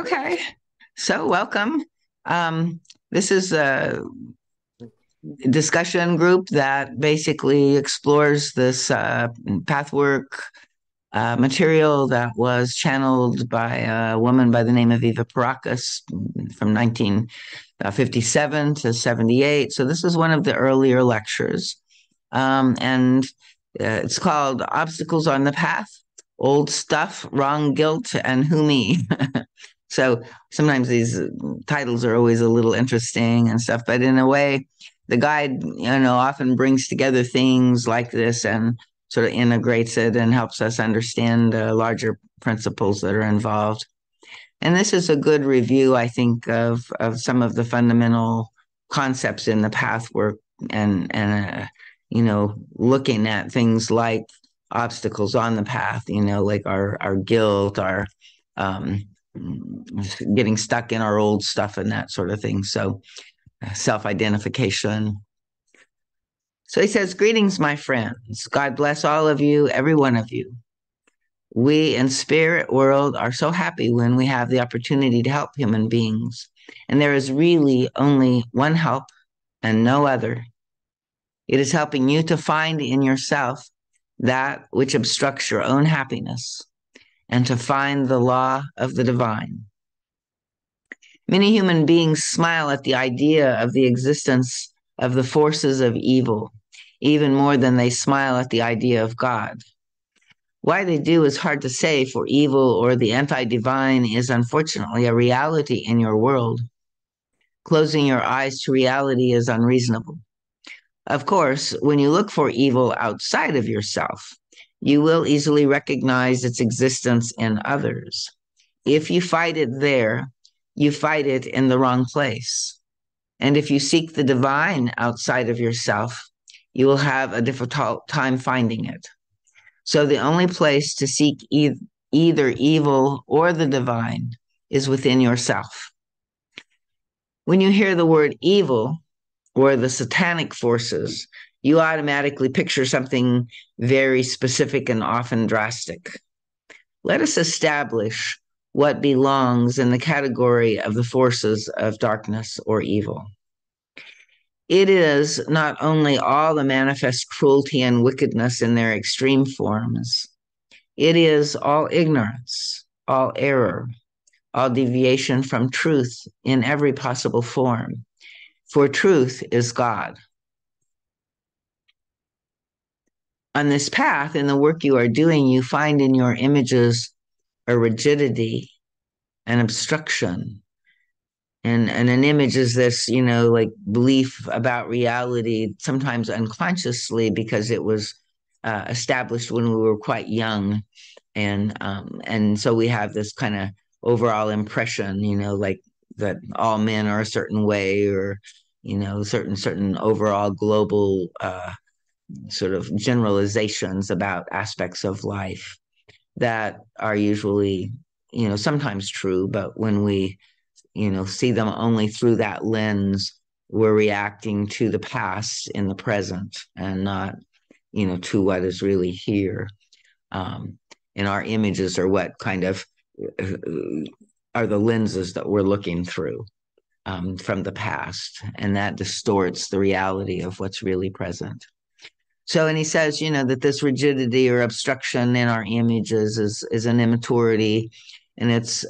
Okay, so welcome. This is a discussion group that basically explores this pathwork material that was channeled by a woman by the name of Eva Paracas from 1957 to 78. So this is one of the earlier lectures. And it's called Obstacles on the Path, Old Stuff, Wrong Guilt, and Who Me? So sometimes these titles are always a little interesting and stuff, but in a way, the guide, often brings together things like this and sort of integrates it and helps us understand larger principles that are involved. And this is a good review, I think, of some of the fundamental concepts in the pathwork and looking at things like obstacles on the path, like our guilt, our um, getting stuck in our old stuff and that sort of thing. So self-identification. So he says, greetings, my friends. God bless all of you, every one of you. We in spirit world are so happy when we have the opportunity to help human beings. And there is really only one help and no other. It is helping you to find in yourself that which obstructs your own happiness and to find the law of the divine. Many human beings smile at the idea of the existence of the forces of evil, even more than they smile at the idea of God. Why they do is hard to say, for evil or the anti-divine is unfortunately a reality in your world. Closing your eyes to reality is unreasonable. Of course, when you look for evil outside of yourself, you will easily recognize its existence in others. If you fight it there, you fight it in the wrong place. And if you seek the divine outside of yourself, you will have a difficult time finding it. So the only place to seek either evil or the divine is within yourself. When you hear the word evil or the satanic forces, you automatically picture something very specific and often drastic. Let us establish what belongs in the category of the forces of darkness or evil. It is not only all the manifest cruelty and wickedness in their extreme forms, it is all ignorance, all error, all deviation from truth in every possible form. For truth is God. On this path, in the work you are doing, you find in your images a rigidity, an obstruction. And an image is this, like belief about reality, sometimes unconsciously because it was established when we were quite young. And so we have this kind of overall impression, like that all men are a certain way or, certain overall global sort of generalizations about aspects of life that are usually, sometimes true, but when we, see them only through that lens, we're reacting to the past in the present and not, to what is really here. Um, and our images are what kind of are the lenses that we're looking through from the past, and that distorts the reality of what's really present. So, and he says, that this rigidity or obstruction in our images is an immaturity, and it's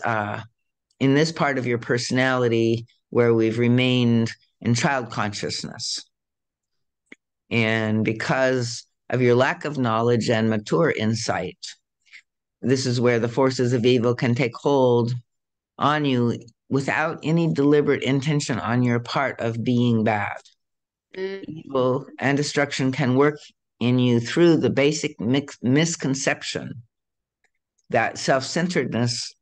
in this part of your personality where we've remained in child consciousness. And because of your lack of knowledge and mature insight, this is where the forces of evil can take hold on you without any deliberate intention on your part of being bad. Evil and destruction can work in you through the basic misconception that self-centeredness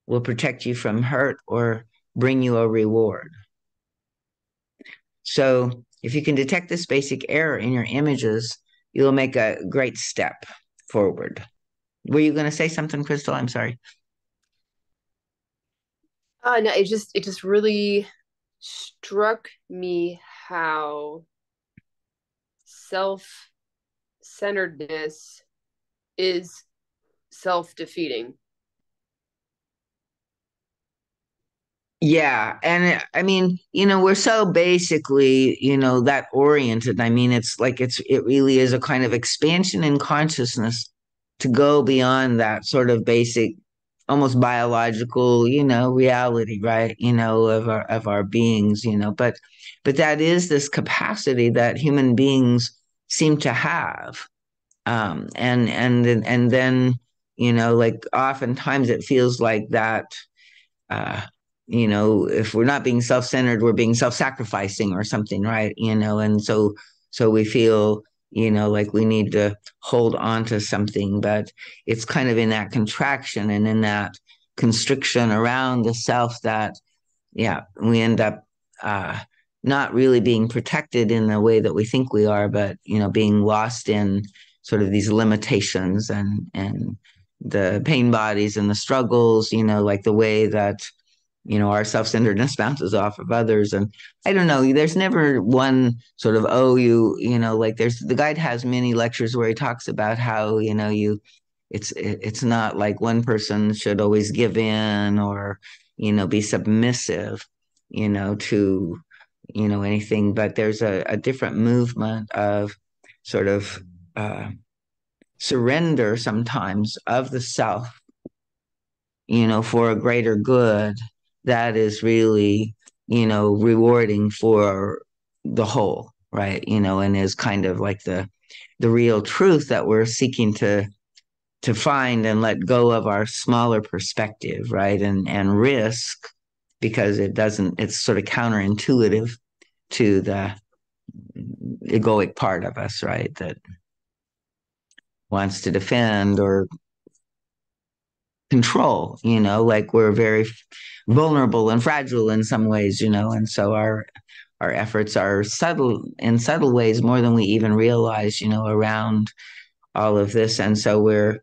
will protect you from hurt or bring you a reward. So if you can detect this basic error in your images, you'll make a great step forward. Were you going to say something, Crystal? I'm sorry. No, it just really struck me how self-centeredness is self-defeating. Yeah, and I mean, we're so basically, that oriented. I mean, it's like it really is a kind of expansion in consciousness to go beyond that sort of basic, almost biological, reality, right? Of our beings, but that is this capacity that human beings seem to have. And then, like oftentimes it feels like that uh, if we're not being self-centered, we're being self-sacrificing or something, right? And so we feel, like we need to hold on to something, but it's kind of in that contraction and in that constriction around the self that, yeah, we end up uh, not really being protected in the way that we think we are, but being lost in sort of these limitations and the pain bodies and the struggles, like the way that our self-centeredness bounces off of others. And I don't know, there's never one sort of, oh, like there's the guide has many lectures where he talks about how, it's not like one person should always give in or, be submissive, to, anything, but there's a different movement of sort of surrender sometimes of the self, for a greater good that is really, rewarding for the whole, right? And is kind of like the real truth that we're seeking to find and let go of our smaller perspective, right? And risk because it's sort of counterintuitive to the egoic part of us, right? That wants to defend or control, like we're very vulnerable and fragile in some ways, and so our efforts are subtle in subtle ways more than we even realize, around all of this. And so we're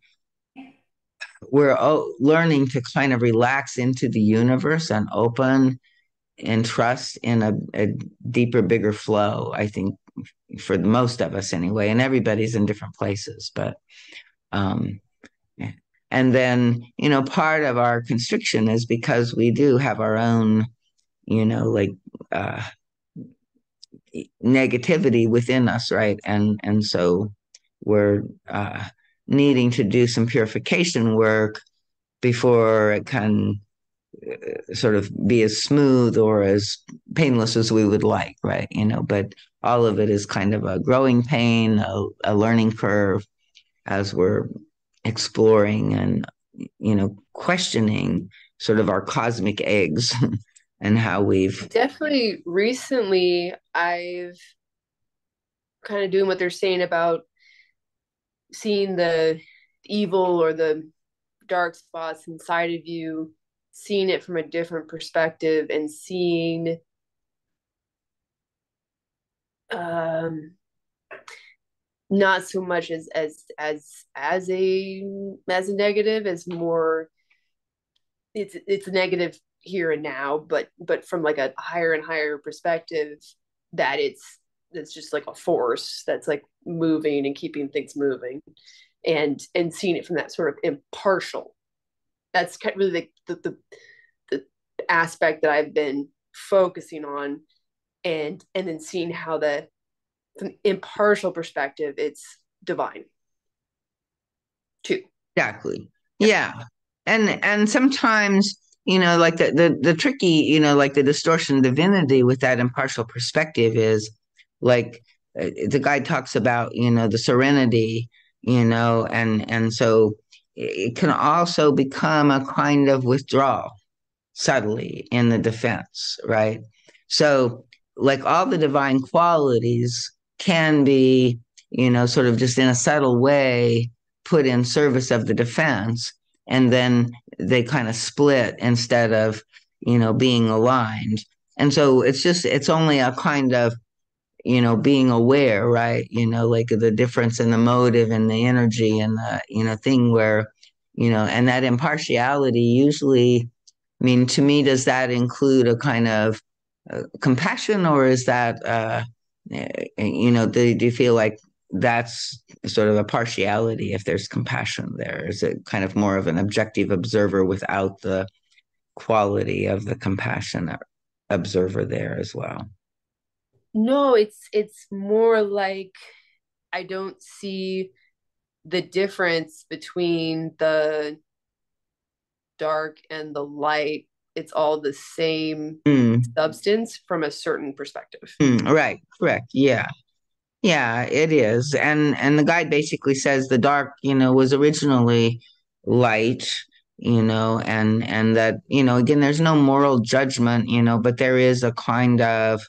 learning to kind of relax into the universe and open and trust in a deeper, bigger flow, I think, for most of us anyway, and everybody's in different places. But um and then, part of our constriction is because we do have our own, like uh negativity within us, right? And so we're needing to do some purification work before it can sort of be as smooth or as painless as we would like, right? But all of it is kind of a growing pain, a learning curve as we're exploring and questioning sort of our cosmic eggs and how we've Definitely recently, I've kind of doing what they're saying about seeing the evil or the dark spots inside of you, seeing it from a different perspective, and seeing um, not so much as a negative, as more it's a negative here and now, but from like a higher and higher perspective, that it's just like a force that's like moving and keeping things moving, and seeing it from that sort of impartial. That's kind of really the aspect that I've been focusing on, and then seeing how the from an impartial perspective, it's divine too. exactly. Yeah. Yeah. And sometimes, like the tricky, like the distortion divinity with that impartial perspective is like the guy talks about, the serenity, and so it can also become a kind of withdrawal subtly in the defense, right? So, like all the divine qualities can be, sort of just in a subtle way put in service of the defense, and then they kind of split instead of, being aligned. And so it's only a kind of, being aware, right? Like the difference in the motive and the energy and the, thing where, and that impartiality usually, I mean, to me, does that include a kind of compassion, or is that, do you feel like that's sort of a partiality if there's compassion there? Is it kind of more of an objective observer without the quality of the compassionate observer there as well. No, it's more like I don't see the difference between the dark and the light. It's all the same Mm, substance from a certain perspective. right, correct. Yeah. Yeah, it is. And the guide basically says the dark, was originally light, and that, again, there's no moral judgment, but there is a kind of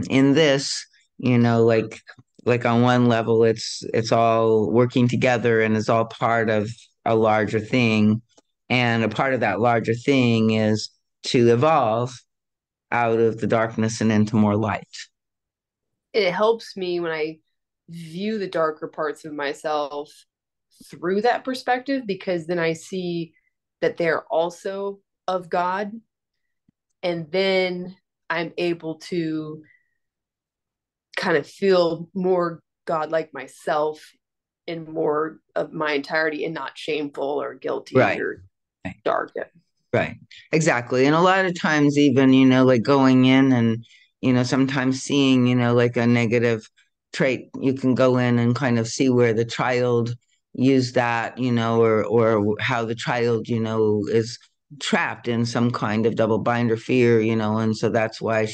in this, like on one level it's all working together and is all part of a larger thing. And a part of that larger thing is to evolve out of the darkness and into more light. It helps me when I view the darker parts of myself through that perspective because then I see that they're also of God. And then I'm able to kind of feel more God-like myself in more of my entirety and not shameful or guilty Right. or dark. Right. Exactly. And a lot of times, even, like going in and, sometimes seeing, like a negative trait, you can go in and kind of see where the child used that, or how the child, is trapped in some kind of double bind or fear, and so that's why,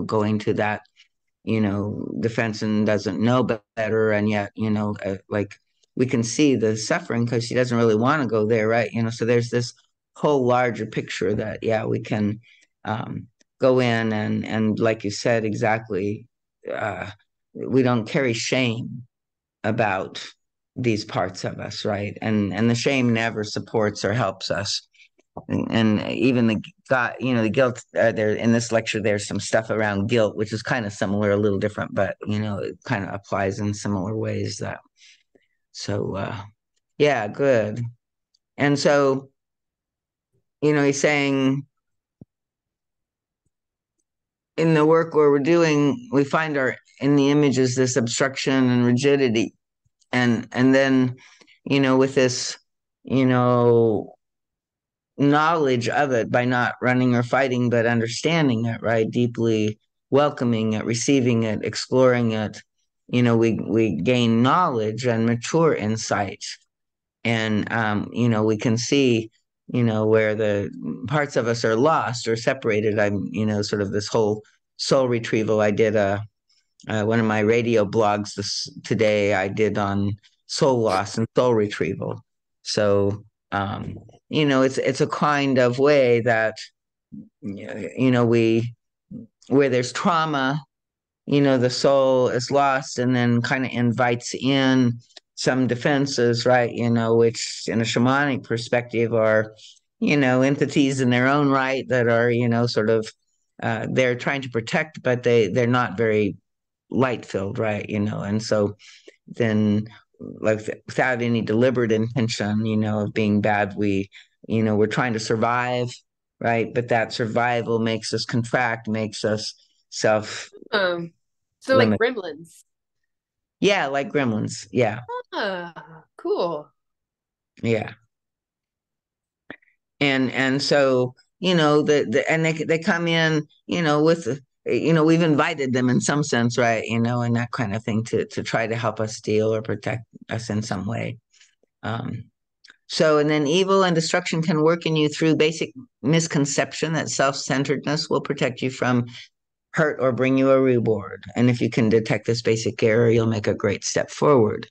going to that defense and doesn't know better. And yet, like we can see the suffering because she doesn't really want to go there, right? So there's this whole larger picture that, yeah, we can go in and like you said, exactly, uh, we don't carry shame about these parts of us, right? And the shame never supports or helps us, and even the God, the guilt. There in this lecture, there's some stuff around guilt, which is kind of similar, a little different, but it kind of applies in similar ways. That so, yeah, good. And so, he's saying in the work where we're doing, we find our in the images this obstruction and rigidity, and then, with this, you know knowledge of it by not running or fighting, but understanding it, right? Deeply welcoming it, receiving it, exploring it. We gain knowledge and mature insight. And, we can see, where the parts of us are lost or separated. I'm, sort of this whole soul retrieval. I did one of my radio blogs today I did on soul loss and soul retrieval. So, it's a kind of way that, we, where there's trauma, the soul is lost and then kind of invites in some defenses, right? Which in a shamanic perspective are, entities in their own right that are, sort of, they're trying to protect, but they're not very light filled, right? And so then, like, without any deliberate intention, of being bad, we're trying to survive, right? But that survival makes us contract, makes us self Um, so like limit. gremlins. Yeah, like gremlins. Yeah, Ah, cool. yeah. And so, and they come in, with, we've invited them in some sense, right? And that kind of thing to try to help us deal or protect us in some way. Um, So, and then evil and destruction can work in you through basic misconception that self centeredness will protect you from hurt or bring you a reward. And if you can detect this basic error, you'll make a great step forward.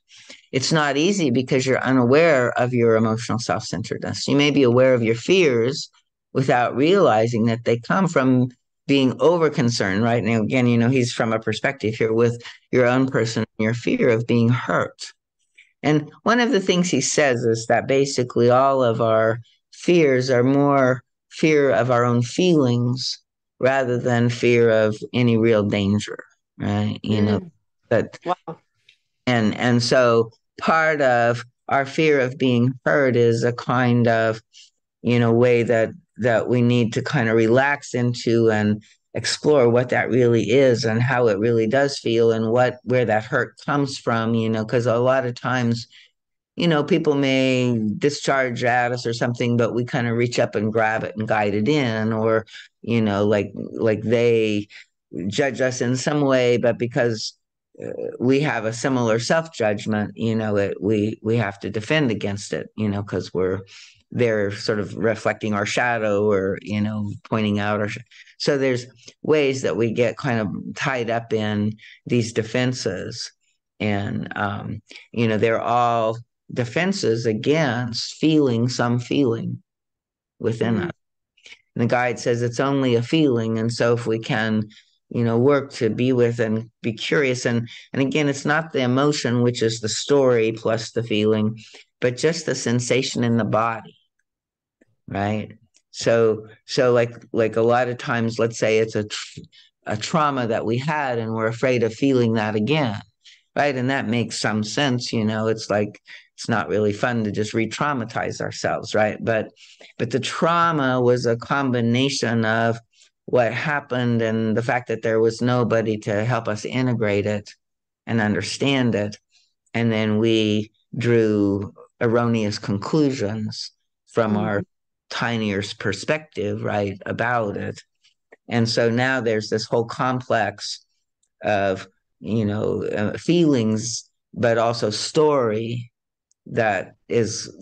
It's not easy because you're unaware of your emotional self centeredness. You may be aware of your fears without realizing that they come from being over concerned, right? And again, he's from a perspective here with your own person, your fear of being hurt. And one of the things he says is that basically all of our fears are more fear of our own feelings rather than fear of any real danger, right? Mm, That wow. and so part of our fear of being hurt is a kind of, way that we need to kind of relax into and explore what that really is and how it really does feel and where that hurt comes from, because a lot of times people may discharge at us or something, but we kind of reach up and grab it and guide it in, or, like they judge us in some way, but because we have a similar self-judgment, we have to defend against it, because they're sort of reflecting our shadow, or, pointing out so there's ways that we get kind of tied up in these defenses. And, they're all defenses against feeling some feeling within Mm-hmm. us. And the guide says it's only a feeling. And so if we can, work to be with and be curious, and again, it's not the emotion, which is the story plus the feeling, but just the sensation in the body, right? So like a lot of times, let's say it's a trauma that we had and we're afraid of feeling that again, right? And that makes some sense. It's like it's not really fun to just re-traumatize ourselves, right? But the trauma was a combination of what happened and the fact that there was nobody to help us integrate it and understand it. And then we drew erroneous conclusions from Mm-hmm. our tinier perspective, right, about it. And so now there's this whole complex of, feelings, but also story that is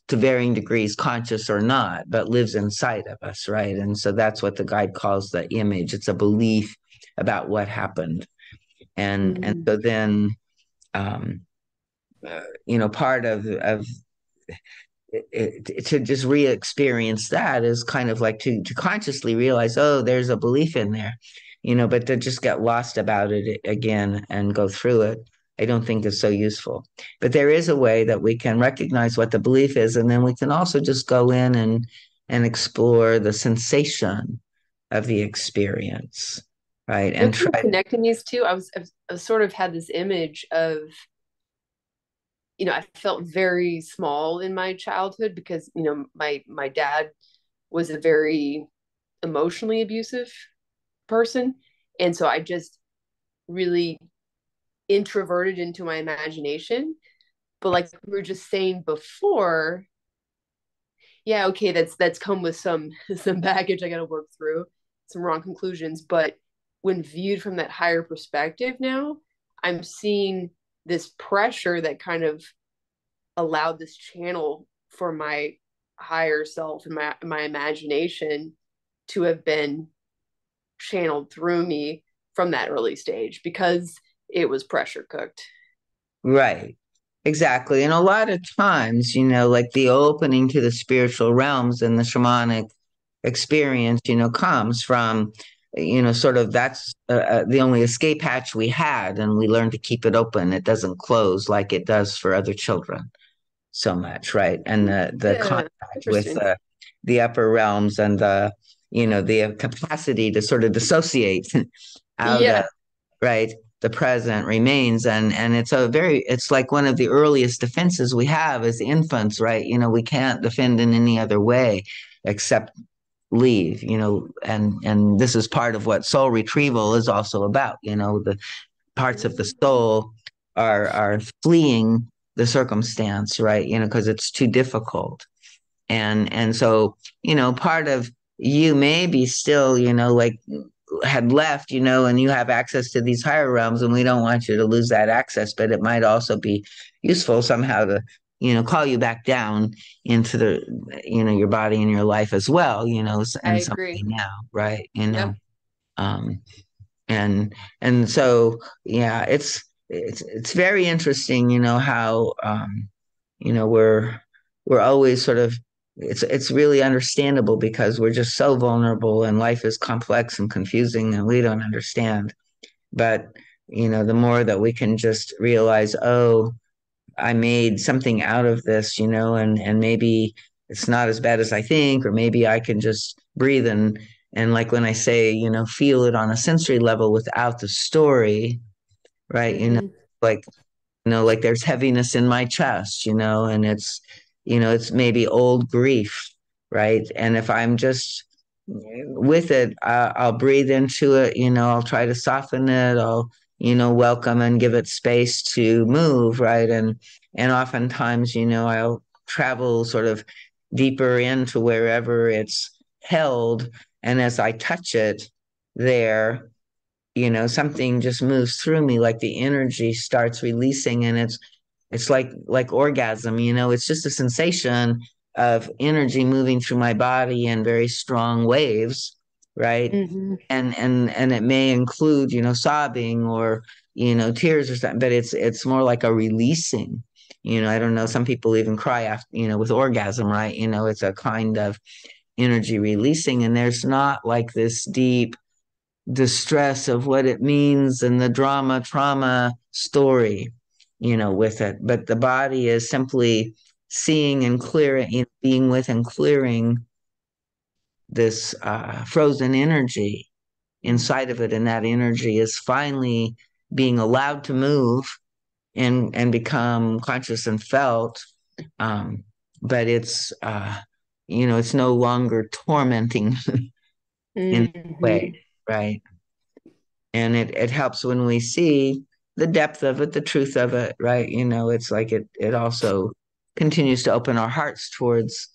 to varying degrees conscious or not, but lives inside of us, right? And so that's what the guide calls the image. It's a belief about what happened. And Mm-hmm. so then, um, part of to just re-experience that is kind of like to consciously realize, oh, there's a belief in there, but to just get lost about it again and go through it, I don't think is so useful. But there is a way that we can recognize what the belief is, and then we can also just go in and explore the sensation of the experience, right? You know, And kind of try. connecting these two, I sort of had this image of, I felt very small in my childhood because, my dad was a very emotionally abusive person. And so I just really introverted into my imagination. But like we were just saying before, yeah, okay, that's come with some some baggage I got to work through, some wrong conclusions. But when viewed from that higher perspective now, I'm seeing this pressure that kind of allowed this channel for my higher self and my imagination to have been channeled through me from that early stage because it was pressure cooked. Right. Exactly. And a lot of times, like the opening to the spiritual realms and the shamanic experience, comes from, sort of that's the only escape hatch we had, and we learn to keep it open. It doesn't close like it does for other children so much, right? And the Yeah, contact with interesting. the upper realms and the capacity to sort of dissociate out of, Yeah. right, the present remains. And it's like one of the earliest defenses we have as infants, right? We can't defend in any other way except leave, and this is part of what soul retrieval is also about. The parts of the soul are fleeing the circumstance, right? Because it's too difficult. And so, part of you maybe still, like had left, and you have access to these higher realms, and we don't want you to lose that access, but it might also be useful somehow to, call you back down into your body and your life as well, I in some way agree. now, right? Yep. Um, and and so yeah, it's very interesting, how we're always sort of, it's really understandable because we're just so vulnerable and life is complex and confusing and we don't understand. But the more that we can just realize, oh, I made something out of this, and maybe it's not as bad as I think, or maybe I can just breathe and like when I say, feel it on a sensory level without the story, right? Mm-hmm. Like, like there's heaviness in my chest, and it's maybe old grief, right? And if I'm just with it, I'll breathe into it, I'll try to soften it. welcome and give it space to move, right? And oftentimes, I'll travel sort of deeper into wherever it's held, and as I touch it there, something just moves through me, like the energy starts releasing, and it's like orgasm, it's just a sensation of energy moving through my body in very strong waves, right? Mm-hmm. And it may include, sobbing or, tears or something, but it's more like a releasing. I don't know, some people even cry after, with orgasm, right? It's a kind of energy releasing, and there's not like this deep distress of what it means and the drama trauma story, with it. But the body is simply seeing and clearing, being with and clearing this frozen energy inside of it, and that energy is finally being allowed to move and become conscious and felt. um, but it's no longer tormenting in that way, Mm-hmm. right? And it helps when we see the depth of it, the truth of it, right? It's like it also continues to open our hearts towards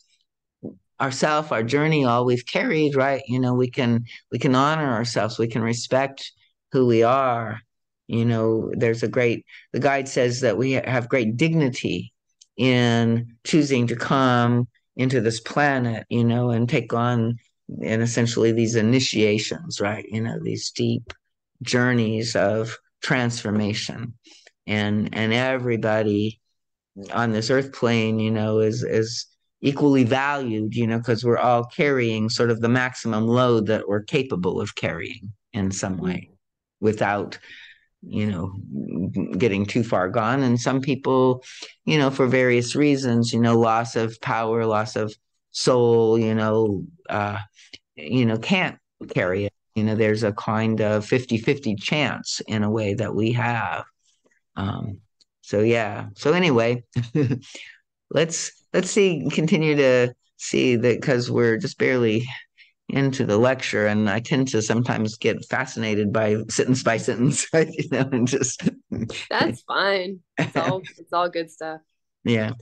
ourself, our journey, all we've carried, right? We can honor ourselves, we can respect who we are. There's the guide says that we have great dignity in choosing to come into this planet, and take on, and essentially these initiations, right? These deep journeys of transformation. And everybody on this earth plane, is equally valued, because we're all carrying sort of the maximum load that we're capable of carrying in some way without, you know, getting too far gone. And some people, for various reasons, loss of power, loss of soul, can't carry it. There's a kind of 50-50 chance in a way that we have. Um, so yeah. So anyway, let's see, continue to see that, because we're just barely into the lecture, and I tend to sometimes get fascinated by sentence, right? And just That's fine. It's all good stuff. yeah.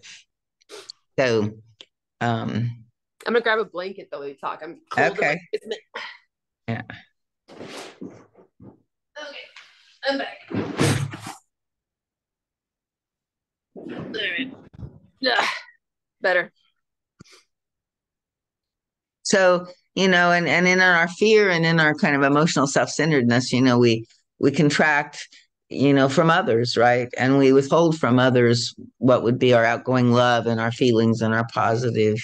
So um, I'm gonna grab a blanket though we talk. I'm cold in my okay. basement. Yeah. Okay, I'm back. All right. Yeah, better. So, and in our fear and in our kind of emotional self-centeredness, we contract, from others, right? And we withhold from others what would be our outgoing love and our feelings and our positive,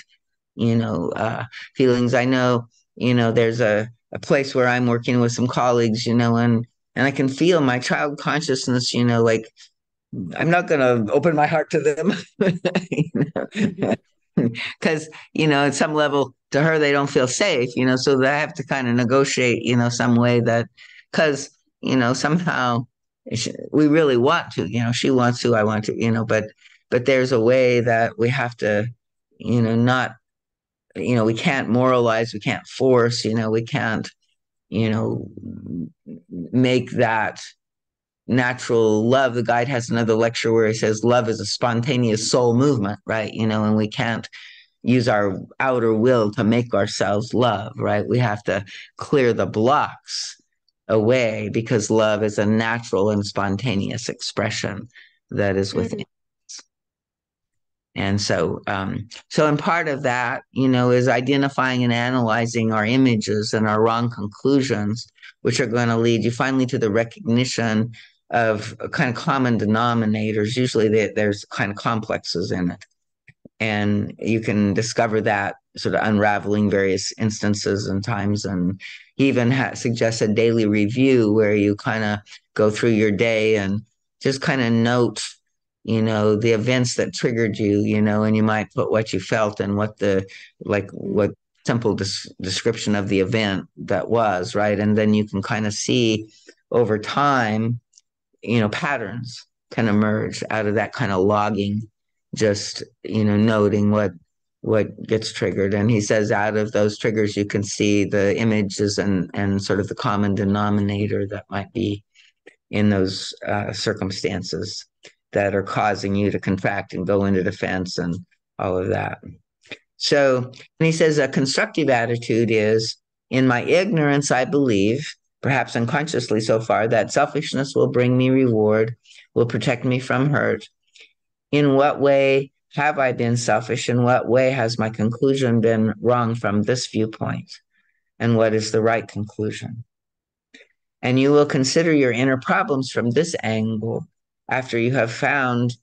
feelings. I know, there's a place where I'm working with some colleagues, and I can feel my child consciousness, like I'm not going to open my heart to them. Because, at some level, to her, they don't feel safe, so they have to kind of negotiate, some way that, because, somehow we really want to, she wants to, I want to, but there's a way that we have to, not, we can't moralize, we can't force, we can't, you know, make that natural love. The guide has another lecture where he says love is a spontaneous soul movement, right? And we can't use our outer will to make ourselves love, right? We have to clear the blocks away, because love is a natural and spontaneous expression that is within. And so in part of that, is identifying and analyzing our images and our wrong conclusions, which are going to lead you finally to the recognition of kind of common denominators. Usually there's kind of complexes in it. And you can discover that sort of unraveling various instances and times. And he even suggests a daily review where you kind of go through your day and just kind of note, the events that triggered you, and you might put what you felt and what simple description of the event that was, right? And then you can kind of see over time, patterns can emerge out of that kind of logging, just, noting what gets triggered. And he says out of those triggers, you can see the images and sort of the common denominator that might be in those circumstances that are causing you to contract and go into defense and all of that. So, and he says a constructive attitude is, in my ignorance, I believe, perhaps unconsciously so far, that selfishness will bring me reward, will protect me from hurt. In what way have I been selfish? In what way has my conclusion been wrong from this viewpoint? And what is the right conclusion? And you will consider your inner problems from this angle after you have found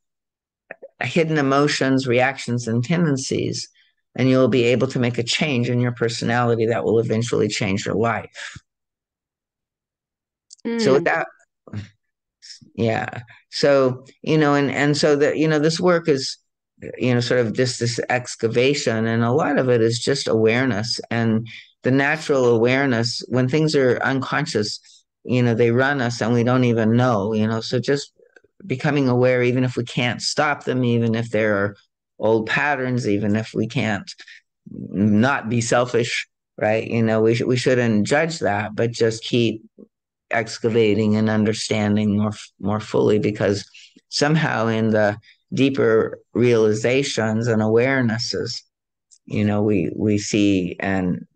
hidden emotions, reactions, and tendencies, and you'll be able to make a change in your personality that will eventually change your life. So Mm. without, yeah. So, and so that, this work is, sort of just this excavation, and a lot of it is just awareness and the natural awareness when things are unconscious, they run us and we don't even know, so just becoming aware, even if we can't stop them, even if there are old patterns, even if we can't not be selfish, right? We shouldn't judge that, but just keep excavating and understanding more fully, because somehow in the deeper realizations and awarenesses, we see and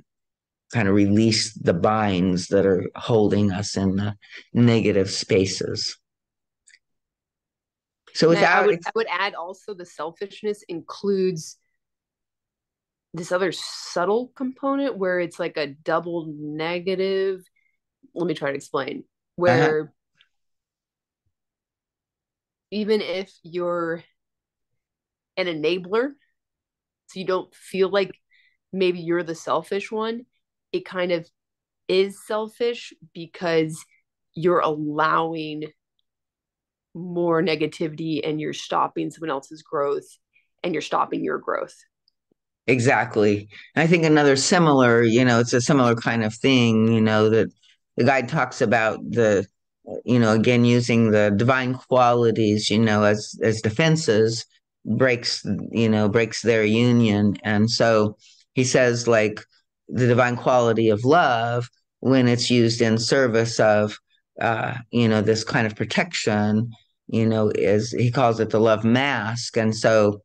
kind of release the binds that are holding us in the negative spaces. So And I without, would I would add also the selfishness includes this other subtle component where it's like a double negative. Let me try to explain. uh-huh, Where even if you're an enabler, so you don't feel like maybe you're the selfish one, it kind of is selfish because you're allowing more negativity and you're stopping someone else's growth and you're stopping your growth. exactly. And I think another similar, it's a similar kind of thing, that the guide talks about again, using the divine qualities, as defenses, breaks their union. And so he says, like, the divine quality of love, when it's used in service of, this kind of protection, is, he calls it the love mask. And so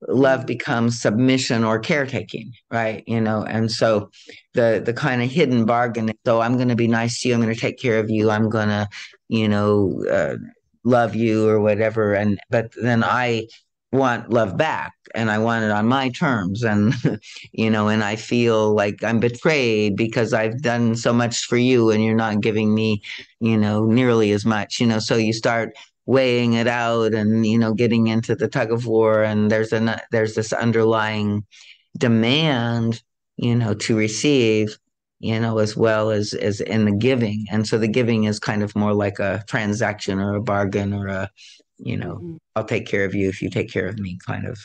love Mm-hmm. becomes submission or caretaking, right? And so the kind of hidden bargain is, so I'm going to be nice to you, I'm going to take care of you, I'm going to, you know, uh, love you or whatever. And but then I want love back, and I want it on my terms, and and I feel like I'm betrayed because I've done so much for you and you're not giving me, nearly as much. So you start weighing it out, and getting into the tug of war, and there's this underlying demand, to receive, as well as in the giving. And so the giving is kind of more like a transaction or a bargain, or a, Mm-hmm. I'll take care of you if you take care of me kind of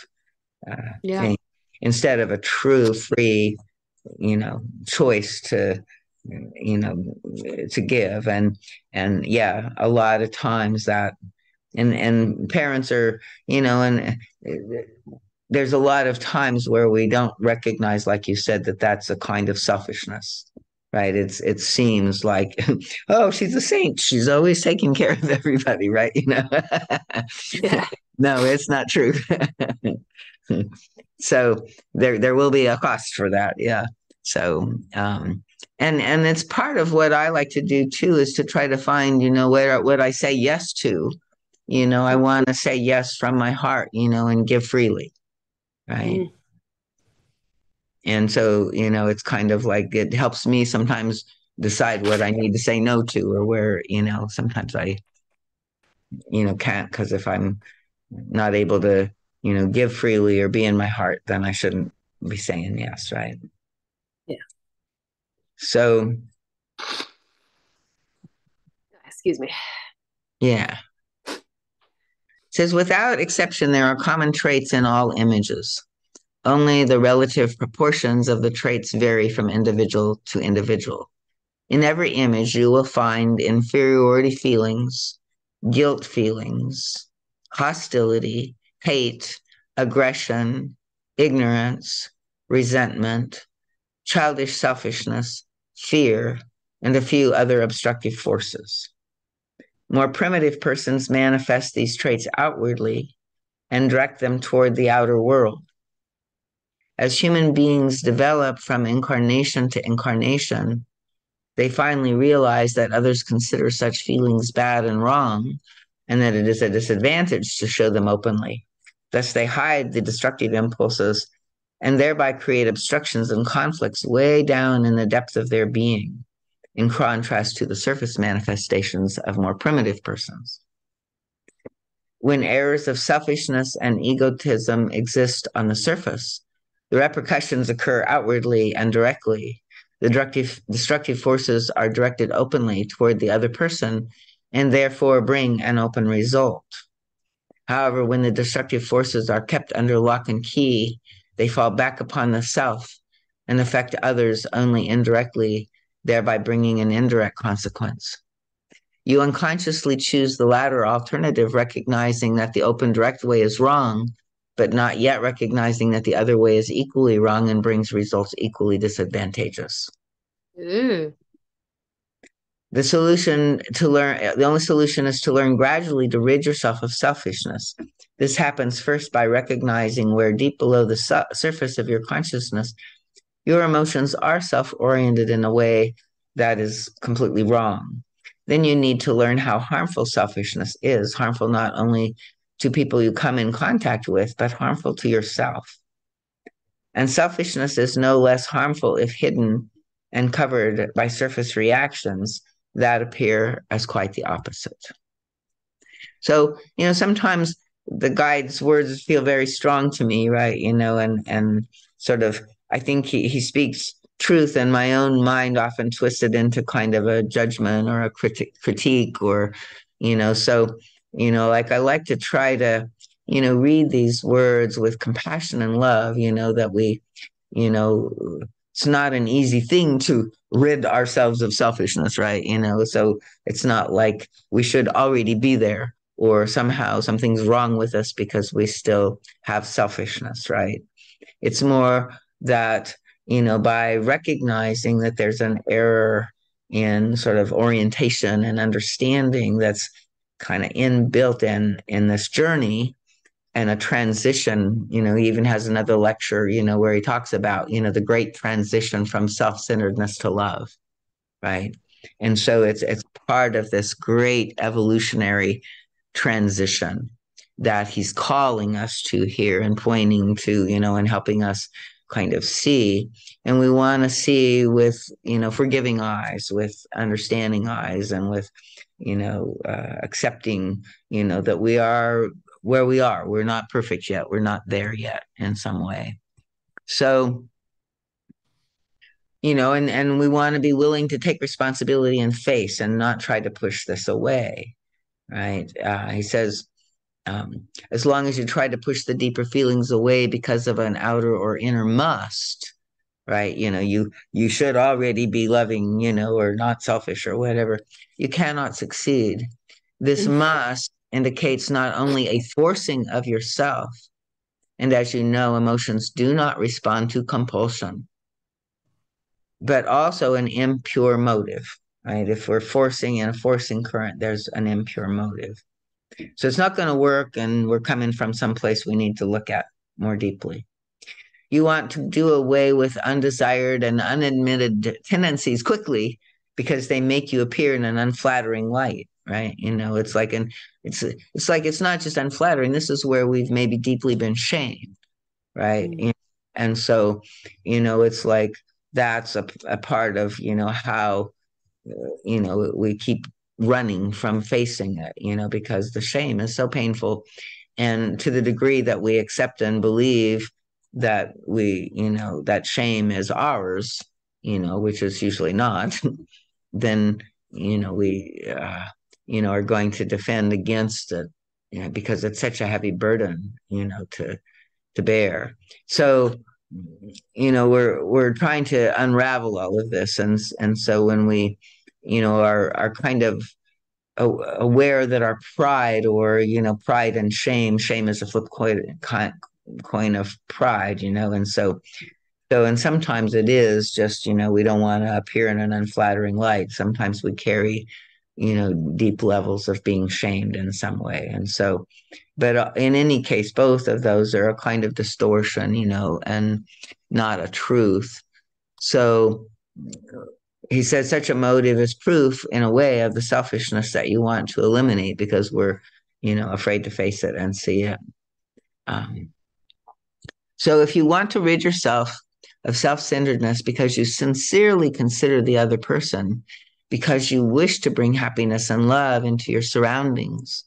Yeah. thing, instead of a true free, choice to, you know, to give. And yeah, a lot of times that, and parents are, and there's a lot of times where we don't recognize, like you said, that that's a kind of selfishness, right? It seems like, oh, she's a saint, she's always taking care of everybody, right? Yeah. No, it's not true. So there will be a cost for that, yeah. So and it's part of what I like to do too, is to try to find, where what I say yes to. I want to say yes from my heart, and give freely, right? Mm-hmm. And so, it's kind of like, it helps me sometimes decide what I need to say no to, or where, sometimes I, can't, because if I'm not able to, give freely or be in my heart, then I shouldn't be saying yes, right? Yeah. So, Excuse me. yeah. It says, without exception, there are common traits in all images. Only the relative proportions of the traits vary from individual to individual. In every image, you will find inferiority feelings, guilt feelings, hostility, hate, aggression, ignorance, resentment, childish selfishness, fear, and a few other obstructive forces. More primitive persons manifest these traits outwardly and direct them toward the outer world. As human beings develop from incarnation to incarnation, they finally realize that others consider such feelings bad and wrong, and that it is a disadvantage to show them openly. Thus, they hide the destructive impulses and thereby create obstructions and conflicts way down in the depth of their being, in contrast to the surface manifestations of more primitive persons. When errors of selfishness and egotism exist on the surface, the repercussions occur outwardly and directly. The destructive forces are directed openly toward the other person and therefore bring an open result. However, when the destructive forces are kept under lock and key, they fall back upon the self and affect others only indirectly, thereby bringing an indirect consequence. You unconsciously choose the latter alternative, recognizing that the open direct way is wrong, but not yet recognizing that the other way is equally wrong and brings results equally disadvantageous. Ooh. The only solution is to learn gradually to rid yourself of selfishness. This happens first by recognizing where deep below the surface of your consciousness, your emotions are self oriented in a way that is completely wrong. Then you need to learn how harmful selfishness is, harmful not only to people you come in contact with, but harmful to yourself. And selfishness is no less harmful if hidden and covered by surface reactions that appear as quite the opposite. So, sometimes the guide's words feel very strong to me, right? And sort of, I think he speaks truth, and my own mind often twisted into kind of a judgment or a critique, or, so, like I like to try to, read these words with compassion and love, that we, you know, it's not an easy thing to rid ourselves of selfishness, right? So it's not like we should already be there or somehow something's wrong with us because we still have selfishness, right? It's more that, by recognizing that there's an error in sort of orientation and understanding that's kind of inbuilt in this journey, and a transition. He even has another lecture, where he talks about, the great transition from self-centeredness to love, right? And so it's part of this great evolutionary transition that he's calling us to here and pointing to, and helping us kind of see. And we want to see with, forgiving eyes, with understanding eyes, and with, accepting, that we are where we are. We're not perfect yet. We're not there yet in some way. So, and we want to be willing to take responsibility and face and not try to push this away, right? He says, as long as you try to push the deeper feelings away because of an outer or inner must, right? You should already be loving, or not selfish or whatever. You cannot succeed. This must indicates not only a forcing of yourself, and as you know, emotions do not respond to compulsion, but also an impure motive, right? If we're forcing in a forcing current, there's an impure motive. So it's not going to work, and we're coming from some place we need to look at more deeply. You want to do away with undesired and unadmitted tendencies quickly because they make you appear in an unflattering light, right? It's like it's not just unflattering. This is where we've maybe deeply been shamed, right? Mm. And so, it's like that's a part of, how, we keep running from facing it, because the shame is so painful. And to the degree that we accept and believe that that shame is ours, which is usually not, then, we, are going to defend against it, because it's such a heavy burden, to bear. So, we're trying to unravel all of this. And so when we, are kind of aware that our pride, or pride and shame is a flip coin of pride, and sometimes it is just, we don't want to appear in an unflattering light. Sometimes we carry deep levels of being shamed in some way. And so, but in any case, both of those are a kind of distortion, and not a truth. So he says such a motive is proof, in a way, of the selfishness that you want to eliminate because we're, afraid to face it and see it. Um, so if you want to rid yourself of self centeredness because you sincerely consider the other person, because you wish to bring happiness and love into your surroundings,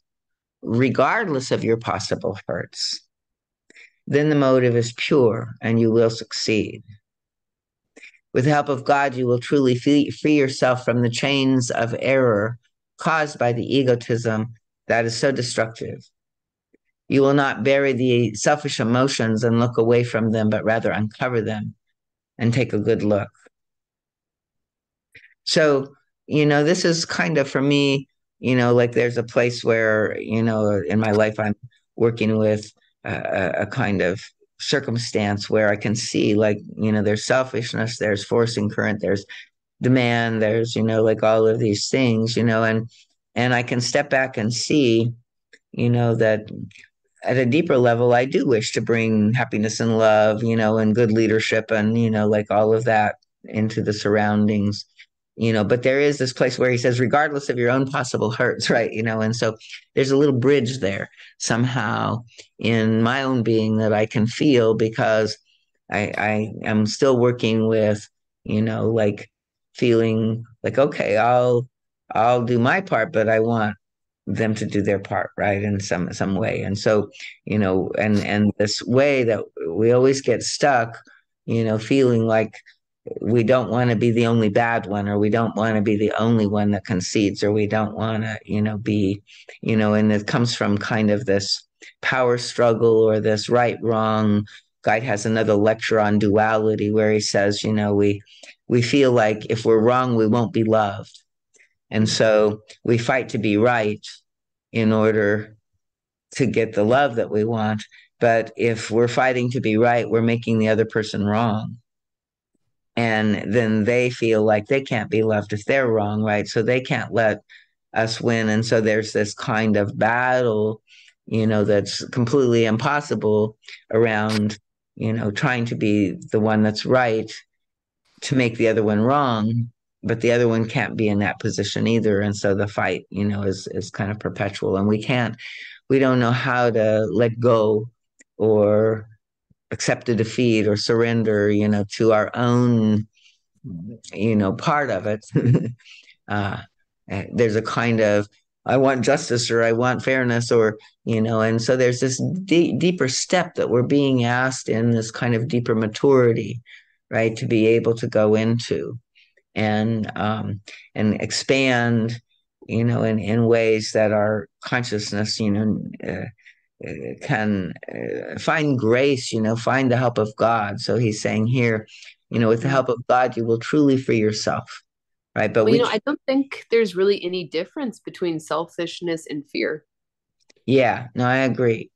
regardless of your possible hurts, then the motive is pure and you will succeed. With the help of God, you will truly free yourself from the chains of error caused by the egotism that is so destructive. You will not bury the selfish emotions and look away from them, but rather uncover them and take a good look. So, this is kind of for me, like there's a place where, in my life, I'm working with a kind of circumstance where I can see, like, there's selfishness, there's forcing current, there's demand, there's, like all of these things, and I can step back and see, that at a deeper level, I do wish to bring happiness and love, and good leadership and, like all of that into the surroundings, but there is this place where he says, regardless of your own possible hurts, right? And so there's a little bridge there somehow in my own being that I can feel because I am still working with, like feeling like, okay, I'll do my part, but I want them to do their part, right, in some way. And so, and this way that we always get stuck, feeling like we don't want to be the only bad one, or we don't want to be the only one that concedes, or we don't want to, be, and it comes from kind of this power struggle or this right wrong. Guide has another lecture on duality where he says, we feel like if we're wrong, we won't be loved. And so we fight to be right in order to get the love that we want. But if we're fighting to be right, we're making the other person wrong. And then they feel like they can't be loved if they're wrong, right? So they can't let us win. And so there's this kind of battle, that's completely impossible around, trying to be the one that's right to make the other one wrong, but the other one can't be in that position either. And so the fight, is kind of perpetual. And we don't know how to let go or accept a defeat or surrender, to our own, part of it. uh, there's a kind of, I want justice or I want fairness or, and so there's this deeper step that we're being asked in this kind of deeper maturity, right, to be able to go into and expand, in ways that our consciousness, can find grace, find the help of God. So he's saying here, with the help of God, you will truly free yourself, right? But Well, we, I don't think there's really any difference between selfishness and fear. yeah, no, I agree.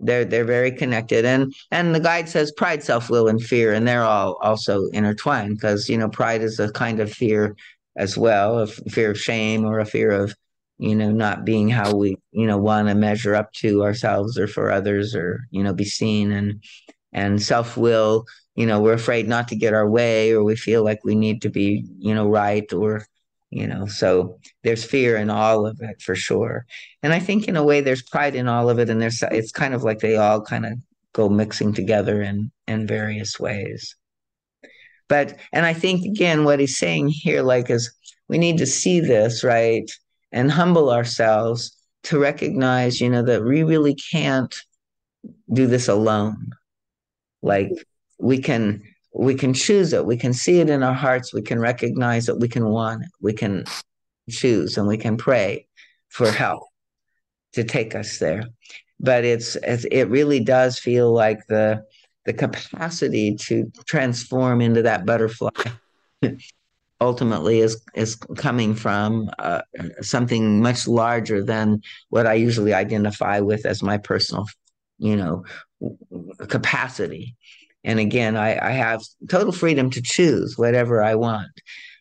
They're very connected, and the guide says pride, self-will, and fear, and they're all also intertwined because pride is a kind of fear as well, a fear of shame or a fear of not being how we want to measure up to ourselves or for others or be seen, and self-will, we're afraid not to get our way or we feel like we need to be right or so there's fear in all of it for sure. And I think in a way there's pride in all of it, and it's kind of like they all kind of go mixing together in various ways. But and I think again what he's saying here like is we need to see this, right, and humble ourselves to recognize that we really can't do this alone. Like we can we can choose it, we can see it in our hearts, we can recognize it, we can want it, we can choose, and we can pray for help to take us there. But it really does feel like the capacity to transform into that butterfly ultimately is coming from something much larger than what I usually identify with as my personal, you know, capacity. And again, I have total freedom to choose whatever I want.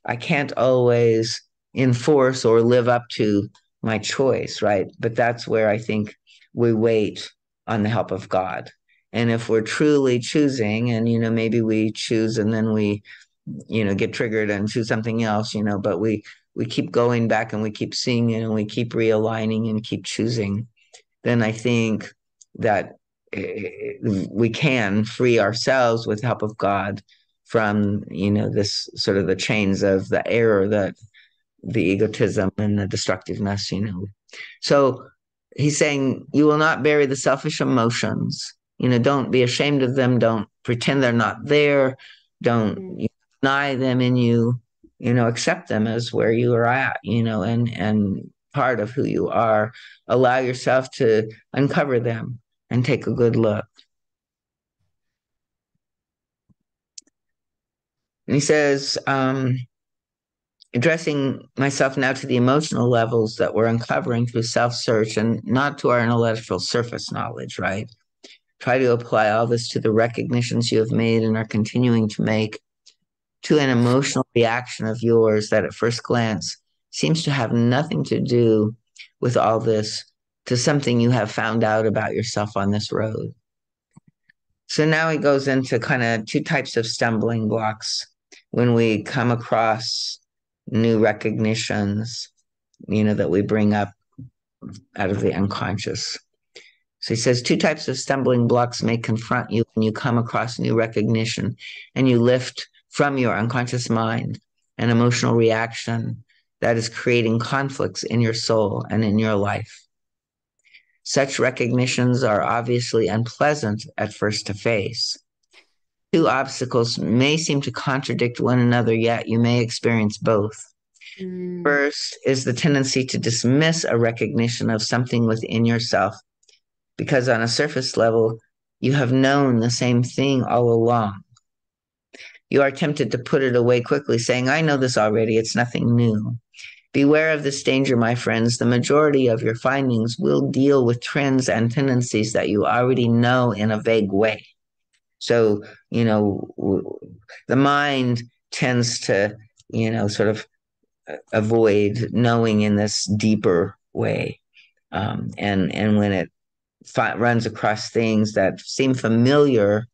I can't always enforce or live up to my choice, right? But that's where I think we wait on the help of God. And if we're truly choosing, and maybe we choose and then we get triggered and choose something else, but we keep going back and we keep seeing it and we keep realigning and keep choosing, then I think that we can free ourselves with the help of God from, this sort of the chains of the error, that the egotism and the destructiveness. So he's saying you will not bury the selfish emotions. Don't be ashamed of them. Don't pretend they're not there. Don't Mm. deny them in you. Accept them as where you are at, and part of who you are. Allow yourself to uncover them and take a good look. And he says, addressing myself now to the emotional levels that we're uncovering through self search and not to our intellectual surface knowledge, right? Try to apply all this to the recognitions you have made and are continuing to make, to an emotional reaction of yours that at first glance seems to have nothing to do with all this, to something you have found out about yourself on this road. So now he goes into kind of two types of stumbling blocks when we come across new recognitions, that we bring up out of the unconscious. So he says two types of stumbling blocks may confront you when you come across new recognition and you lift from your unconscious mind an emotional reaction that is creating conflicts in your soul and in your life. Such recognitions are obviously unpleasant at first to face. Two obstacles may seem to contradict one another, yet you may experience both. Mm. First is the tendency to dismiss a recognition of something within yourself because on a surface level, you have known the same thing all along. You are tempted to put it away quickly, saying, I know this already, it's nothing new. Beware of this danger, my friends. The majority of your findings will deal with trends and tendencies that you already know in a vague way. So, the mind tends to, sort of avoid knowing in this deeper way. And when it runs across things that seem familiar,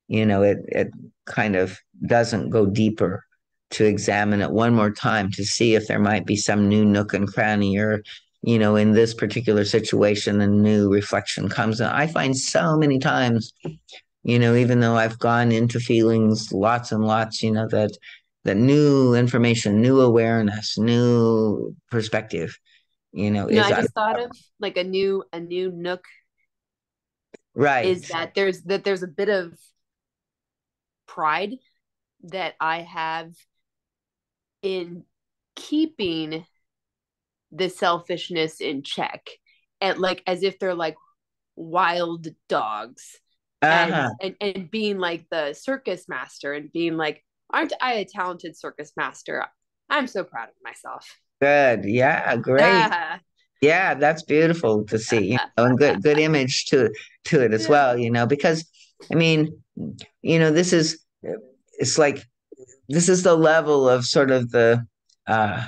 it kind of doesn't go deeper to examine it one more time to see if there might be some new nook and cranny, or, in this particular situation, a new reflection comes. And I find so many times, even though I've gone into feelings lots and lots, that new information, new awareness, new perspective, is I just thought of like a new nook is right. that there's a bit of pride that I have in keeping the selfishness in check, and like as if they're like wild dogs, and Uh-huh. and being like the circus master and being like, aren't I a talented circus master? I'm so proud of myself. Good. Yeah, great. Ah. Yeah, that's beautiful to see, and good image to it as Yeah. well, because I mean, this is it's like this is the level of sort of uh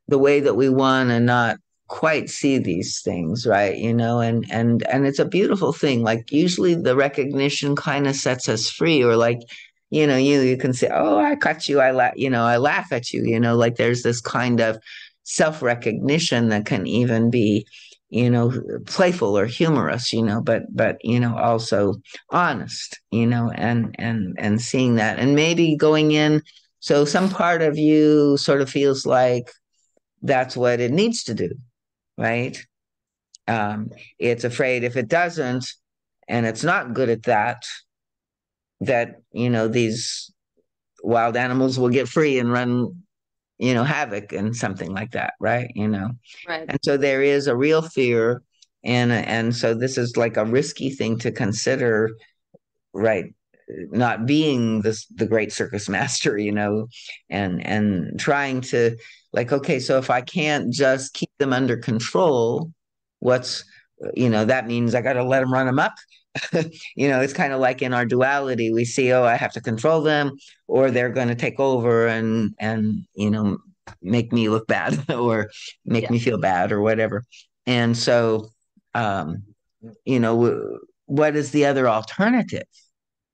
the way that we want to not quite see these things, right? And it's a beautiful thing. Like usually the recognition kind of sets us free, or like, you can say, oh, I caught you, I laugh at you, like there's this kind of self-recognition that can even be, playful or humorous, but also honest, and seeing that and maybe going in. So some part of you sort of feels like that's what it needs to do, right? Um, it's afraid if it doesn't, and it's not good at that, that, these wild animals will get free and run, havoc and something like that, right? Right. And so there is a real fear. And so this is like a risky thing to consider, right? Not being the great circus master, and trying to, like, okay, so if I can't just keep them under control, what's that means I got to let them run them up. It's kind of like in our duality, we see, oh, I have to control them or they're going to take over and make me look bad or make Yeah. me feel bad or whatever. And so, um, you know, what is the other alternative?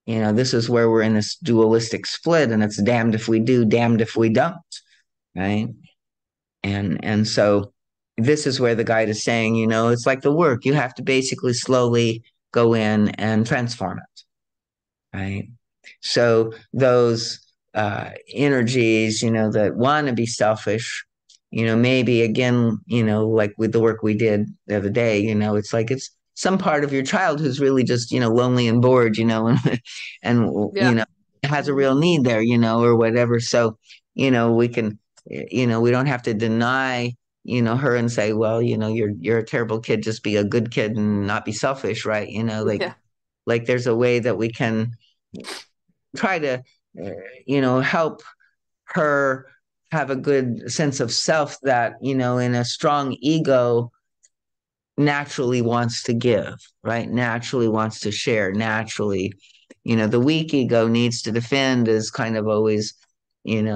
This is where we're in this dualistic split, and it's damned if we do, damned if we don't, right? And so this is where the guide is saying, it's like the work. You have to basically slowly go in and transform it, right? So those energies, that want to be selfish, maybe again, like with the work we did the other day, it's like it's some part of your child who's really just, lonely and bored, and Yeah. has a Mhm. real need there, or whatever. So, we can, we don't have to deny, her and say, well, you're a terrible kid, just be a good kid and not be selfish, right? Yeah. Like there's a way that we can try to, help her have a good sense of self that, in a strong ego naturally wants to give, right? Naturally wants to share, naturally. The weak ego needs to defend, is kind of always,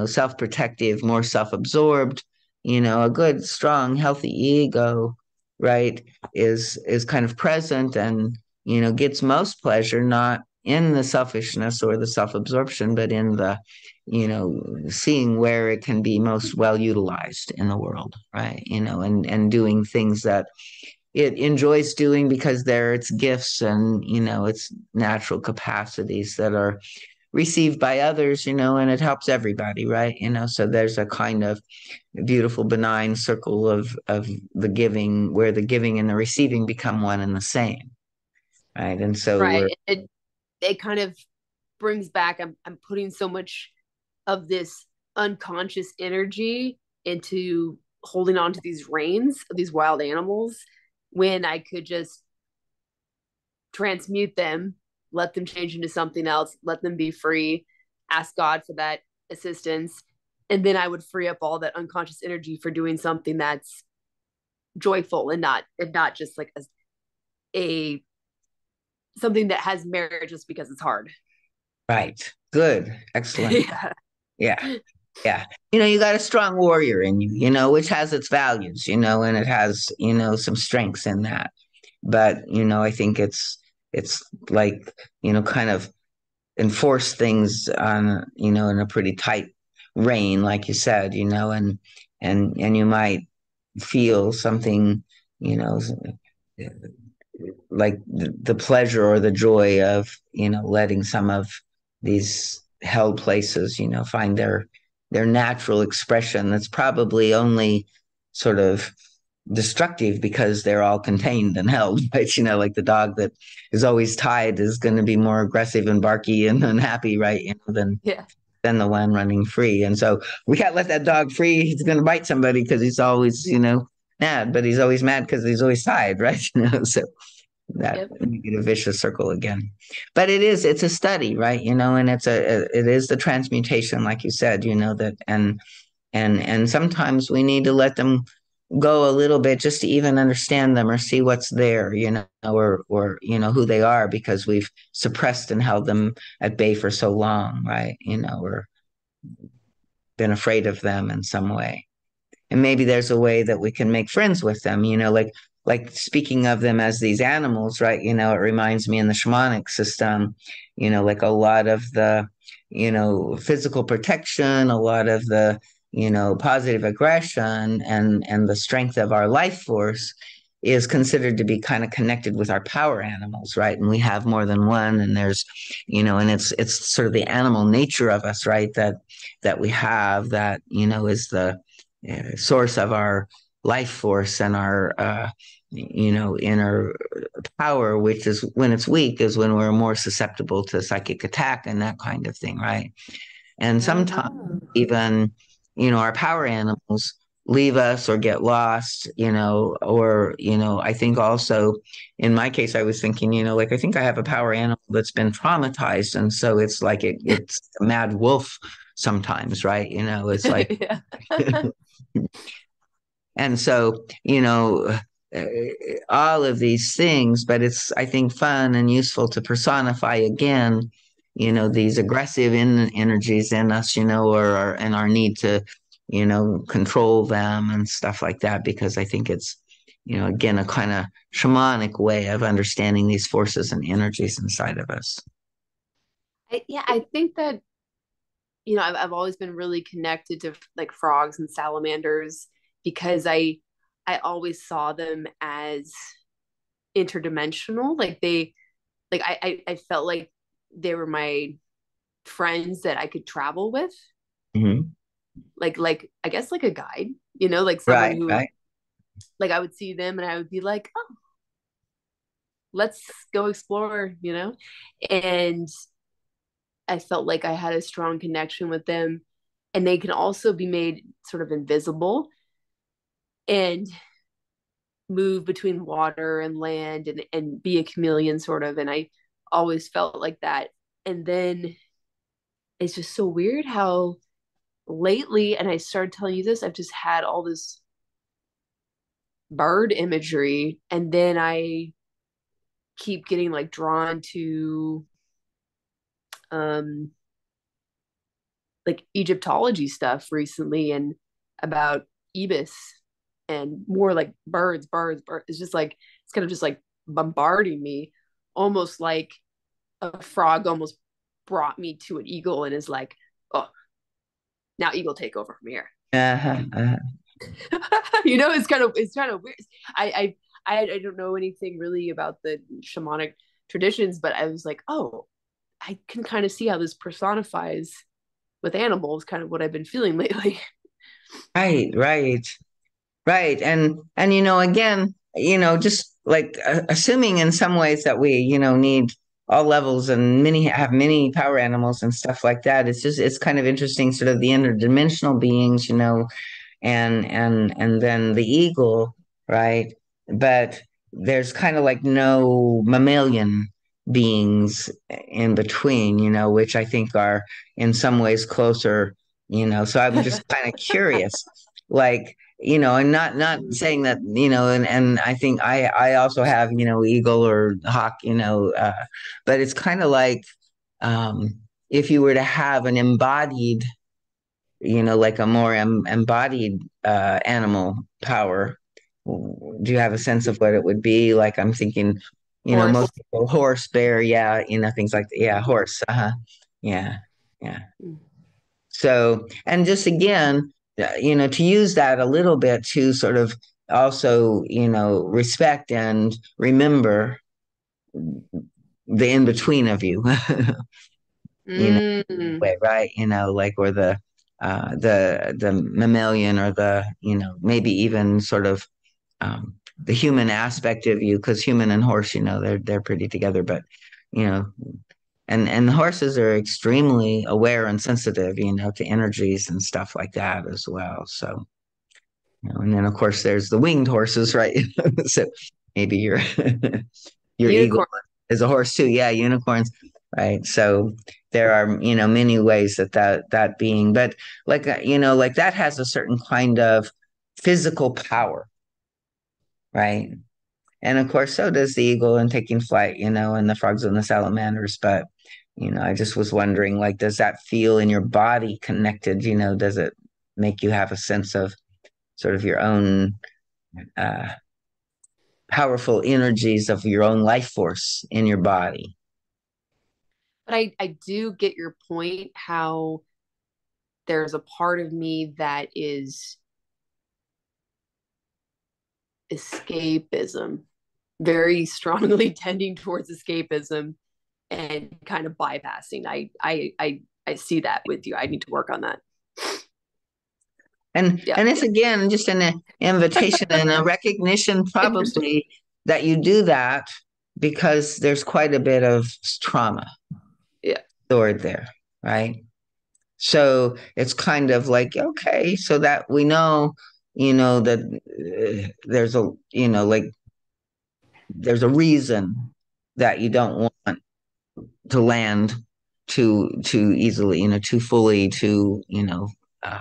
self protective, more self absorbed. A good, strong, healthy ego, right, is kind of present and, gets most pleasure not in the selfishness or the self absorption, but in the, seeing where it can be most well utilized in the world, right? And doing things that it enjoys doing because they're its gifts and its natural capacities that are received by others, and it helps everybody, right? So there's a kind of beautiful benign circle of the giving where the giving and the receiving become one and the same, right? And so we're Right. It kind of brings back, I'm putting so much of this unconscious energy into holding on to these reins of these wild animals when I could just transmute them, let them change into something else, let them be free, ask God for that assistance. And then I would free up all that unconscious energy for doing something that's joyful and not just like a something that has merit just because it's hard. right. Good. Excellent. Yeah. Yeah. Yeah. You got a strong warrior in you, which has its values, and it has, some strengths in that. But, I think it's like, kind of enforce things on, in a pretty tight rein, like you said, and you might feel something, you know, like the pleasure or the joy of, letting some of these held places, find their natural expression that's probably only sort of destructive because they're all contained and held. Right? Like the dog that is always tied is going to be more aggressive and barky and unhappy, right? Yeah. Than the one running free. And so we can't let that dog free. He's going to bite somebody because he's always, mad, but he's always mad because he's always tied, right? So that Yep. you get a vicious circle again. But it's a study, right? And it is the transmutation, like you said, that and sometimes we need to let them go a little bit just to even understand them or see what's there, or who they are because we've suppressed and held them at bay for so long, right? Or been afraid of them in some way. And maybe there's a way that we can make friends with them, like speaking of them as these animals, right? It reminds me in the shamanic system, like a lot of the, physical protection, a lot of the, positive aggression and the strength of our life force is considered to be kind of connected with our power animals, right? And we have more than one, and there's, and it's sort of the animal nature of us, right? That we have that, is the source of our life force and our inner power, which is when it's weak is when we're more susceptible to psychic attack and that kind of thing, right? And sometimes Oh. even, our power animals leave us or get lost, or, I think also in my case, I was thinking, like I think I have a power animal that's been traumatized. And so it's like it's a mad wolf sometimes, right? It's like Yeah. and so, uh, all of these things, but it's, I think, fun and useful to personify again, these aggressive energies in us, or and our need to control them and stuff like that, because I think it's, again, a kind of shamanic way of understanding these forces and energies inside of us. Yeah, I think that I've always been really connected to like frogs and salamanders because I always saw them as interdimensional. I felt like they were my friends that I could travel with. Hmm. Like I guess like a guide, like someone Right, who right. like I would see them and I would be like, oh, let's go explore, And I felt like I had a strong connection with them. And they can also be made sort of invisible and move between water and land and be a chameleon sort of. And I always felt like that. And then it's just so weird how lately, and I started telling you this, I've just had all this bird imagery. And then I keep getting like drawn to um like Egyptology stuff recently and about ibis and more like birds. It's just like it's kind of just like bombarding me, almost like a frog almost brought me to an eagle and is like, oh, now eagle take over from here. Uh-huh, uh-huh. It's kind of weird. I I don't know anything really about the shamanic traditions, but I was like, oh, I can kind of see how this personifies with animals, kind of what I've been feeling lately. Right, right. Right. And again, just like assuming in some ways that we, need all levels and many power animals and stuff like that. It's kind of interesting, sort of the interdimensional beings, and then the eagle, right? But there's kind of like no mammalian beings in between, which I think are in some ways closer, So I'm just kind of curious, like, and not saying that, and I think I also have, eagle or hawk, but it's kind of like um if you were to have an embodied, like a more embodied animal power. Do you have a sense of what it would be? Like I'm thinking, Horse. most people, horse, bear, yeah, things like that. Yeah, horse, yeah, yeah. So, and just again, to use that a little bit to sort of also, respect and remember the in between of you, Mm. way, right? Like or the mammalian or the maybe even sort of the human aspect of you, because human and horse, they're pretty together, but you know, and the horses are extremely aware and sensitive, to energies and stuff like that as well. So and then of course there's the winged horses, right? So maybe your your eagle Unicorn. is a horse too. Yeah, unicorns, right? So there are many ways that being, but like like that has a certain kind of physical power, right? And of course, so does the eagle in taking flight, and the frogs and the salamanders. But I just was wondering, like, does that feel in your body connected? Does it make you have a sense of sort of your own uh, powerful energies of your own life force in your body? But I do get your point how there's a part of me that is escapism, very strongly tending towards escapism and kind of bypassing. I see that with you. I need to work on that. Yeah. And it's again just an invitation and a recognition, probably, that you do that because there's quite a bit of trauma Yeah. stored there, right? So it's kind of like, okay, so that we know, that there's a, like there's a reason that you don't want to land too easily, too fully, uh,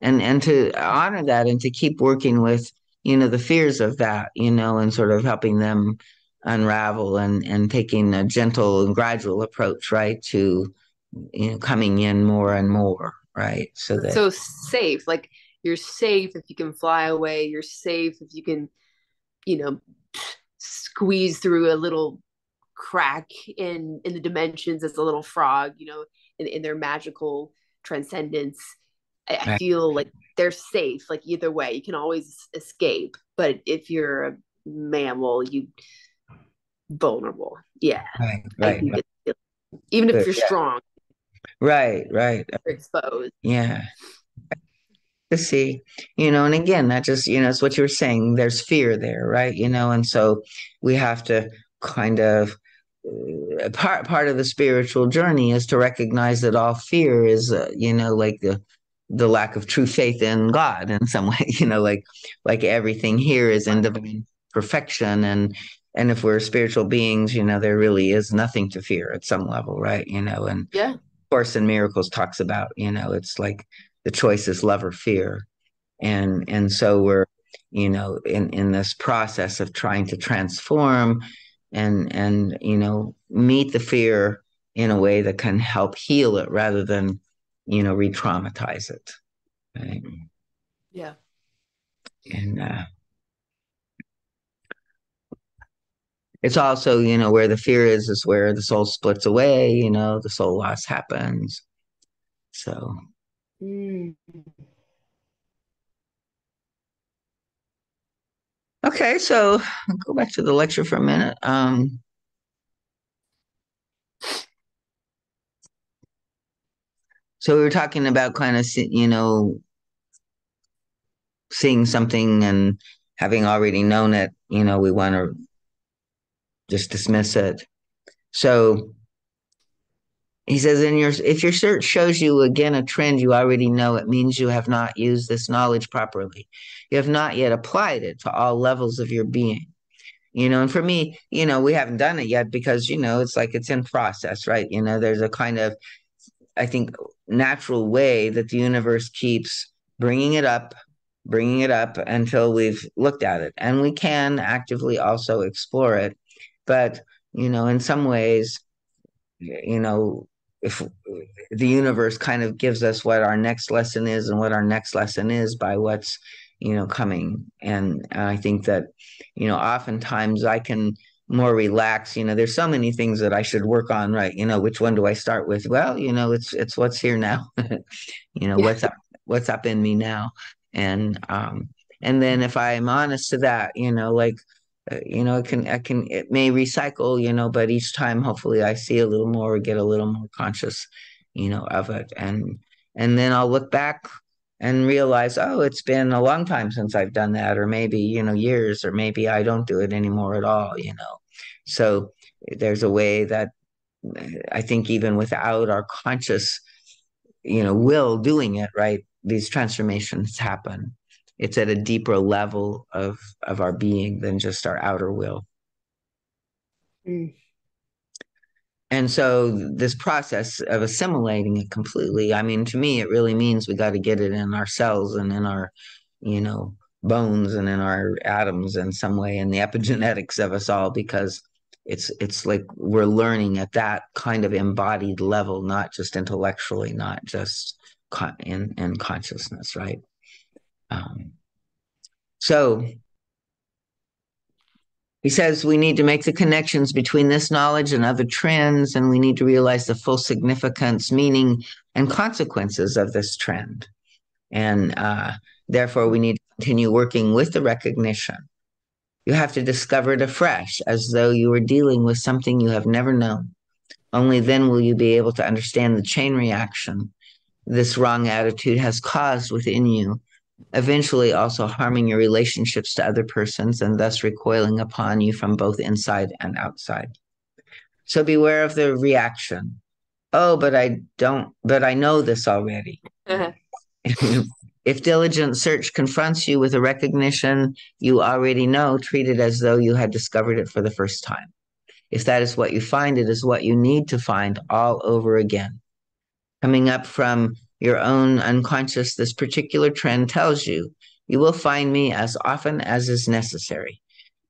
and to honor that and to keep working with, the fears of that, and sort of helping them unravel and taking a gentle and gradual approach, right, to, coming in more and more. right? So that, So safe, like you're safe if you can fly away. You're safe if you can, you know, squeeze through a little crack in the dimensions as a little frog, in their magical transcendence. I right, feel like they're safe. Like either way, you can always escape. But if you're a mammal, you vulnerable. Yeah, right, I right, think right. it's even if Good. you're Yeah. strong, Right, right. you're exposed. Yeah. To see, and again, that just, it's what you were saying. There's fear there, right? And so we have to kind of part of the spiritual journey is to recognize that all fear is, like the lack of true faith in God in some way, like everything here is in divine perfection, and if we're spiritual beings, there really is nothing to fear at some level, right? And Yeah. Course in Miracles talks about, it's like the choice is love or fear. And so we're, in this process of trying to transform and meet the fear in a way that can help heal it rather than, re-traumatize it. Right? Yeah. And it's also, where the fear is where the soul splits away, the soul loss happens. So, Mm. okay, so I'll go back to the lecture for a minute. So we were talking about kind of, seeing something and having already known it, we want to just dismiss it. So he says, if your search shows you again a trend you already know, it means you have not used this knowledge properly. You have not yet applied it to all levels of your being. And for me, we haven't done it yet because, it's like it's in process, right? There's a kind of, I think, natural way that the universe keeps bringing it up, bringing it up until we've looked at it. And we can actively also explore it. But, in some ways, if the universe kind of gives us what our next lesson is and what our next lesson is by what's, coming. And I think that, oftentimes I can more relax. There's so many things that I should work on, right? Which one do I start with? Well, it's what's here now. Yeah. What's up in me now. And um and then if I'm honest to that, like, it may recycle, but each time hopefully I see a little more or get a little more conscious, of it. And then I'll look back and realize, oh, it's been a long time since I've done that, or maybe, years, or maybe I don't do it anymore at all. So there's a way that I think even without our conscious, will doing it, right, these transformations happen. It's at a deeper level of our being than just our outer will. Mm. And so this process of assimilating it completely, I mean, to me, it really means we got to get it in our cells and in our, you know, bones and in our atoms in some way, in the epigenetics of us all, because it's like we're learning at that kind of embodied level, not just intellectually, not just in consciousness, right? Um, so he says we need to make the connections between this knowledge and other trends, and we need to realize the full significance, meaning, and consequences of this trend. And therefore, we need to continue working with the recognition. You have to discover it afresh, as though you were dealing with something you have never known. Only then will you be able to understand the chain reaction this wrong attitude has caused within you, eventually also harming your relationships to other persons and thus recoiling upon you from both inside and outside. So beware of the reaction. Oh, but I know this already. Uh-huh. If diligent search confronts you with a recognition you already know, treat it as though you had discovered it for the first time. If that is what you find, it is what you need to find all over again. Coming up from your own unconscious, this particular trend tells you, you will find me as often as is necessary.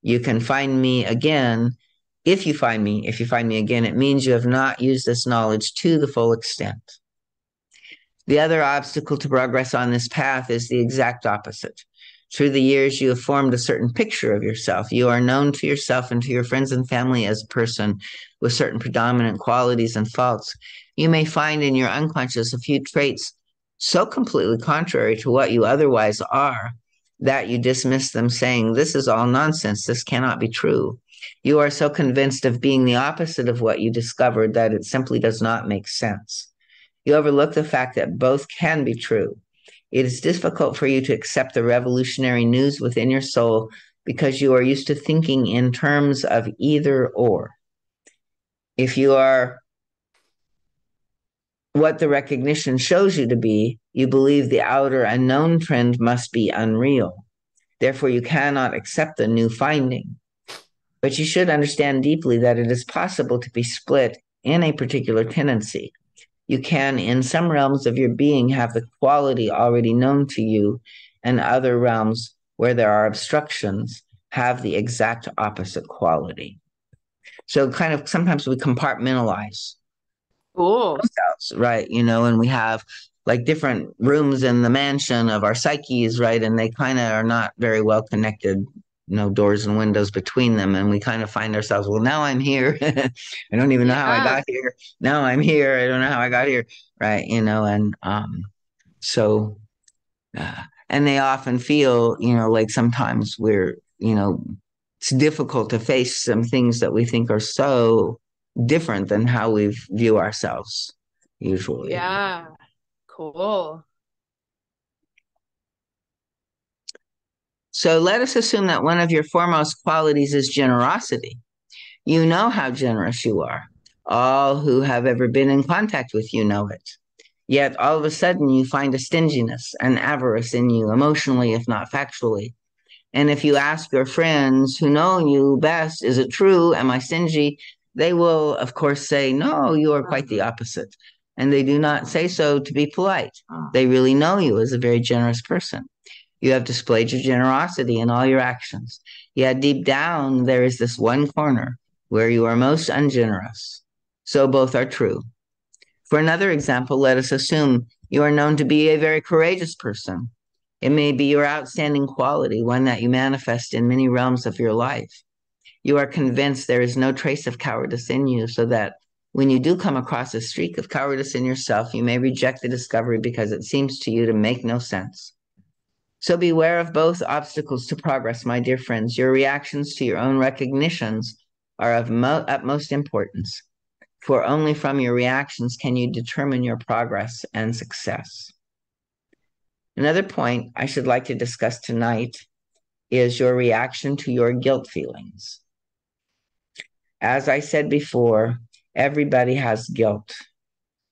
You can find me again. If you find me again, it means you have not used this knowledge to the full extent. The other obstacle to progress on this path is the exact opposite. Through the years, you have formed a certain picture of yourself. You are known to yourself and to your friends and family as a person with certain predominant qualities and faults. You may find in your unconscious a few traits so completely contrary to what you otherwise are that you dismiss them, saying, "This is all nonsense. This cannot be true." You are so convinced of being the opposite of what you discovered that it simply does not make sense. You overlook the fact that both can be true. It is difficult for you to accept the revolutionary news within your soul because you are used to thinking in terms of either or. If you are what the recognition shows you to be, you believe the outer unknown trend must be unreal. Therefore, you cannot accept the new finding. But you should understand deeply that it is possible to be split in a particular tendency. You can, in some realms of your being, have the quality already known to you, and other realms where there are obstructions have the exact opposite quality. So, kind of sometimes we compartmentalize Cool. ourselves, right? And we have like different rooms in the mansion of our psyches, right? And they kind of are not very well connected, no doors and windows between them. And we kind of find ourselves, well, now I'm here. I don't even know how I Yeah. got here. Now I'm here. I don't know how I got here, right? And so, uh, and they often feel, like sometimes it's difficult to face some things that we think are so different than how we view ourselves usually. Yeah. Cool. So let us assume that one of your foremost qualities is generosity. You know how generous you are. All who have ever been in contact with you know it. Yet all of a sudden you find a stinginess and avarice in you, emotionally, if not factually. And if you ask your friends who know you best, is it true? Am I stingy? They will, of course, say, no, you are quite the opposite. And they do not say so to be polite. They really know you as a very generous person. You have displayed your generosity in all your actions. Yet deep down, there is this one corner where you are most ungenerous. So both are true. For another example, let us assume you are known to be a very courageous person. It may be your outstanding quality, one that you manifest in many realms of your life. You are convinced there is no trace of cowardice in you, so that when you do come across a streak of cowardice in yourself, you may reject the discovery because it seems to you to make no sense. So beware of both obstacles to progress, my dear friends. Your reactions to your own recognitions are of utmost importance, for only from your reactions can you determine your progress and success. Another point I should like to discuss tonight is your reaction to your guilt feelings. As I said before, everybody has guilt.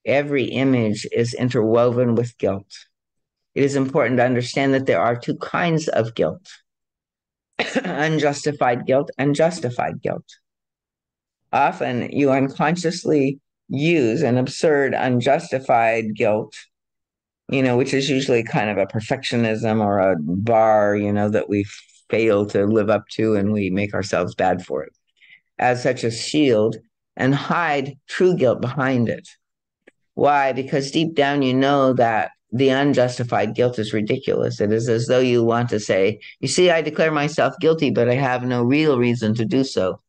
Every image is interwoven with guilt. It is important to understand that there are two kinds of guilt: unjustified guilt and justified guilt. Often you unconsciously use an absurd, unjustified guilt, which is usually kind of a perfectionism or a bar, that we fail to live up to and we make ourselves bad for it, as such a shield, and hide true guilt behind it. Why? Because deep down you know that the unjustified guilt is ridiculous. It is as though you want to say, you see, I declare myself guilty, but I have no real reason to do so.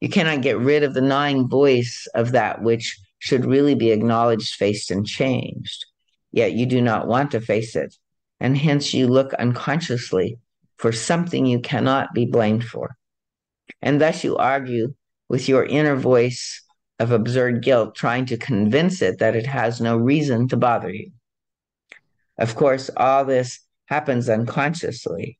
You cannot get rid of the gnawing voice of that which should really be acknowledged, faced, and changed. Yet you do not want to face it, and hence you look unconsciously for something you cannot be blamed for. And thus you argue with your inner voice of absurd guilt, trying to convince it that it has no reason to bother you. Of course, all this happens unconsciously.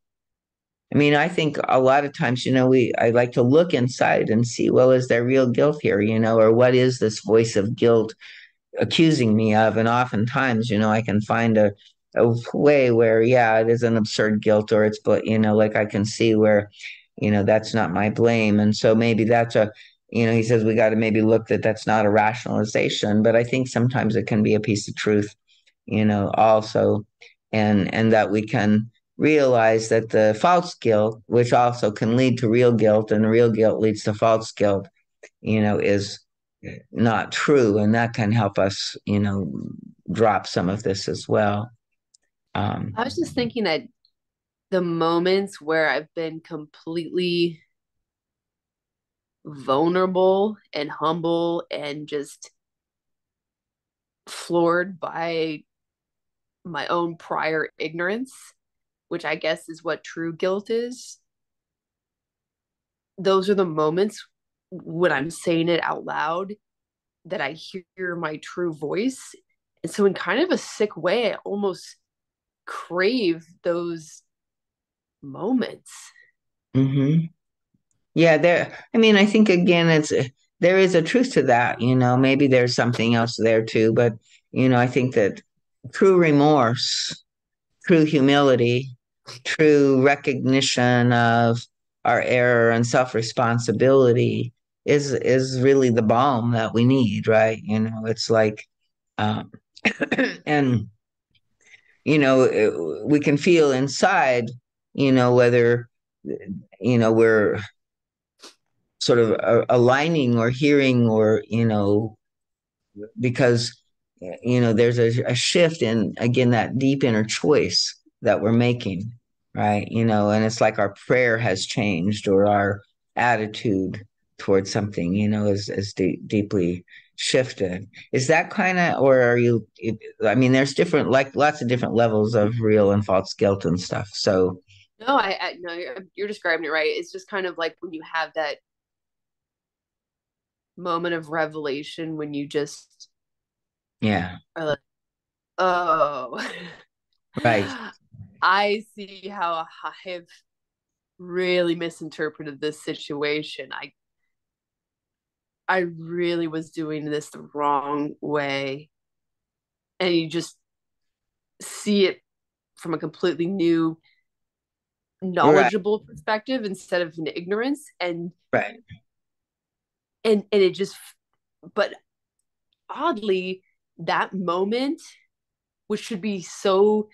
I mean, I think a lot of times, I like to look inside and see, well, is there real guilt here, or what is this voice of guilt accusing me of? And oftentimes, I can find a way where, yeah, it is an absurd guilt, or it's, but, like I can see where, that's not my blame. And so maybe that's he says we got to maybe look that that's not a rationalization, but I think sometimes it can be a piece of truth, also, and that we can realize that the false guilt, which also can lead to real guilt, and real guilt leads to false guilt, is not true, and that can help us, drop some of this as well. Um, I was just thinking that the moments where I've been completely vulnerable and humble and just floored by my own prior ignorance, which I guess is what true guilt is. Those are the moments when I'm saying it out loud that I hear my true voice. And so, in kind of a sick way, I almost crave those moments. mhm. Yeah, I mean, I think again, there is a truth to that, maybe there's something else there too, but, I think that true remorse, true humility, true recognition of our error and self-responsibility is really the balm that we need, right? It's like, um, and we can feel inside, whether we're sort of aligning or hearing or because there's a shift in, again, that deep inner choice that we're making, right? And it's like our prayer has changed, or our attitude towards something, is deeply shifted. Is that kind of, or are you, I mean, there's different, like lots of different levels of real and false guilt and stuff. So No, I no, you're describing it right. It's just kind of like when you have that moment of revelation when you just yeah, are like, oh, right, I see how I've really misinterpreted this situation. I really was doing this the wrong way. And you just see it from a completely new, right, knowledgeable perspective instead of an ignorance. right. And it just, but oddly, that moment, which should be so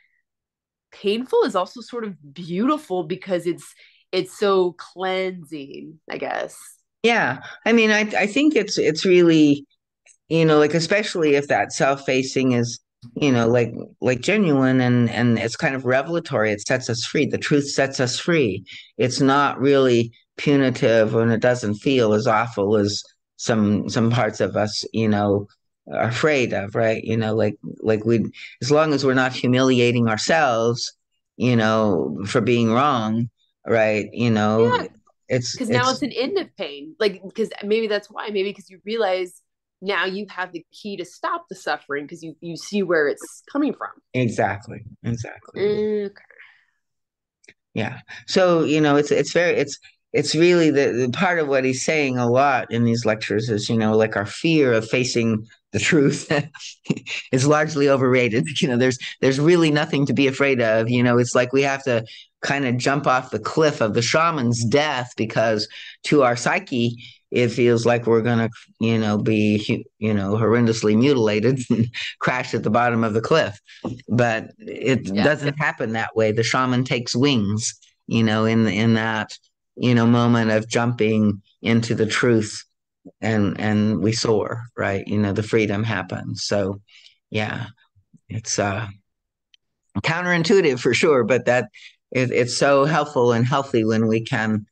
painful, is also sort of beautiful because it's so cleansing, I guess. Yeah, I mean, I think it's really, like, especially if that self-facing is, like genuine, and it's kind of revelatory. It sets us free. The truth sets us free. It's not really punitive, and it doesn't feel as awful as some parts of us, are afraid of, right? Like we, as long as we're not humiliating ourselves, for being wrong, right? Yeah, because now It's it's an end of pain. Like, because maybe that's why, maybe because you realize now you have the key to stop the suffering because you see where it's coming from. exactly. Okay. Yeah. So, it's really the part of what he's saying a lot in these lectures is, like our fear of facing the truth is largely overrated. There's really nothing to be afraid of. It's like we have to kind of jump off the cliff of the shaman's death, because to our psyche, it feels like we're gonna, be, horrendously mutilated and crash at the bottom of the cliff. But it Yeah. doesn't happen that way. The shaman takes wings, in that, moment of jumping into the truth, and we soar, right? The freedom happens. So yeah, it's counterintuitive for sure, but it's so helpful and healthy when we can,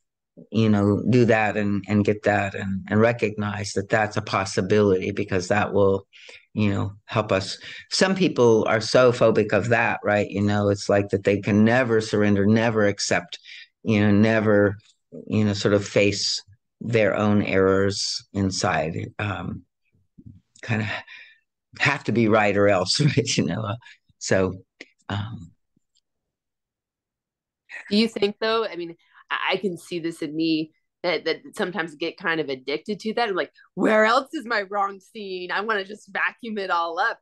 do that, and get that, and recognize that that's a possibility, because that will, help us. Some people are so phobic of that, right? It's like that they can never surrender, never accept, never, sort of face their own errors inside. Kind of have to be right or else, right? So, um, Do you think though? I mean, I can see this in me that sometimes get kind of addicted to that. I'm like, where else is my wrong scene? I want to just vacuum it all up.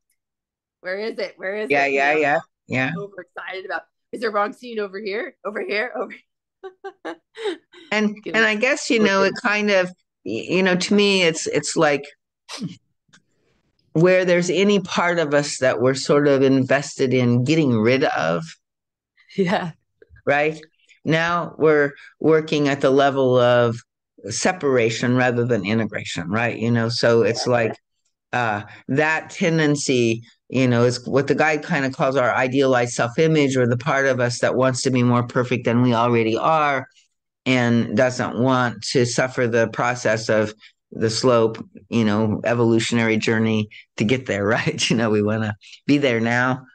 Where is it? Where is yeah, it? yeah, yeah, yeah. Overexcited about. Is there a wrong scene over here? Over here? Over. And I guess, it Looking. kind of, to me, it's like where there's any part of us that we're sort of invested in getting rid of, Yeah. right? Now we're working at the level of separation rather than integration, right? So it's like that tendency, is what the guy kind of calls our idealized self-image, or the part of us that wants to be more perfect than we already are and doesn't want to suffer the process of the slow, evolutionary journey to get there, right? We want to be there now.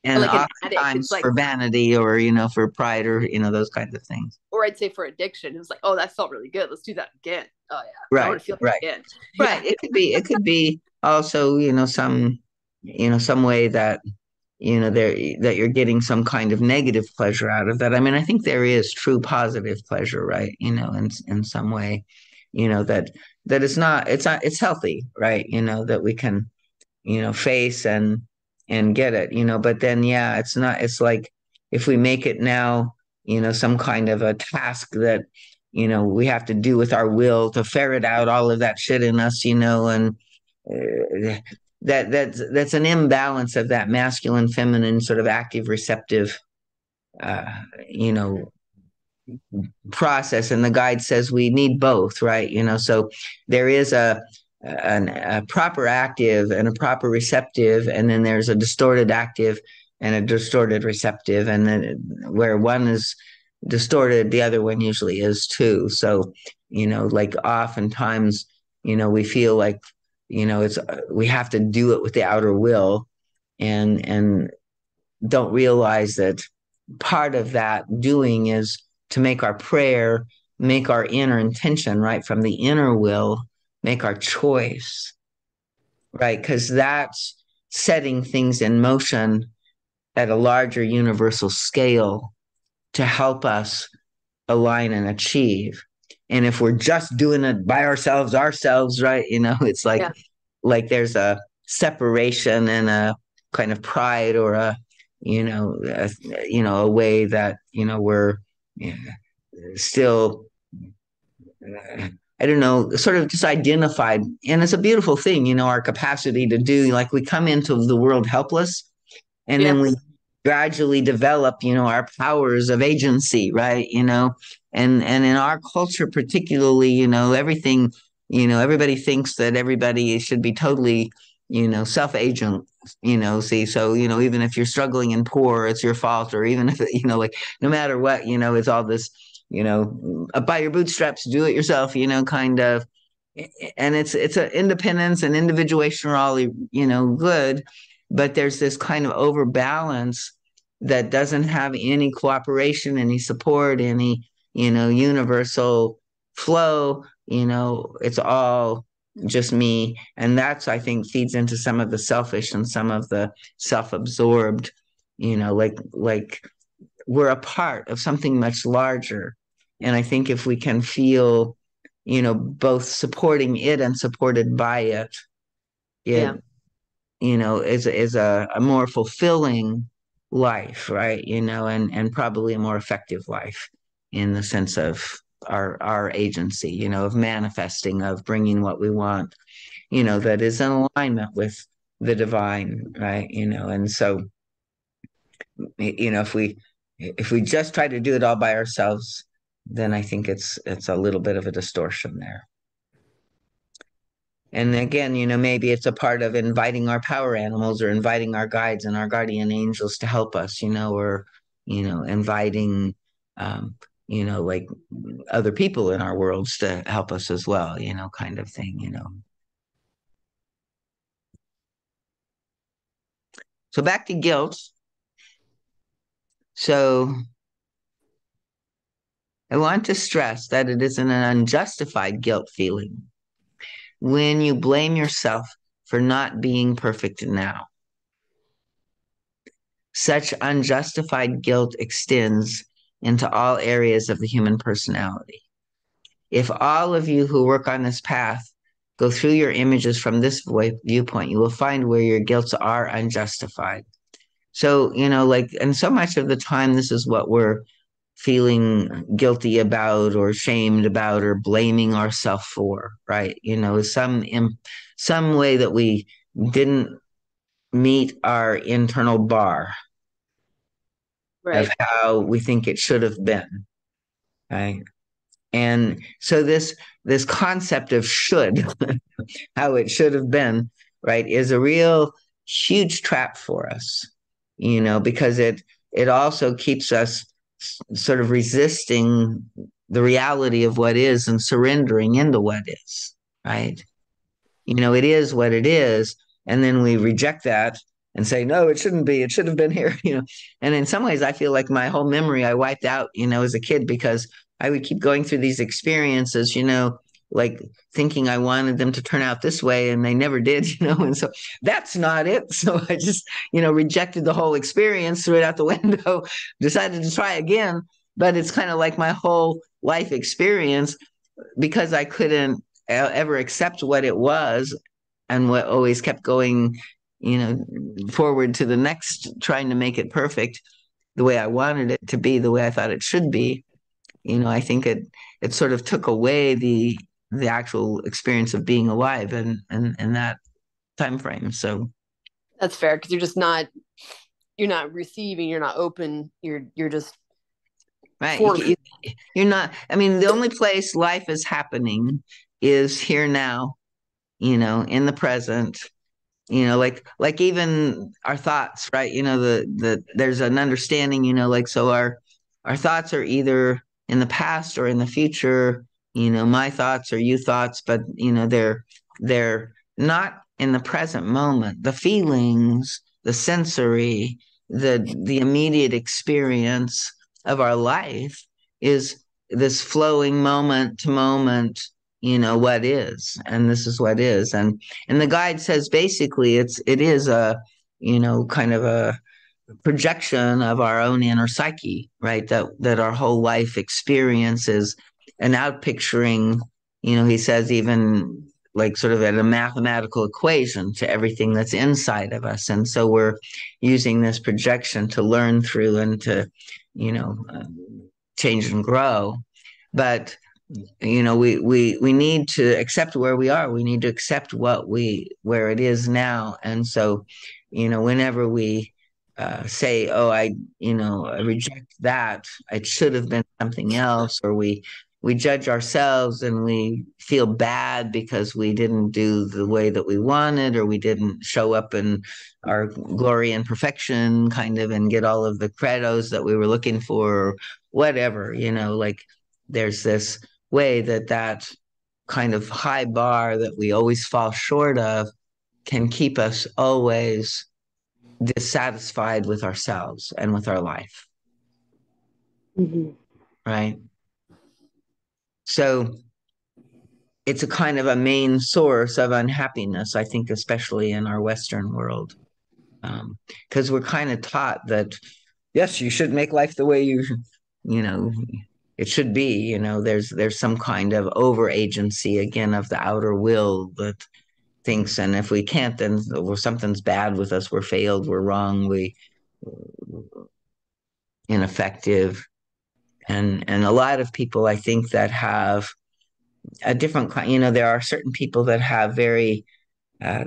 And Like an addict. It's oftentimes like, for vanity, or, for pride, or, those kinds of things. or I'd say for addiction, it was like, oh, that felt really good. Let's do that again. Oh yeah, I Right, want to feel right, that again. Yeah, right. It could be also, some way that, there, that you're getting some kind of negative pleasure out of that. I mean, I think there is true positive pleasure, right? In some way, that it's healthy, right? That we can, face and get it, but then, yeah, it's not, it's like, if we make it now, some kind of a task that, we have to do with our will to ferret out all of that shit in us, and uh, that's an imbalance of that masculine feminine sort of active receptive, uh, you know process, and the guide says we need both, right? So there is a proper active and a proper receptive, and then there's a distorted active and a distorted receptive, and then where one is distorted, the other one usually is too. So, like oftentimes, we feel like, it's we have to do it with the outer will, and don't realize that part of that doing is to make our prayer, make our inner intention, right, from the inner will, make our choice, right? Because that's setting things in motion at a larger universal scale to help us align and achieve. And if we're just doing it by ourselves, right, it's yeah, like there's a separation and a kind of pride, or a way that, we're, yeah, still, I don't know, sort of just identified. And it's a beautiful thing, our capacity to do, like, we come into the world helpless, and yeah, then we gradually develop, our powers of agency, right? And in our culture particularly, everything, everybody thinks that everybody should be totally, self-agent, see, so, even if you're struggling and poor, it's your fault, or even if, like, no matter what, it's all this, up by your bootstraps, do it yourself, kind of. And it's an independence and individuation are all, good, but there's this kind of overbalance that doesn't have any cooperation, any support, any, universal flow. It's all just me, and that's, I think, feeds into some of the selfish and some of the self-absorbed. Like we're a part of something much larger, and I think if we can feel, both supporting it and supported by it, yeah, it, is a more fulfilling life, right? And probably a more effective life in the sense of our agency, of manifesting, of bringing what we want, that is in alignment with the divine, right? And so, if we just try to do it all by ourselves, then I think it's a little bit of a distortion there. And again, maybe it's a part of inviting our power animals, or inviting our guides and our guardian angels to help us, or, inviting, um, like other people in our worlds to help us as well, kind of thing. So back to guilt. So I want to stress that it is an unjustified guilt feeling when you blame yourself for not being perfect now. Such unjustified guilt extends into all areas of the human personality. If all of you who work on this path go through your images from this viewpoint, you will find where your guilts are unjustified. So, like, and so much of the time, this is what we're feeling guilty about, or shamed about, or blaming ourselves for, right? Some way that we didn't meet our internal bar of right. how we think it should have been, right? And so this concept of should, how it should have been, right, is a real huge trap for us, because it also keeps us sort of resisting the reality of what is and surrendering into what is, right? It is what it is. And then we reject that and say, no, it shouldn't be. It should have been here, And in some ways, I feel like my whole memory I wiped out, as a kid because I would keep going through these experiences, like thinking I wanted them to turn out this way and they never did, And so that's not it. So I just, rejected the whole experience, threw it out the window, decided to try again. But it's kind of like my whole life experience because I couldn't ever accept what it was and what always kept going, forward to the next, trying to make it perfect the way I wanted it to be, the way I thought it should be. I think it sort of took away the actual experience of being alive and that time frame. So That's fair because you're not receiving, you're not open, you're just right, forced. you're not. I mean, the only place life is happening is here now. In the present, like even our thoughts, right? There's an understanding, like so our thoughts are either in the past or in the future. My thoughts are you thoughts, but they're not in the present moment. The feelings, the sensory, the immediate experience of our life is this flowing moment to moment, what is, and this is what is. And the guide says basically it is a, kind of a projection of our own inner psyche, right? That our whole life experiences an outpicturing, he says even like sort of at a mathematical equation to everything that's inside of us. And so we're using this projection to learn through and to, change and grow. But we need to accept where we are. We need to accept where it is now. And so whenever we say, oh, I reject that, it should have been something else, or we judge ourselves and we feel bad because we didn't do the way that we wanted, or we didn't show up in our glory and perfection kind of and get all of the credos that we were looking for, or whatever, like there's this way that kind of high bar that we always fall short of can keep us always dissatisfied with ourselves and with our life, Mm-hmm. right? So it's a kind of a main source of unhappiness, I think, especially in our Western world, because we're kind of taught that yes, you should make life the way you know it should be. There's some kind of over agency again of the outer will that thinks, and if we can't, then well, something's bad with us. We're failed. We're wrong. We ineffective. And a lot of people, I think, that have a different kind. There are certain people that have very uh,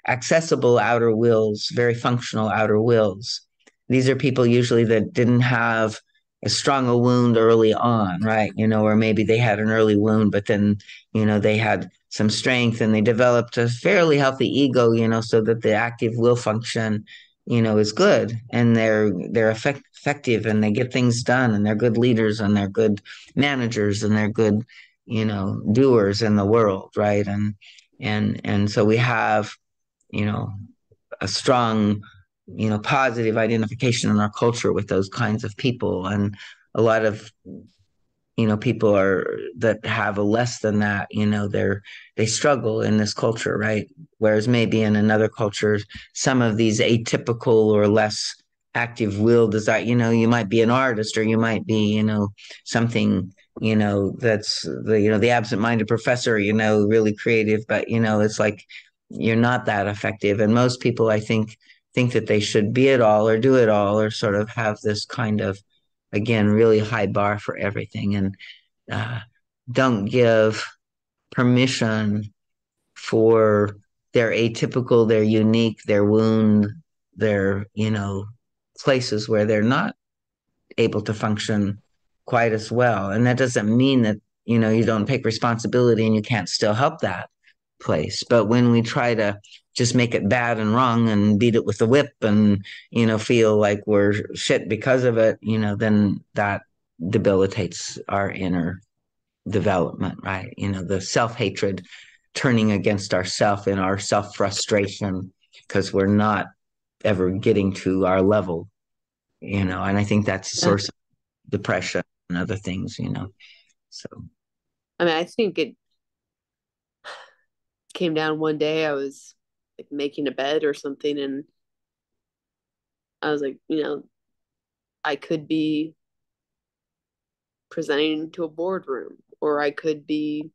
accessible outer wills, very functional outer wills. These are people usually that didn't have as strong a wound early on, right? Or maybe they had an early wound, but then, they had some strength and they developed a fairly healthy ego, so that the active will function, is good and they're effective and they get things done and they're good leaders and they're good managers and they're good, doers in the world, right? And so we have, you know, a strong, positive identification in our culture with those kinds of people. And a lot of, people are that have a less than that, they struggle in this culture, right? Whereas maybe in another culture, some of these atypical or less active will desire, you might be an artist or you might be, something, that's the absent-minded professor, really creative, but it's like you're not that effective. And most people, I think that they should be it all or do it all or sort of have this kind of, again, really high bar for everything, and uh, don't give permission for their atypical, their unique, their wound, their, places where they're not able to function quite as well. And that doesn't mean that, you don't take responsibility and you can't still help that place. But when we try to just make it bad and wrong and beat it with the whip and, feel like we're shit because of it, then that debilitates our inner development, right? The self hatred turning against ourself in our self frustration because we're not ever getting to our level, and I think that's a Yeah. source of depression and other things. So, I mean, I think it came down one day. I was like making a bed or something, and I was like, I could be presenting to a boardroom, or I could be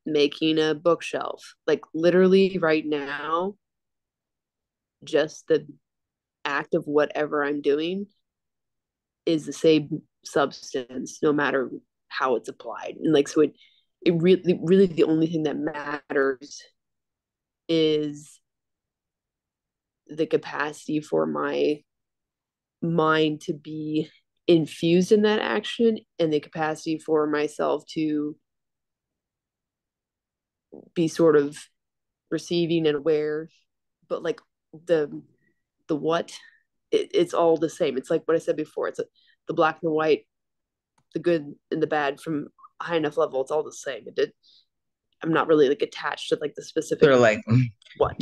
making a bookshelf. Like literally right now, just the act of whatever I'm doing is the same substance, no matter how it's applied. And like, so it really the only thing that matters is the capacity for my mind to be infused in that action and the capacity for myself to be sort of receiving and aware, but like the what, it's all the same. It's like what I said before. It's the black and the white, the good and the bad from a high enough level. It's all the same. I'm not really like attached to like the sort specific of like what.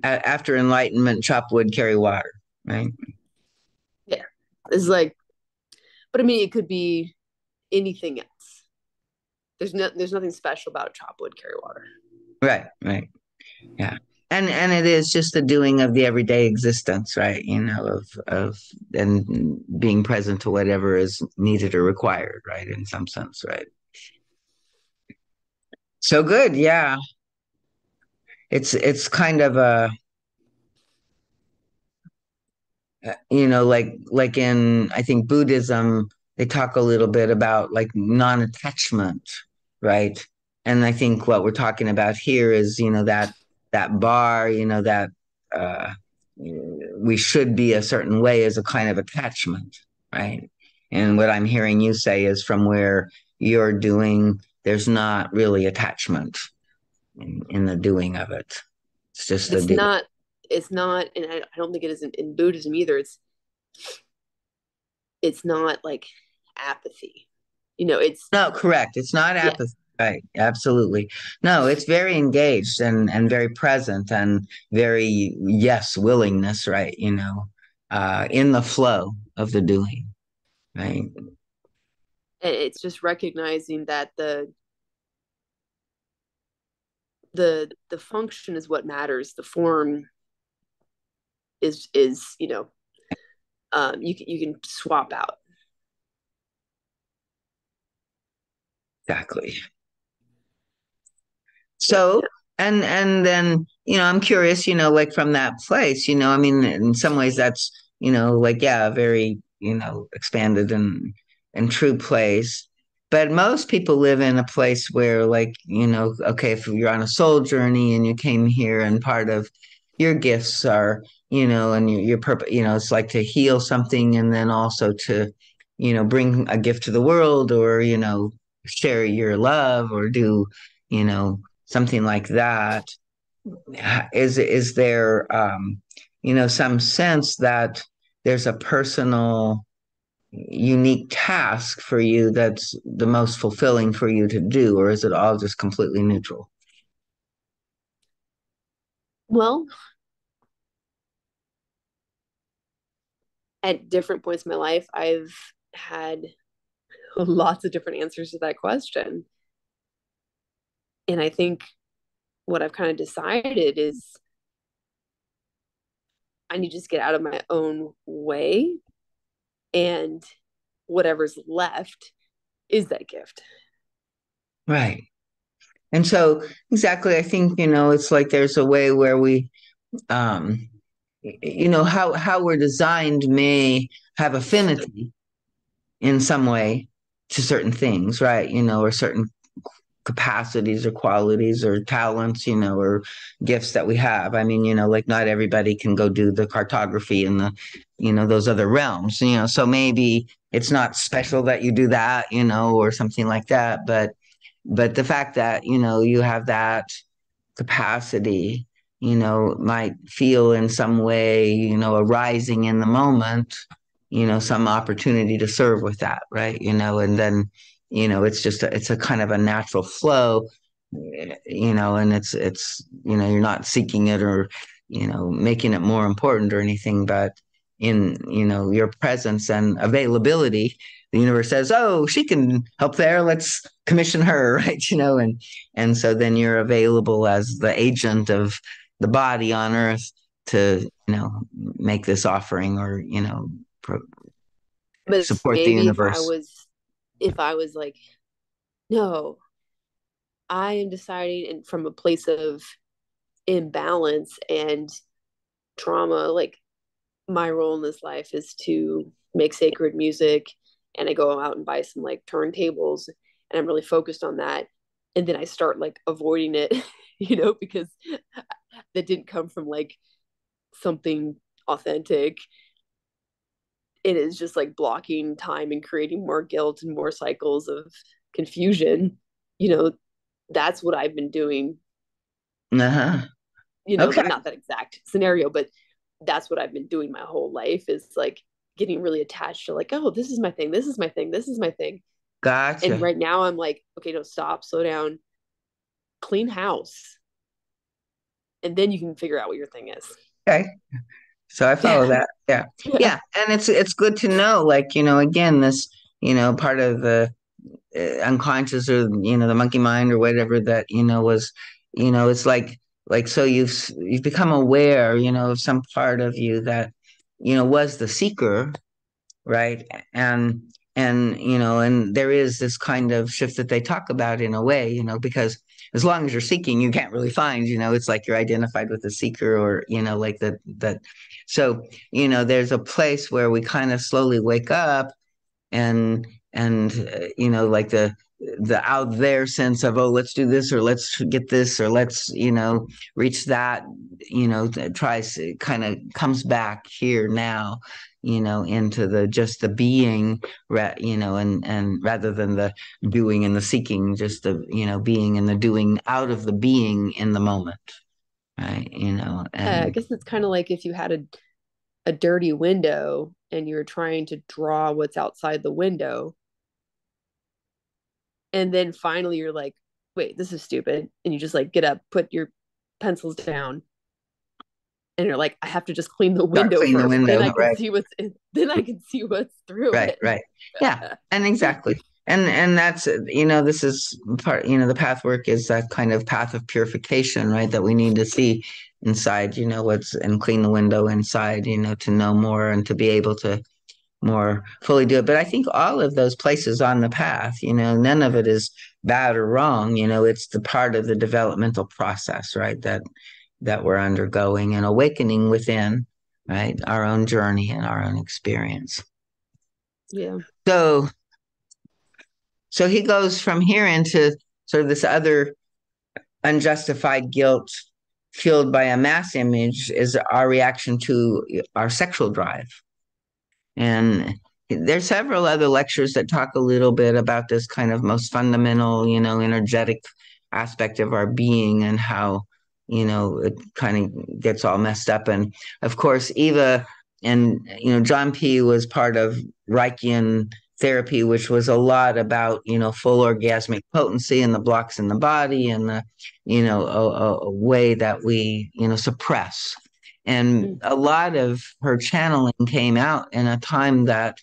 after enlightenment, chop wood, carry water, right? Yeah, it's like, but I mean, it could be anything else. There's nothing special about chop wood, carry water. Right, right. Yeah. And it is just the doing of the everyday existence, right? Of and being present to whatever is needed or required, right? In some sense, right? So good, yeah. It's kind of a like in I think Buddhism, they talk a little bit about like non-attachment, right? And I think what we're talking about here is, that bar, that uh we should be a certain way as a kind of attachment, right? And what I'm hearing you say is from where you're doing, there's not really attachment in the doing of it. It's just the It's doing. not. It's not, and I don't think it is in Buddhism either. It's not like apathy. It's No, correct. It's not yeah, apathy. Right. Absolutely. No, it's very engaged and very present and very, yes, willingness, right? In the flow of the doing, right? it's just recognizing that the function is what matters. The form is you can swap out. Exactly. Yeah, So, and then, I'm curious, like from that place, I mean, in some ways that's, like, yeah, a very, expanded and true place. But most people live in a place where, like, okay, if you're on a soul journey and you came here and part of your gifts are, and your purpose, it's like to heal something and then also to, bring a gift to the world or, share your love or do, you know, something like that. Is there some sense that there's a personal unique task for you that's the most fulfilling for you to do, or is it all just completely neutral? well, at different points in my life, I've had lots of different answers to that question, and I think what I've kind of decided is I need to just get out of my own way, and whatever's left is that gift. Right. And so exactly, I think, it's like there's a way where we um how we're designed may have affinity in some way to certain things, right? Or certain capacities or qualities or talents, or gifts that we have. I mean, like not everybody can go do the cartography in the, those other realms, so maybe it's not special that you do that, or something like that. But the fact that, you have that capacity, might feel in some way, arising in the moment, some opportunity to serve with that, right? And then, it's a kind of a natural flow, and you're not seeking it or, making it more important or anything, but in, your presence and availability, the universe says, oh, she can help there. Let's commission her, right? And so then you're available as the agent of the body on earth to, make this offering or, But support the maybe universe. if I was like, no, I am deciding and from a place of imbalance and trauma, like my role in this life is to make sacred music, and I go out and buy some like turntables, and I'm really focused on that. And then I start like avoiding it, because that didn't come from like something authentic. It is just like blocking time and creating more guilt and more cycles of confusion. You know, that's what I've been doing. Uh-huh. Okay. Like not that exact scenario, but that's what I've been doing my whole life is like getting really attached to like, oh, this is my thing, this is my thing, this is my thing. And Gotcha. right now I'm like, okay, no, stop, slow down, clean house, and then you can figure out what your thing is. Okay. So I follow Yeah. that. Yeah. Yeah. Yeah. And it's good to know, like, again, this, part of the unconscious or, the monkey mind or whatever that, was, it's like, so you've become aware, of some part of you that, was the seeker, right? And and there is this kind of shift that they talk about in a way, because as long as you're seeking, you can't really find, it's like you're identified with the seeker or, like that. So, there's a place where we kind of slowly wake up and like the out there sense of, oh, let's do this or let's get this or let's reach that, tries kind of comes back here now, into the just the being, and rather than the doing and the seeking, just the being and the doing out of the being in the moment, right? I And guess it's kind of like if you had a dirty window and you're trying to draw what's outside the window, and then finally you're like, wait, this is stupid, and you just like get up, put your pencils down, and you're like, I have to just clean the start window cleaning the first, then window, I can right? see what's in, then I can see what's through Right, it. right. Yeah, and exactly. And that's, this is part, the path work is that kind of path of purification, right? That we need to see inside, what's and clean the window inside, to know more and to be able to more fully do it. But I think all of those places on the path, none of it is bad or wrong, it's the part of the developmental process, right? That we're undergoing and awakening within, right? Our own journey and our own experience. Yeah. So So he goes from here into sort of this other unjustified guilt fueled by a mass image is our reaction to our sexual drive. And there's several other lectures that talk a little bit about this kind of most fundamental, energetic aspect of our being and how, it kind of gets all messed up. And of course, Eva and, John P. was part of Reichian therapy, which was a lot about, full orgasmic potency and the blocks in the body and the, a way that we, suppress. And Mm. a lot of her channeling came out in a time that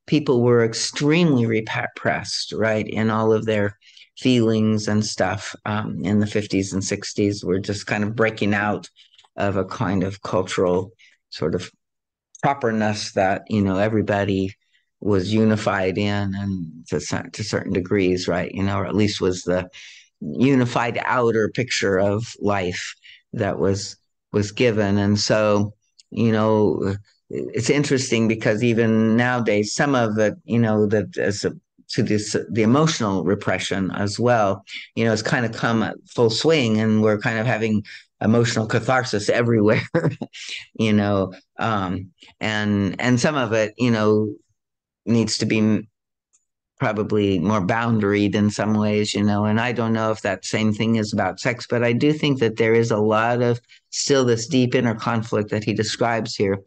people were extremely repressed, right, in all of their feelings and stuff. In the 50s and 60s, we're just kind of breaking out of a kind of cultural sort of properness that, everybody was unified in and to certain degrees, right, or at least was the unified outer picture of life that was given. And so, it's interesting because even nowadays, some of it, that as a to this the emotional repression as well. It's kind of come at full swing, and we're kind of having emotional catharsis everywhere. you know, and some of it, needs to be probably more boundaried in some ways, and I don't know if that same thing is about sex, but I do think that there is a lot of still this deep inner conflict that he describes here,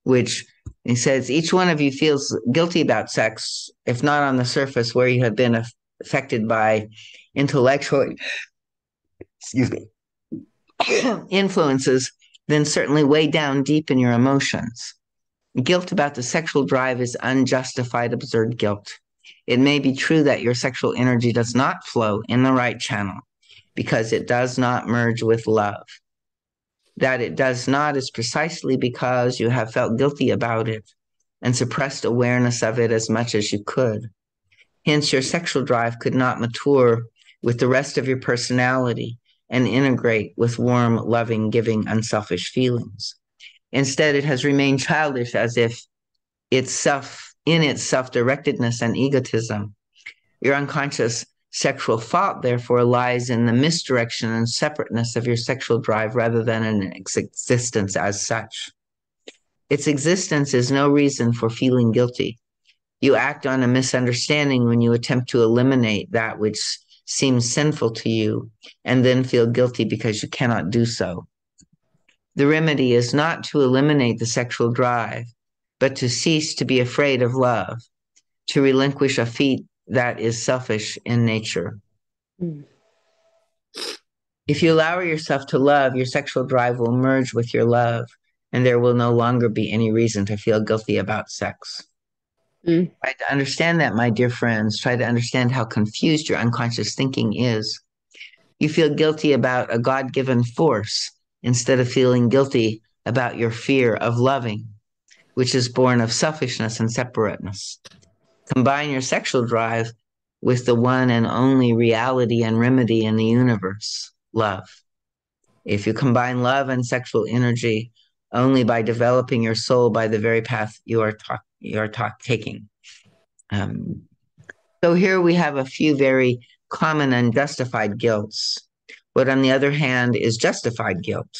which he says each one of you feels guilty about sex, if not on the surface where you have been affected by intellectual, excuse me, influences, then certainly way down deep in your emotions. Guilt about the sexual drive is unjustified, absurd guilt. It may be true that your sexual energy does not flow in the right channel because it does not merge with love. That it does not is precisely because you have felt guilty about it and suppressed awareness of it as much as you could. Hence, your sexual drive could not mature with the rest of your personality and integrate with warm, loving, giving, unselfish feelings. Instead, it has remained childish as if in its self-directedness and egotism. Your unconscious sexual fault, therefore, lies in the misdirection and separateness of your sexual drive rather than in its existence as such. Its existence is no reason for feeling guilty. You act on a misunderstanding when you attempt to eliminate that which seems sinful to you and then feel guilty because you cannot do so. The remedy is not to eliminate the sexual drive, but to cease to be afraid of love, to relinquish a feat that is selfish in nature. Mm. If you allow yourself to love, your sexual drive will merge with your love, and there will no longer be any reason to feel guilty about sex. Mm. Try to understand that, my dear friends. Try to understand how confused your unconscious thinking is. You feel guilty about a God-given force instead of feeling guilty about your fear of loving, which is born of selfishness and separateness. Combine your sexual drive with the one and only reality and remedy in the universe, love. If you combine love and sexual energy only by developing your soul by the very path you are taking. Um, so here we have a few very common unjustified guilts. What, on the other hand, is justified guilt,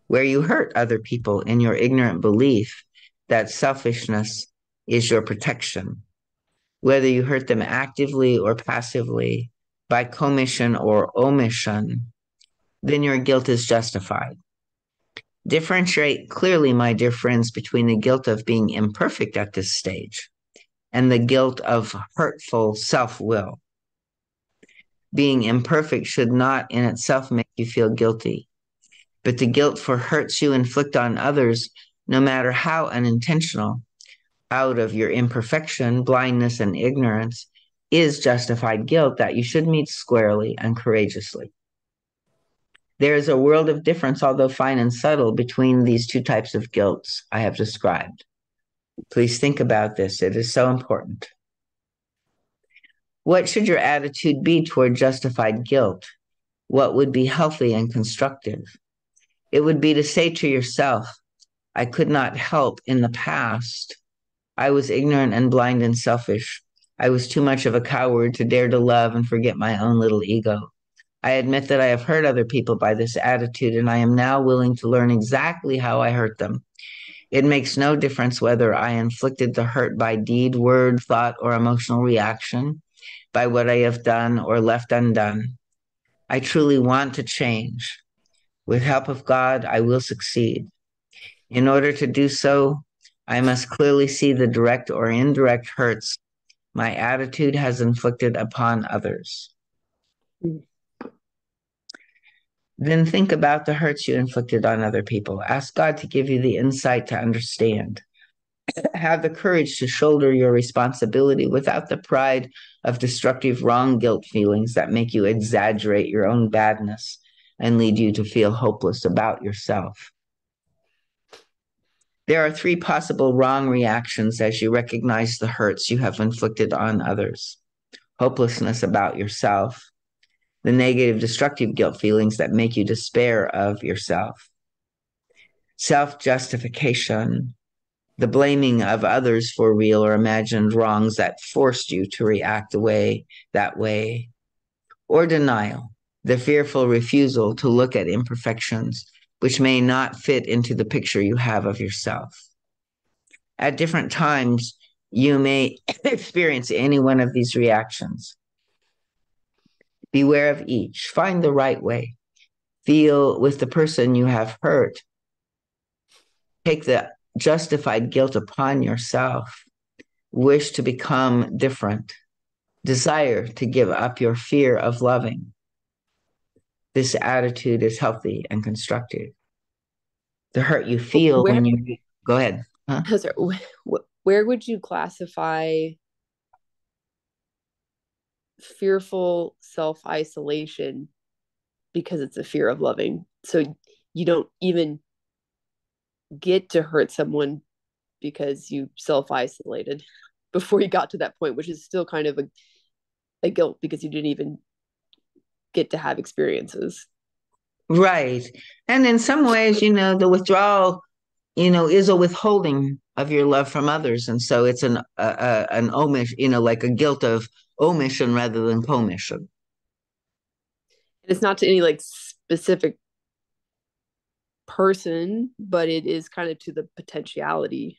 where you hurt other people in your ignorant belief that selfishness is your protection, whether you hurt them actively or passively, by commission or omission, then your guilt is justified. Differentiate clearly, my dear friends, between the guilt of being imperfect at this stage and the guilt of hurtful self-will. Being imperfect should not in itself make you feel guilty, but the guilt for hurts you inflict on others, no matter how unintentional, out of your imperfection, blindness, and ignorance, is justified guilt that you should meet squarely and courageously. There is a world of difference, although fine and subtle, between these two types of guilts I have described. Please think about this. It is so important. What should your attitude be toward justified guilt? What would be healthy and constructive? It would be to say to yourself, I could not help in the past. I was ignorant and blind and selfish. I was too much of a coward to dare to love and forget my own little ego. I admit that I have hurt other people by this attitude, and I am now willing to learn exactly how I hurt them. It makes no difference whether I inflicted the hurt by deed, word, thought, or emotional reaction, by what I have done or left undone. I truly want to change. With help of God, I will succeed. In order to do so, I must clearly see the direct or indirect hurts my attitude has inflicted upon others. Mm. Then think about the hurts you inflicted on other people. Ask God to give you the insight to understand. Have the courage to shoulder your responsibility without the pride of destructive wrong guilt feelings that make you exaggerate your own badness and lead you to feel hopeless about yourself. There are three possible wrong reactions as you recognize the hurts you have inflicted on others: hopelessness about yourself, the negative destructive guilt feelings that make you despair of yourself, self-justification, the blaming of others for real or imagined wrongs that forced you to react that way, or denial, the fearful refusal to look at imperfections which may not fit into the picture you have of yourself. At different times, you may experience any one of these reactions. Beware of each. Find the right way. Feel with the person you have hurt. Take the justified guilt upon yourself. Wish to become different. Desire to give up your fear of loving. This attitude is healthy and constructive. The hurt you feel Where when you go ahead. Huh? sorry, where would you classify fearful self-isolation because it's a fear of loving? So you don't even get to hurt someone because you self-isolated before you got to that point, which is still kind of a guilt because you didn't even get to have experiences. Right. And in some ways, the withdrawal, is a withholding of your love from others. And so it's an omission, like a guilt of omission rather than commission. And it's not to any like specific person, but it is kind of to the potentiality.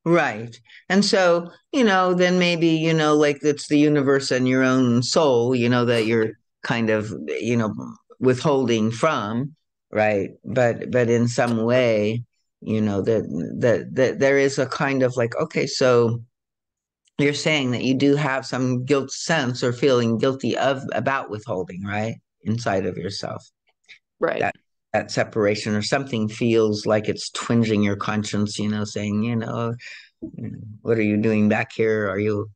Right. And so, then maybe, like it's the universe and your own soul, that you're kind of, withholding from, right? But in some way, that there is a kind of like, okay, so you're saying that you do have some guilt sense or feeling guilty of about withholding, right? Inside of yourself. Right. That that separation or something feels like it's twinging your conscience, saying, what are you doing back here? Are you,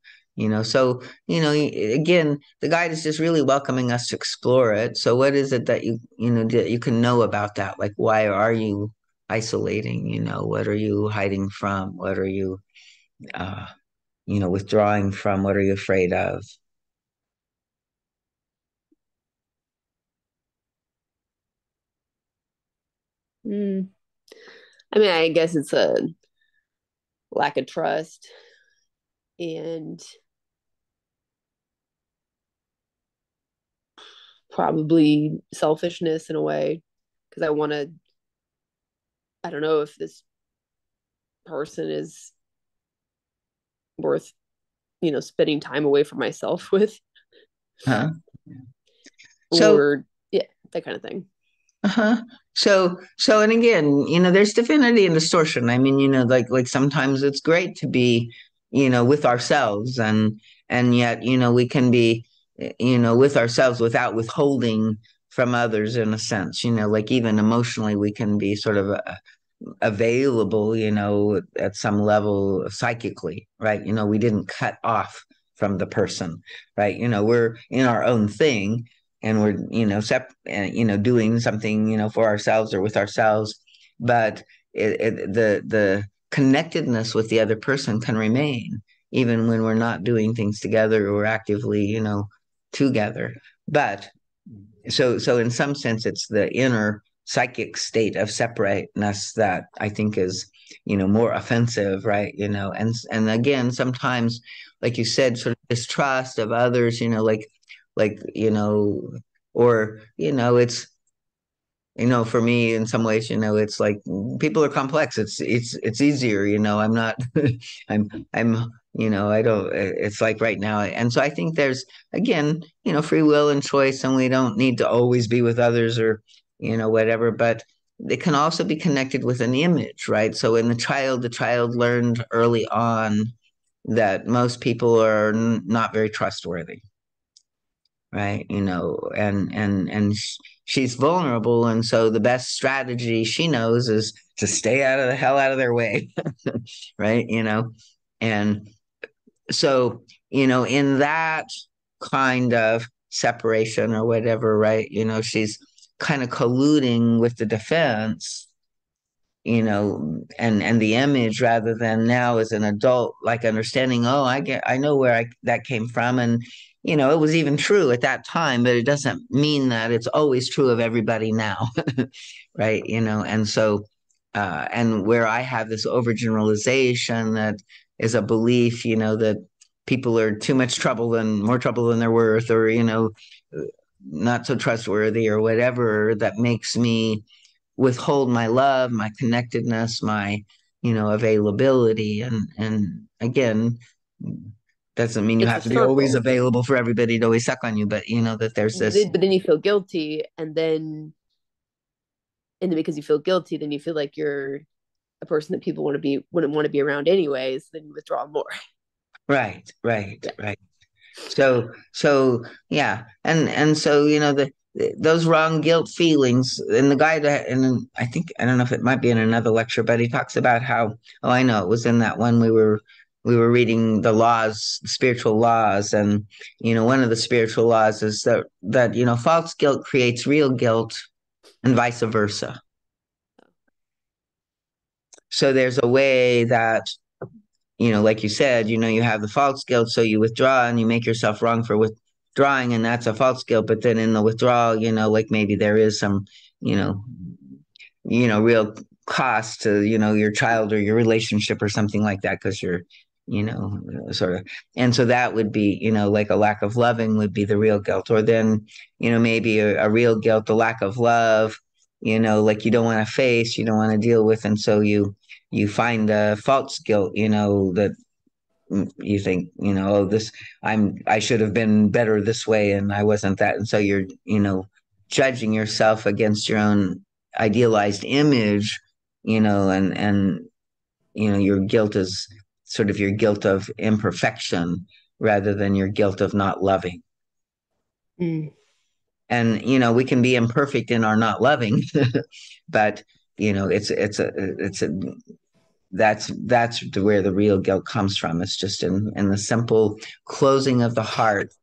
so, again, the guide is just really welcoming us to explore it. So what is it that that you can know about that? Like, why are you isolating? What are you hiding from? What are you, uh, withdrawing from? What are you afraid of? Mm. I mean, I guess it's a lack of trust and probably selfishness in a way because I don't know if this person is worth, spending time away from myself with Huh? So, or yeah, that kind of thing. uh-huh. And again, there's divinity and distortion. I mean, like sometimes it's great to be, with ourselves and yet, we can be, with ourselves without withholding from others in a sense, like even emotionally we can be sort of available, at some level psychically, right? We didn't cut off from the person, right? We're in our own thing and we're, doing something, for ourselves or with ourselves, but the connectedness with the other person can remain even when we're not doing things together or actively, together. But so in some sense it's the inner psychic state of separateness that I think is more offensive, right? And again sometimes, like you said, sort of distrust of others, like or it's for me in some ways, it's like people are complex. It's easier, I'm not I'm I don't it's like right now. And so I think there's again, free will and choice, and we don't need to always be with others or, whatever, but it can also be connected with an image, right? So in the child learned early on that most people are not very trustworthy, right? And she's vulnerable, and so the best strategy she knows is to stay out of the hell out of their way, right? And so in that kind of separation or whatever, right? She's kind of colluding with the defense, and the image rather than now as an adult, like understanding, oh, I know where that came from. And, it was even true at that time, but it doesn't mean that it's always true of everybody now. Right. And so, and where I have this overgeneralization that is a belief, that people are too much trouble and more trouble than they're worth, or, not so trustworthy or whatever, that makes me withhold my love, my connectedness, my, availability. And again, doesn't mean you It's have a to be always circle. available for everybody to always suck on you, but that there's this. But then you feel guilty, and then because you feel guilty, then you feel like you're a person that people wouldn't want to be around anyways. Then you withdraw more. Right, right, Yeah. right. So yeah, and so those wrong guilt feelings, and the guy that, and I think, I don't know if it might be in another lecture, but he talks about how, oh, I know, it was in that one we were reading the laws, spiritual laws, and one of the spiritual laws is that false guilt creates real guilt, and vice versa. So there's a way that, like you said, you have the false guilt, so you withdraw and you make yourself wrong for withdrawing, and that's a false guilt. But then in the withdrawal, like maybe there is some, you know, real cost to, your child or your relationship or something like that, because you're, sort of, and so that would be, like a lack of loving would be the real guilt, or then, maybe a real guilt, the lack of love, like you don't want to face, you don't want to deal with, and so you find the false guilt, that you think, oh, I should have been better this way and I wasn't that. And so you're, judging yourself against your own idealized image, and your guilt is sort of your guilt of imperfection rather than your guilt of not loving. Mm. And, we can be imperfect in our not loving, but it's a that's where the real guilt comes from. It's just in the simple closing of the heart,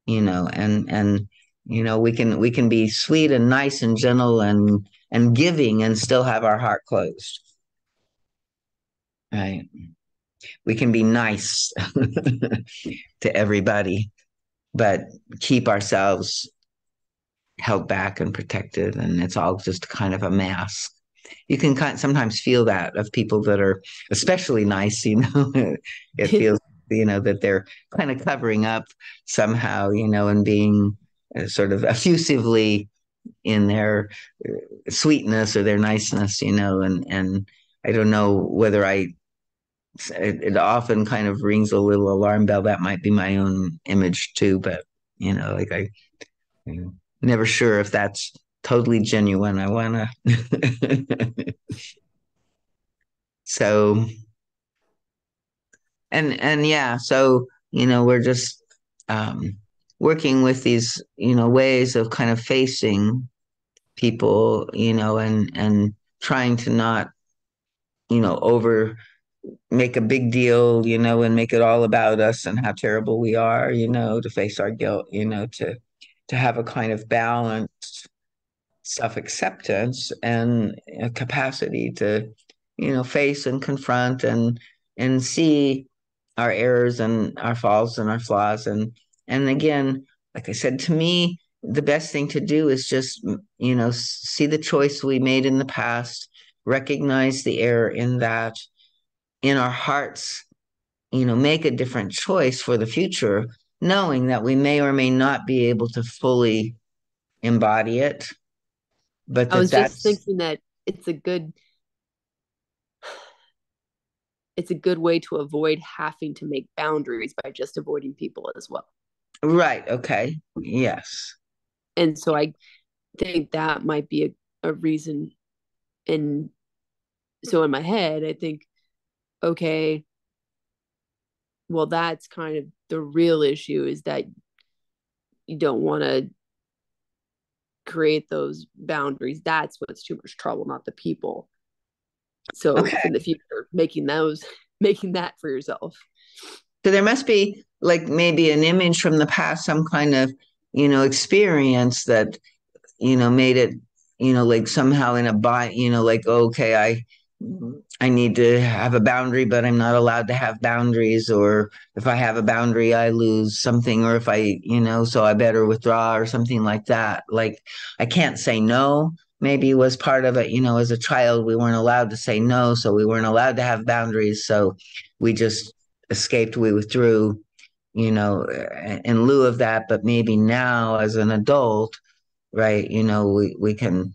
and we can be sweet and nice and gentle and giving and still have our heart closed. Right. We can be nice to everybody, but keep ourselves held back and protected, and it's all just kind of a mask. You can sometimes feel that of people that are especially nice, it feels, that they're kind of covering up somehow, and being sort of effusively in their sweetness or their niceness, and I don't know whether it often kind of rings a little alarm bell. That might be my own image too, but, like I'm never sure if that's totally genuine. I want to. So, and yeah, so, we're just um, working with these, ways of kind of facing people, and trying to not, over make a big deal, and make it all about us and how terrible we are, to face our guilt, to have a kind of balance, self-acceptance, and a capacity to face and confront and see our errors and our faults and our flaws. And again, like I said, to me, the best thing to do is just see the choice we made in the past, recognize the error in that, in our hearts, make a different choice for the future, knowing that we may or may not be able to fully embody it, but I was just that's thinking that it's a good way to avoid having to make boundaries by just avoiding people as well. right. Okay. Yes. And so I think that might be a reason. And so in my head, I think, okay, well, that's kind of the real issue, is that you don't want to create those boundaries. That's what's too much trouble, not the people. So Okay. in the future, making that for yourself. So there must be like maybe an image from the past, some kind of, experience that, made it, like somehow in a like, okay, I need to have a boundary, but I'm not allowed to have boundaries. Or if I have a boundary, I lose something. Or if so I better withdraw or something like that. Like I can't say no, maybe was part of it. As a child, we weren't allowed to say no, so we weren't allowed to have boundaries. So we just escaped, we withdrew, in lieu of that. But maybe now as an adult, right? We can,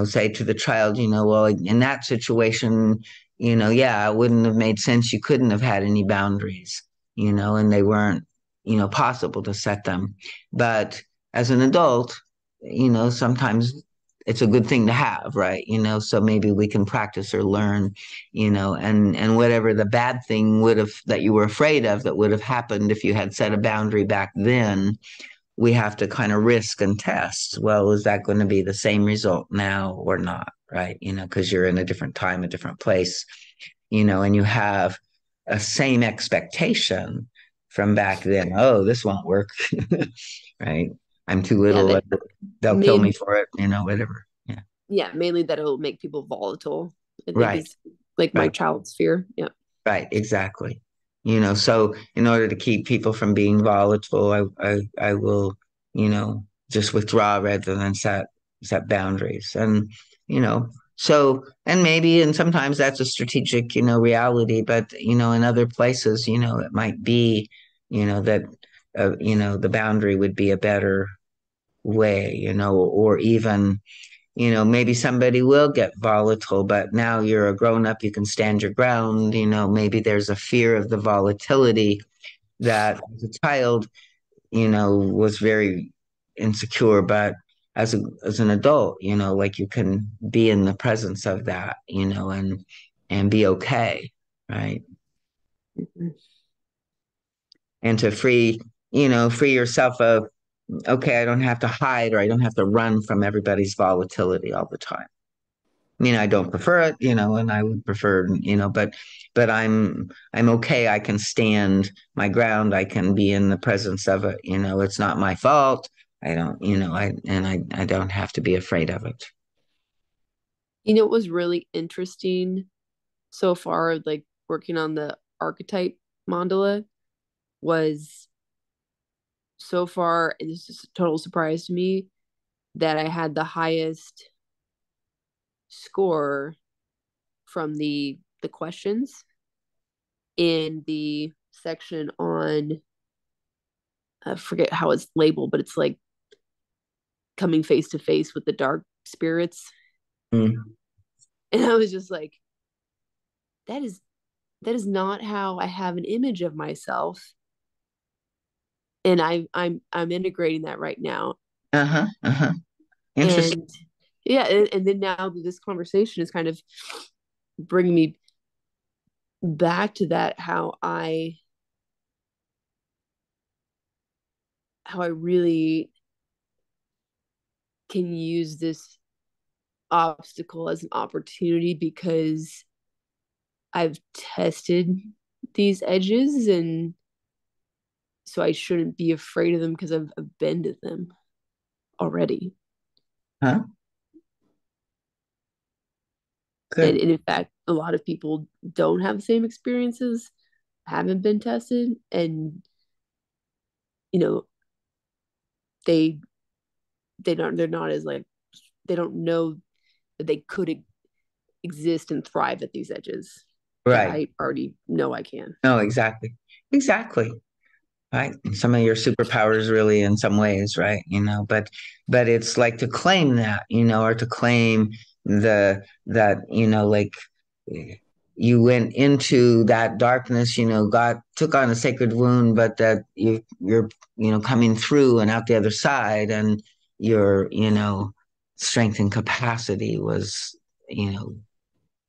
say to the child, well, in that situation, yeah, it wouldn't have made sense. You couldn't have had any boundaries, and they weren't, possible to set them. But as an adult, sometimes it's a good thing to have, right? So maybe we can practice or learn, and whatever the bad thing would have that you were afraid of that would have happened if you had set a boundary back then, we have to kind of risk and test. Well, is that going to be the same result now or not? Right. Because you're in a different time, a different place, and you have a same expectation from back then. Oh, this won't work. Right. I'm too Yeah, little. that They'll kill me made for it, whatever. Yeah. yeah, mainly that it'll make people volatile, I think Right. is like my Right. child's fear. Yeah. Right, exactly. So in order to keep people from being volatile, I will, just withdraw rather than set boundaries. And, and maybe, and sometimes that's a strategic, reality, but, in other places, it might be, that, the boundary would be a better way, or even, maybe somebody will get volatile, but now you're a grown up, you can stand your ground. Maybe there's a fear of the volatility that as a child, was very insecure, but as an adult, like you can be in the presence of that, and be okay, right? Mhm. And to free yourself of, okay, I don't have to hide or I don't have to run from everybody's volatility all the time. I don't prefer it, and I would prefer, but I'm okay. I can stand my ground. I can be in the presence of it. It's not my fault. I don't, I don't have to be afraid of it. What was really interesting so far, like working on the archetype mandala, was so far, and this is a total surprise to me, that I had the highest score from the questions in the section on, I forget how it's labeled, but it's like coming face to face with the dark spirits. Mm. And I was just like, that is that is not how I have an image of myself. And I'm integrating that right now. Uh-huh. Uh-huh. Interesting. And yeah, and then now this conversation is kind of bringing me back to that, how I really can use this obstacle as an opportunity, because I've tested these edges, and so I shouldn't be afraid of them because I've been to them already. Huh? Good. And in fact, a lot of people don't have the same experiences, haven't been tested, and you know they they're not as like, they don't know that they could exist and thrive at these edges that Right. I already know I can. No, exactly. Exactly. Right. Some of your superpowers really in some ways, right? But it's like to claim that, or to claim that, like you went into that darkness, God took on a sacred wound, but that you're, coming through and out the other side, and your, strength and capacity was, you know,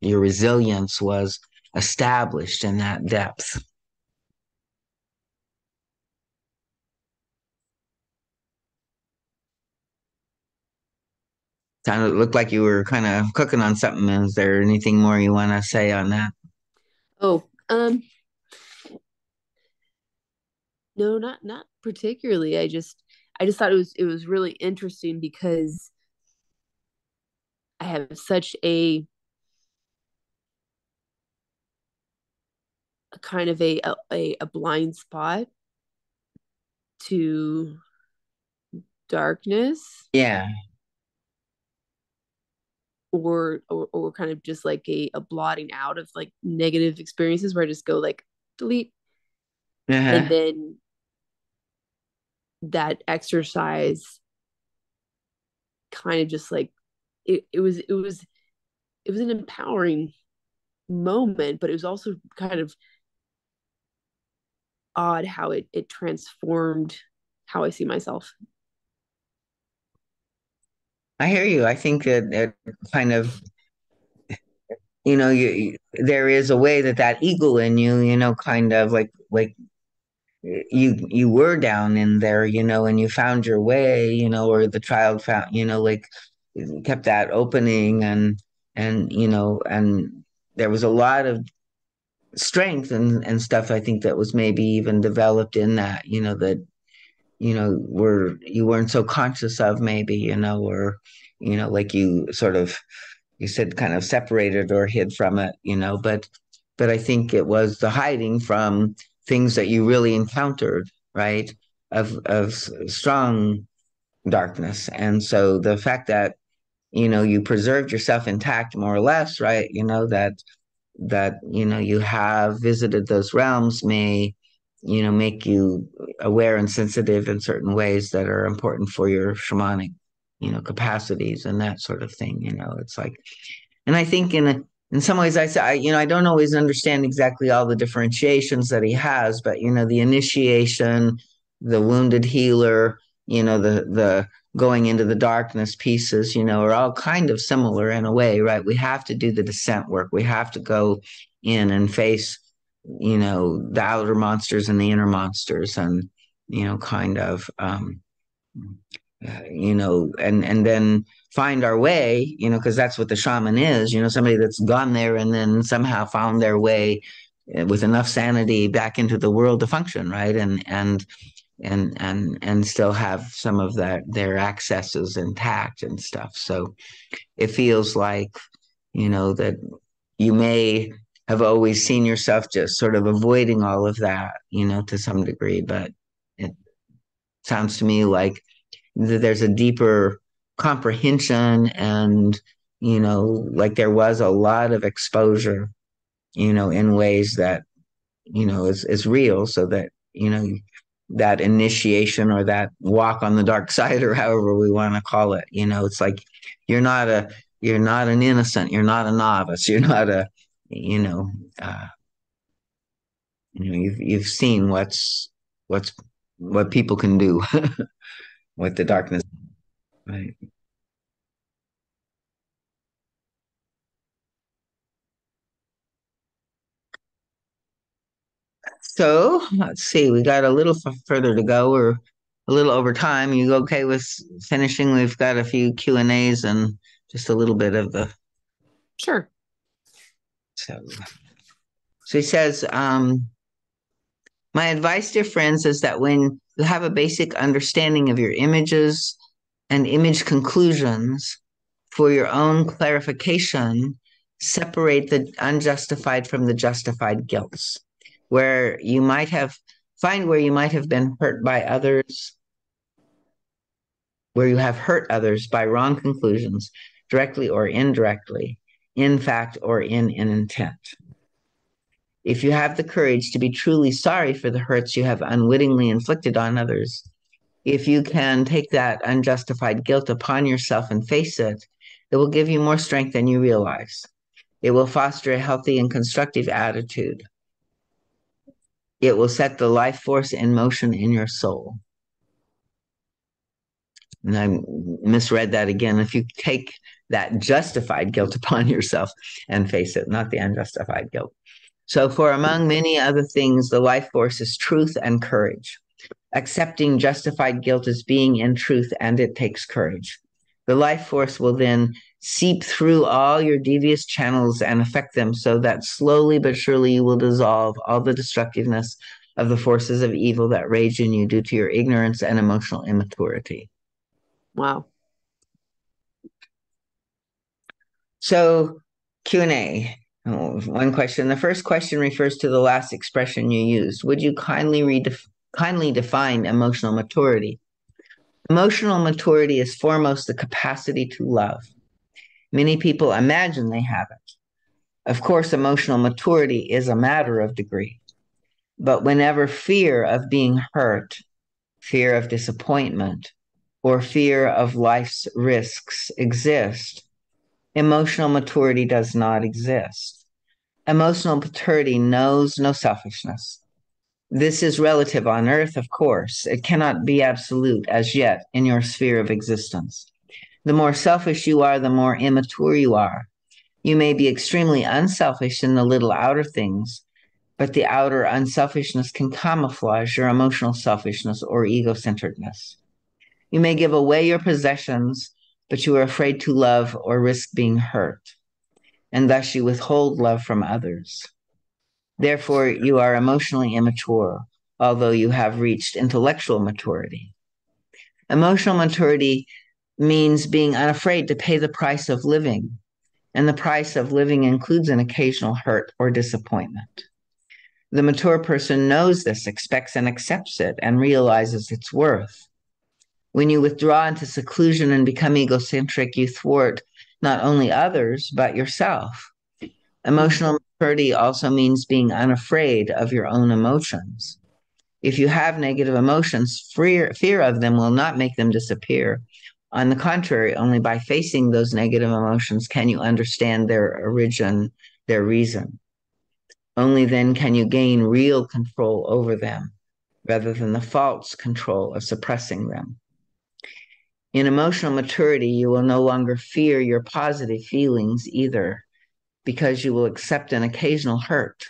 your resilience was established in that depth. Sounded looked like you were kind of cooking on something. Is there anything more you want to say on that? Oh, no, not particularly. I just thought it was really interesting because I have such a kind of a blind spot to darkness, Yeah. or kind of just like a blotting out of like negative experiences where I just go like delete. And Uh-huh. then that exercise kind of just like it was an empowering moment, but it was also kind of odd how it transformed how I see myself. I hear you. I think that it kind of, there is a way that that eagle in you, kind of like you were down in there, and you found your way, or the child found, like kept that opening and there was a lot of strength and stuff I think that was maybe even developed in that, that, were you weren't so conscious of maybe, or, like you sort of you said kind of separated or hid from it, but I think it was the hiding from things that you really encountered, right? Of strong darkness. And so the fact that, you preserved yourself intact more or less, right? That you have visited those realms may make you aware and sensitive in certain ways that are important for your shamanic capacities and that sort of thing. It's like, and I think in some ways, I don't always understand exactly all the differentiations that he has, but the initiation, the wounded healer, the going into the darkness pieces, are all kind of similar in a way, right? We have to do the descent work. We have to go in and face, the outer monsters and the inner monsters, and kind of and then find our way, because that's what the shaman is, somebody that's gone there and then somehow found their way with enough sanity back into the world to function, right? And still have some of that their accesses intact and stuff. So it feels like, that you may have always seen yourself just sort of avoiding all of that, to some degree, but it sounds to me like there's a deeper comprehension and like there was a lot of exposure in ways that is real, so that that initiation or that walk on the dark side or however we want to call it, it's like you're not a you're not an innocent, you're not a novice, you're not a you know uh you've seen what's what people can do with the darkness, right? So let's see, we got a little further to go. We're a little over time. You okay with finishing? We've got a few Q&As and just a little bit of the Sure. so. So he says, my advice, dear friends, is that when you have a basic understanding of your images and image conclusions for your own clarification, separate the unjustified from the justified guilts, where you might have find where you might have been hurt by others, where you have hurt others by wrong conclusions, directly or indirectly, in fact or in intent. If you have the courage to be truly sorry for the hurts you have unwittingly inflicted on others, if you can take that unjustified guilt upon yourself and face it, it will give you more strength than you realize. It will foster a healthy and constructive attitude. It will set the life force in motion in your soul. And I misread that again. If you take that justified guilt upon yourself and face it, not the unjustified guilt. So, for among many other things, the life force is truth and courage. Accepting justified guilt as being in truth, and it takes courage. The life force will then seep through all your devious channels and affect them so that slowly but surely you will dissolve all the destructiveness of the forces of evil that rage in you due to your ignorance and emotional immaturity. Wow. So, Q&A. One question. The first question refers to the last expression you used. Would you kindly define emotional maturity? Emotional maturity is foremost the capacity to love. Many people imagine they have it. Of course, emotional maturity is a matter of degree. But whenever fear of being hurt, fear of disappointment, or fear of life's risks exist, emotional maturity does not exist. Emotional maturity knows no selfishness. This is relative on earth, of course. It cannot be absolute as yet in your sphere of existence. The more selfish you are, the more immature you are. You may be extremely unselfish in the little outer things, but the outer unselfishness can camouflage your emotional selfishness or egocenteredness. You may give away your possessions, but you are afraid to love or risk being hurt, and thus you withhold love from others. Therefore, you are emotionally immature, although you have reached intellectual maturity. Emotional maturity means being unafraid to pay the price of living, and the price of living includes an occasional hurt or disappointment. The mature person knows this, expects and accepts it, and realizes its worth. When you withdraw into seclusion and become egocentric, you thwart not only others, but yourself. Emotional maturity also means being unafraid of your own emotions. If you have negative emotions, fear of them will not make them disappear. On the contrary, only by facing those negative emotions can you understand their origin, their reason. Only then can you gain real control over them rather than the false control of suppressing them. In emotional maturity, you will no longer fear your positive feelings either, because you will accept an occasional hurt.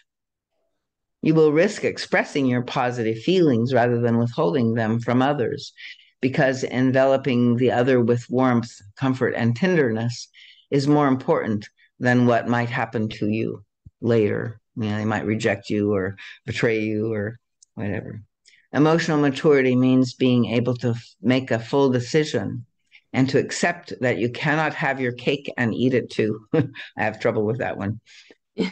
You will risk expressing your positive feelings rather than withholding them from others, because enveloping the other with warmth, comfort, and tenderness is more important than what might happen to you later. You know, they might reject you or betray you or whatever. Emotional maturity means being able to make a full decision and to accept that you cannot have your cake and eat it too. I have trouble with that one.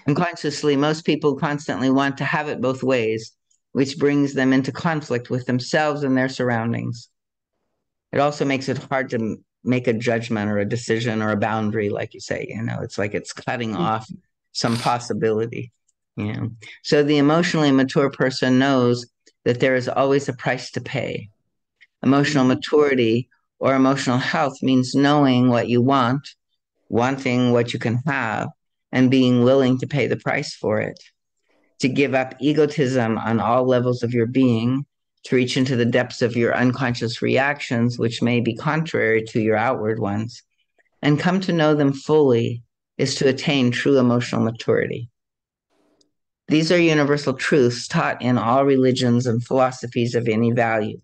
Unconsciously, most people constantly want to have it both ways, which brings them into conflict with themselves and their surroundings. It also makes it hard to make a judgment or a decision or a boundary, like you say. You know, it's like it's cutting off some possibility. You know, so the emotionally mature person knows that there is always a price to pay. Emotional maturity or emotional health means knowing what you want, wanting what you can have, and being willing to pay the price for it. To give up egotism on all levels of your being, to reach into the depths of your unconscious reactions, which may be contrary to your outward ones, and come to know them fully is to attain true emotional maturity. These are universal truths taught in all religions and philosophies of any value.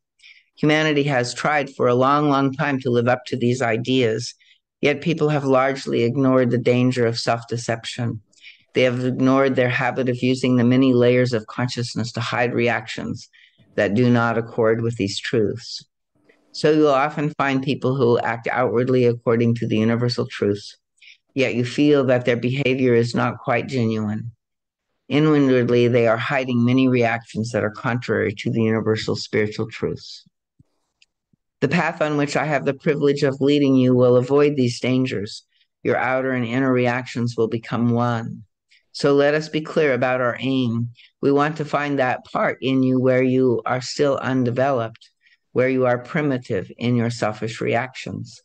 Humanity has tried for a long, long time to live up to these ideas, yet people have largely ignored the danger of self-deception. They have ignored their habit of using the many layers of consciousness to hide reactions that do not accord with these truths. So you'll often find people who act outwardly according to the universal truths, yet you feel that their behavior is not quite genuine. Inwardly, they are hiding many reactions that are contrary to the universal spiritual truths. The path on which I have the privilege of leading you will avoid these dangers. Your outer and inner reactions will become one. So let us be clear about our aim. We want to find that part in you where you are still undeveloped, where you are primitive in your selfish reactions.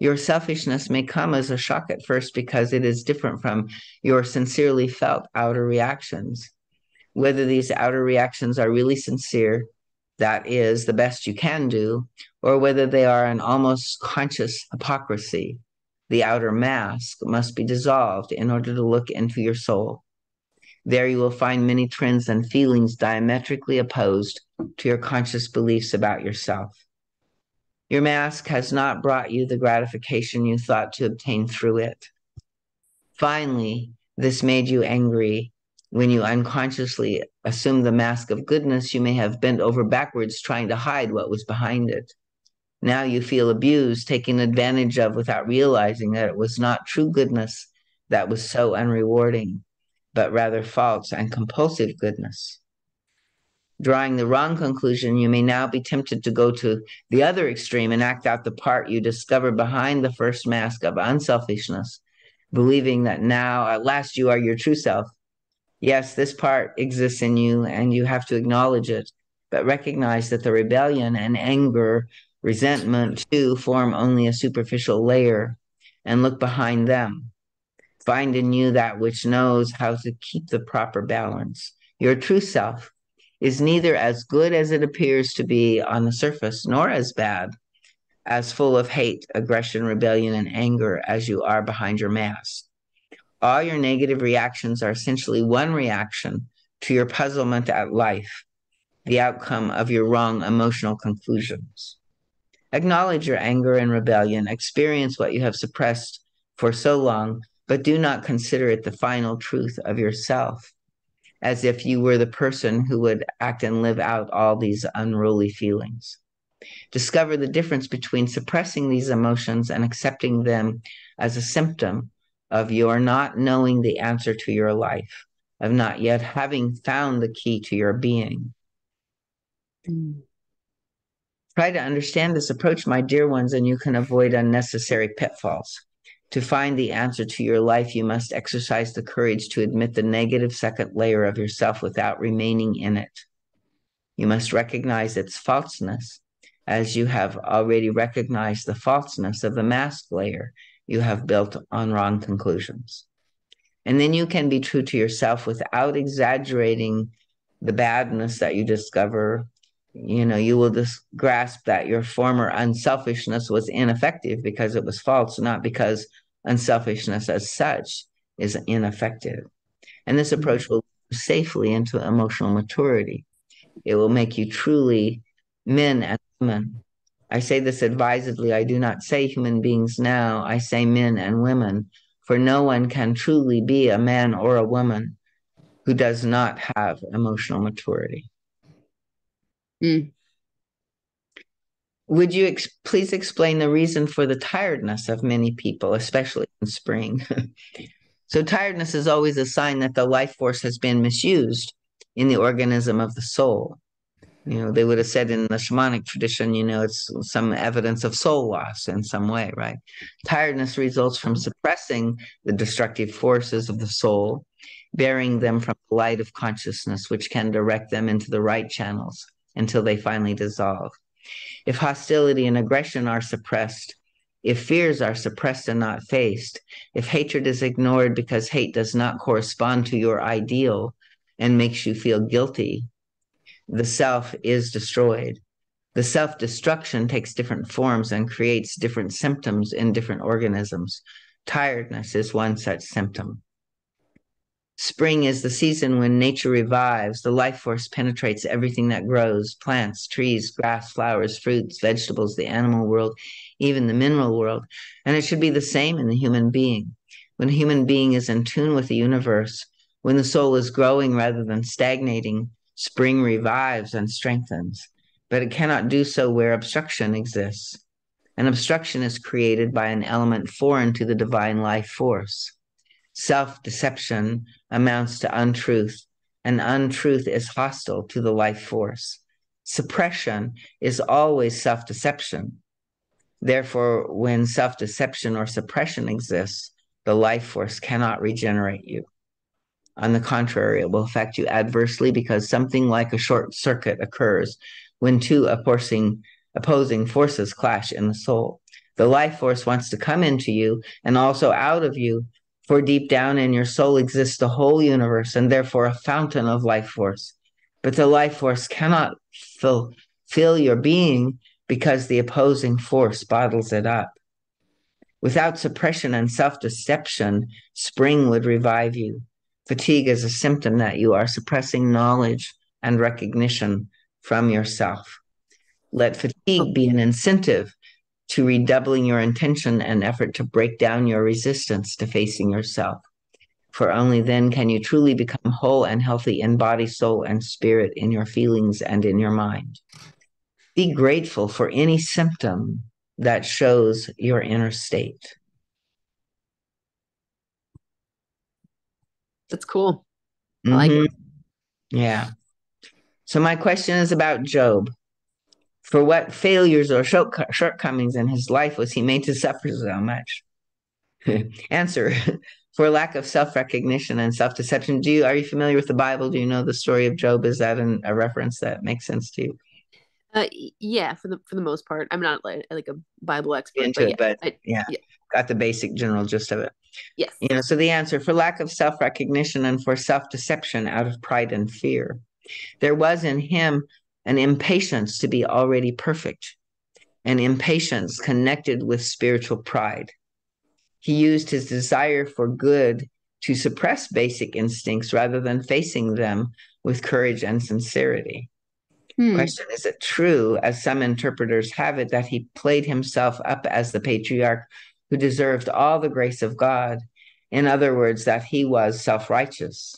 Your selfishness may come as a shock at first because it is different from your sincerely felt outer reactions. Whether these outer reactions are really sincere, that is the best you can do, or whether they are an almost conscious hypocrisy, the outer mask must be dissolved in order to look into your soul. There you will find many trends and feelings diametrically opposed to your conscious beliefs about yourself. Your mask has not brought you the gratification you thought to obtain through it. Finally, this made you angry when you unconsciously assumed the mask of goodness you may have bent over backwards trying to hide what was behind it. Now you feel abused, taken advantage of without realizing that it was not true goodness that was so unrewarding, but rather false and compulsive goodness. Drawing the wrong conclusion, you may now be tempted to go to the other extreme and act out the part you discovered behind the first mask of unselfishness, believing that now at last you are your true self. Yes, this part exists in you and you have to acknowledge it, but recognize that the rebellion and anger, resentment too form only a superficial layer, and look behind them. Find in you that which knows how to keep the proper balance. Your true self is neither as good as it appears to be on the surface, nor as bad, as full of hate, aggression, rebellion, and anger as you are behind your mask. All your negative reactions are essentially one reaction to your puzzlement at life, the outcome of your wrong emotional conclusions. Acknowledge your anger and rebellion, experience what you have suppressed for so long, but do not consider it the final truth of yourself, as if you were the person who would act and live out all these unruly feelings. Discover the difference between suppressing these emotions and accepting them as a symptom of your not knowing the answer to your life, of not yet having found the key to your being. Mm. Try to understand this approach, my dear ones, and you can avoid unnecessary pitfalls. To find the answer to your life, you must exercise the courage to admit the negative second layer of yourself without remaining in it. You must recognize its falseness, as you have already recognized the falseness of the mask layer you have built on wrong conclusions. And then you can be true to yourself without exaggerating the badness that you discover. You know, you will just grasp that your former unselfishness was ineffective because it was false, not because unselfishness as such is ineffective. And this approach will safely into emotional maturity. It will make you truly men and women. I say this advisedly. I do not say human beings now. I say men and women, for no one can truly be a man or a woman who does not have emotional maturity. Mm. Would you please explain the reason for the tiredness of many people, especially in spring? So, tiredness is always a sign that the life force has been misused in the organism of the soul. You know, they would have said in the shamanic tradition, you know, it's some evidence of soul loss in some way, right? Tiredness results from suppressing the destructive forces of the soul, burying them from the light of consciousness, which can direct them into the right channels until they finally dissolve. If hostility and aggression are suppressed, if fears are suppressed and not faced, if hatred is ignored because hate does not correspond to your ideal and makes you feel guilty, the self is destroyed. The self destruction takes different forms and creates different symptoms in different organisms. Tiredness is one such symptom. Spring is the season when nature revives. The life force penetrates everything that grows plants, trees, grass, flowers, fruits, vegetables, the animal world, even the mineral world. And it should be the same in the human being. When a human being is in tune with the universe, when the soul is growing rather than stagnating, spring revives and strengthens. But it cannot do so where obstruction exists. An obstruction is created by an element foreign to the divine life force. Self-deception amounts to untruth, and untruth is hostile to the life force. Suppression is always self-deception. Therefore, when self-deception or suppression exists, the life force cannot regenerate you. On the contrary, it will affect you adversely because something like a short circuit occurs when two opposing forces clash in the soul. The life force wants to come into you and also out of you, for deep down in your soul exists the whole universe and therefore a fountain of life force. But the life force cannot fill your being because the opposing force bottles it up. Without suppression and self-deception, spring would revive you. Fatigue is a symptom that you are suppressing knowledge and recognition from yourself. Let fatigue be an incentive to redoubling your intention and effort to break down your resistance to facing yourself. For only then can you truly become whole and healthy in body, soul, and spirit, in your feelings and in your mind. Be grateful for any symptom that shows your inner state. That's cool. I like Mm-hmm. it. Yeah. So my question is about Job. For what failures or shortcomings in his life was he made to suffer so much? Answer: for lack of self-recognition and self-deception. Are you familiar with the Bible? Do you know the story of Job? Is that a reference that makes sense to you? Yeah, for the most part. I'm not like a Bible expert, Into but it, yeah, but I yeah, yeah, got the basic general gist of it. yes. So the answer: for lack of self-recognition and for self-deception out of pride and fear. There was in him an impatience to be already perfect, an impatience connected with spiritual pride. He used his desire for good to suppress basic instincts rather than facing them with courage and sincerity. Hmm. Question: is it true, as some interpreters have it, that he played himself up as the patriarch who deserved all the grace of God? In other words, that he was self righteous?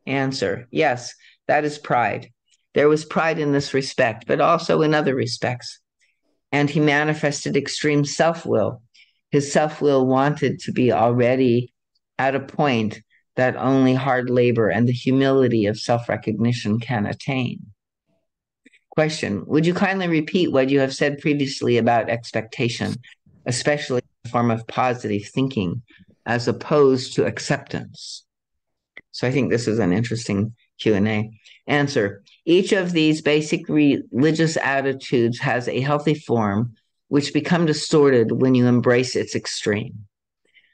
Answer: yes, that is pride. There was pride in this respect, but also in other respects. And he manifested extreme self will. His self will wanted to be already at a point that only hard labor and the humility of self recognition can attain. Question: would you kindly repeat what you have said previously about expectation, especially in the form of positive thinking, as opposed to acceptance? So I think this is an interesting Q&A. Answer: each of these basic religious attitudes has a healthy form which become distorted when you embrace its extreme.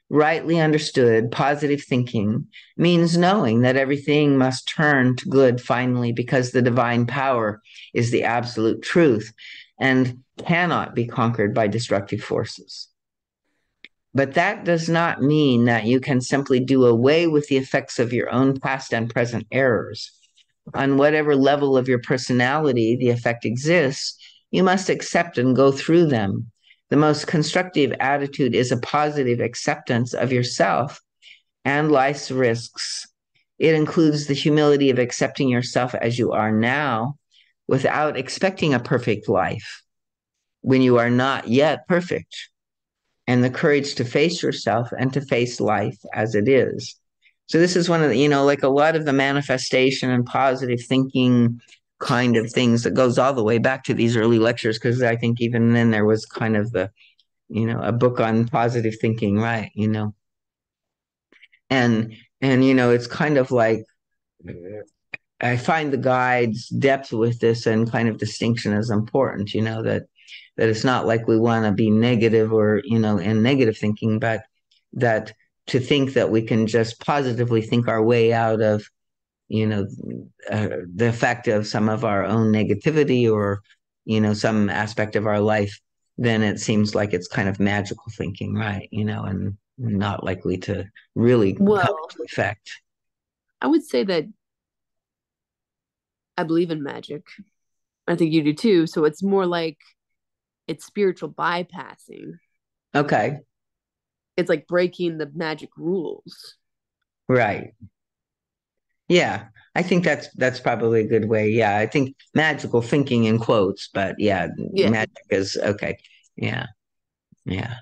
Rightly understood, positive thinking means knowing that everything must turn to good finally because the divine power is the absolute truth and cannot be conquered by destructive forces. But that does not mean that you can simply do away with the effects of your own past and present errors. On whatever level of your personality the effect exists, you must accept and go through them. The most constructive attitude is a positive acceptance of yourself and life's risks. It includes the humility of accepting yourself as you are now without expecting a perfect life when you are not yet perfect, and the courage to face yourself and to face life as it is. So this is one of the, like a lot of the manifestation and positive thinking kind of things that goes all the way back to these early lectures, because I think even then there was kind of a book on positive thinking, right? And it's kind of like I find the guide's depth with this and kind of distinction is important, that it's not like we want to be negative or, in negative thinking, but that to think that we can just positively think our way out of, you know, the effect of some of our own negativity or, some aspect of our life, then it seems like it's kind of magical thinking, right? And not likely to really come Well, into effect. I would say that I believe in magic. I think you do too. So it's more like it's spiritual bypassing. Okay, It's like breaking the magic rules. right. Yeah, I think that's probably a good way. Yeah, I think magical thinking in quotes, but yeah, Yeah, magic is okay. Yeah, yeah.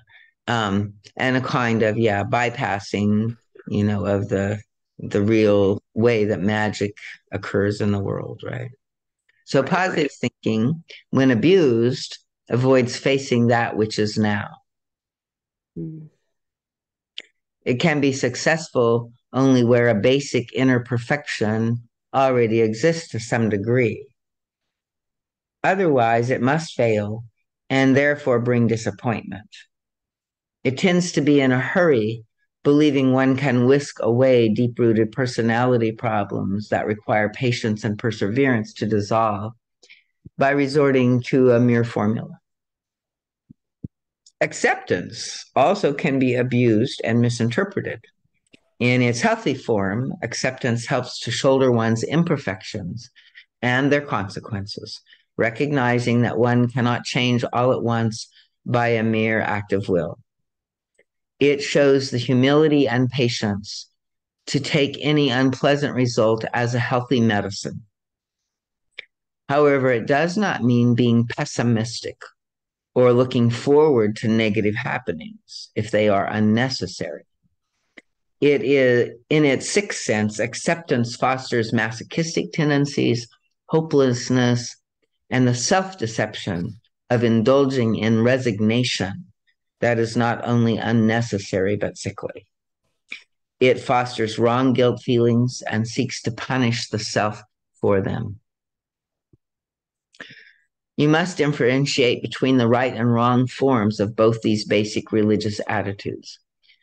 And a kind of, yeah, bypassing, of the real way that magic occurs in the world, right? So right. positive thinking, when abused, avoids facing that which is now. Mm. It can be successful only where a basic inner perfection already exists to some degree. Otherwise, it must fail and therefore bring disappointment. It tends to be in a hurry, believing one can whisk away deep rooted personality problems that require patience and perseverance to dissolve by resorting to a mere formula. Acceptance also can be abused and misinterpreted. In its healthy form, acceptance helps to shoulder one's imperfections and their consequences, recognizing that one cannot change all at once by a mere act of will. It shows the humility and patience to take any unpleasant result as a healthy medicine. However, it does not mean being pessimistic or looking forward to negative happenings if they are unnecessary. It is, in its sixth sense, acceptance fosters masochistic tendencies hopelessness, and the self-deception of indulging in resignation that is not only unnecessary but sickly. It fosters wrong guilt feelings and seeks to punish the self for them. You must differentiate between the right and wrong forms of both these basic religious attitudes.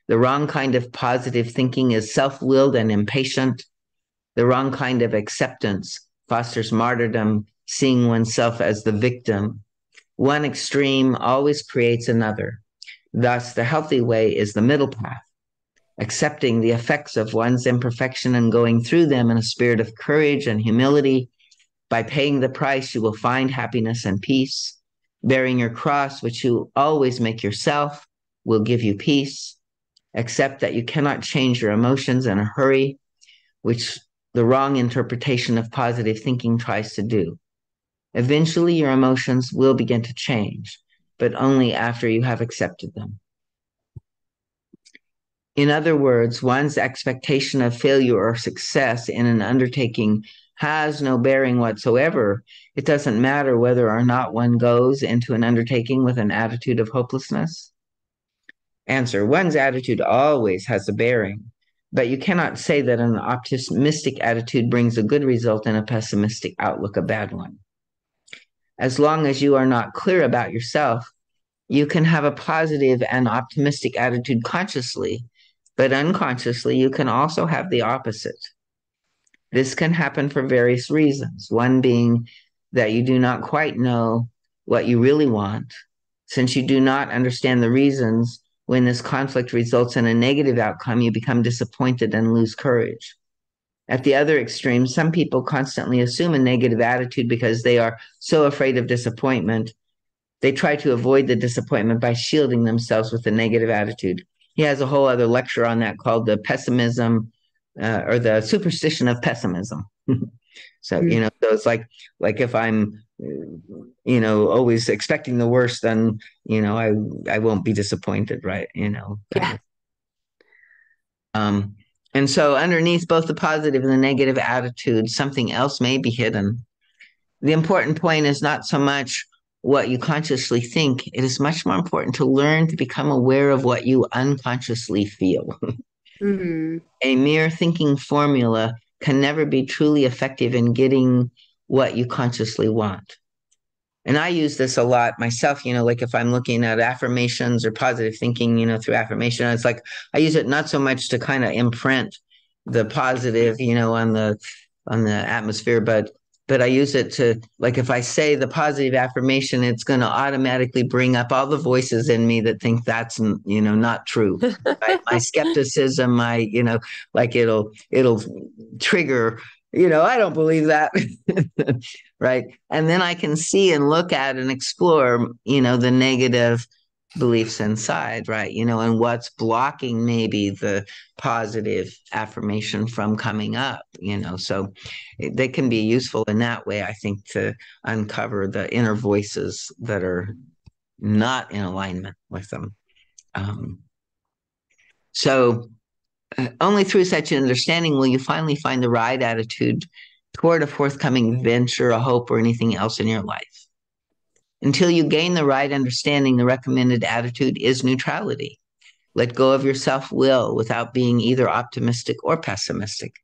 The wrong kind of positive thinking is self-willed and impatient. The wrong kind of acceptance fosters martyrdom, seeing oneself as the victim. One extreme always creates another. Thus, the healthy way is the middle path, accepting the effects of one's imperfection and going through them in a spirit of courage and humility. By paying the price, you will find happiness and peace. Bearing your cross, which you always make yourself, will give you peace. Accept that you cannot change your emotions in a hurry, which the wrong interpretation of positive thinking tries to do. Eventually, your emotions will begin to change, but only after you have accepted them. In other words, one's expectation of failure or success in an undertaking has no bearing whatsoever. It doesn't matter whether or not one goes into an undertaking with an attitude of hopelessness. Answer: one's attitude always has a bearing, but you cannot say that an optimistic attitude brings a good result and a pessimistic outlook a bad one. As long as you are not clear about yourself, you can have a positive and optimistic attitude consciously, but unconsciously you can also have the opposite. This can happen for various reasons, one being that you do not quite know what you really want. Since you do not understand the reasons, when this conflict results in a negative outcome, you become disappointed and lose courage. At the other extreme, some people constantly assume a negative attitude because they are so afraid of disappointment. They try to avoid the disappointment by shielding themselves with a negative attitude. He has a whole other lecture on that called the pessimism or the superstition of pessimism. So, so it's like if I'm, always expecting the worst, then, I won't be disappointed, right? Kind Yeah. of. And so underneath both the positive and the negative attitude, something else may be hidden. The important point is not so much what you consciously think. It is much more important to learn to become aware of what you unconsciously feel. Mm-hmm. A mere thinking formula can never be truly effective in getting what you consciously want. And I use this a lot myself, like if I'm looking at affirmations or positive thinking, through affirmation, it's like I use it not so much to kind of imprint the positive, on the atmosphere, but I use it to, like, if I say the positive affirmation, it's going to automatically bring up all the voices in me that think that's, not true. Right? My skepticism, like it'll trigger, I don't believe that. Right. And then I can see and look at and explore, the negative beliefs inside, right? And what's blocking maybe the positive affirmation from coming up, so they can be useful in that way, I think, to uncover the inner voices that are not in alignment with them. Um, so only through such an understanding will you finally find the right attitude toward a forthcoming venture, a hope, or anything else in your life. Until you gain the right understanding, the recommended attitude is neutrality. Let go of your self-will without being either optimistic or pessimistic.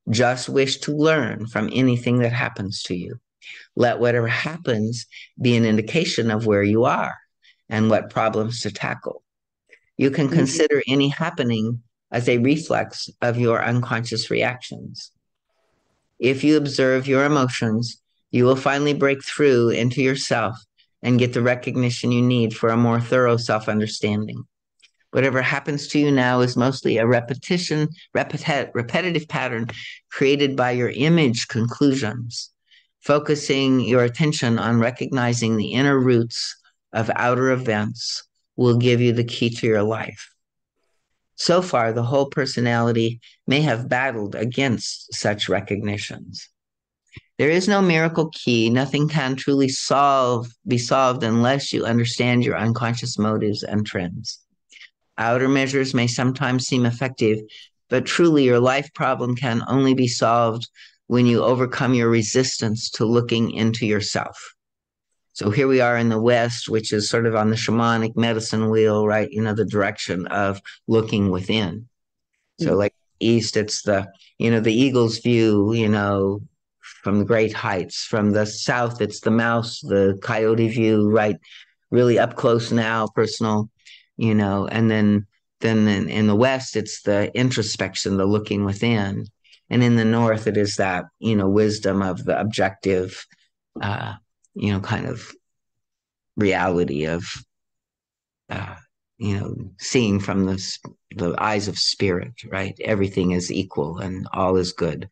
Just wish to learn from anything that happens to you. Let whatever happens be an indication of where you are and what problems to tackle. You can consider any happening as a reflex of your unconscious reactions. If you observe your emotions, you will finally break through into yourself and get the recognition you need for a more thorough self-understanding. Whatever happens to you now is mostly a repetitive pattern created by your image conclusions. Focusing your attention on recognizing the inner roots of outer events will give you the key to your life. So far, the whole personality may have battled against such recognitions. There is no miracle key. Nothing can truly be solved unless you understand your unconscious motives and trends. Outer measures may sometimes seem effective, but truly your life problem can only be solved when you overcome your resistance to looking into yourself. So here we are in the West, which is sort of on the shamanic medicine wheel, right? The direction of looking within. So Mm. like East, it's the eagle's view, from the great heights. From the South, it's the mouse, the coyote view, right? Really up close now, personal, and then in the West, it's the introspection, the looking within. And in the North, it is that, wisdom of the objective, uh, kind of reality of, uh, seeing from the eyes of spirit, right? Everything is equal and all is good.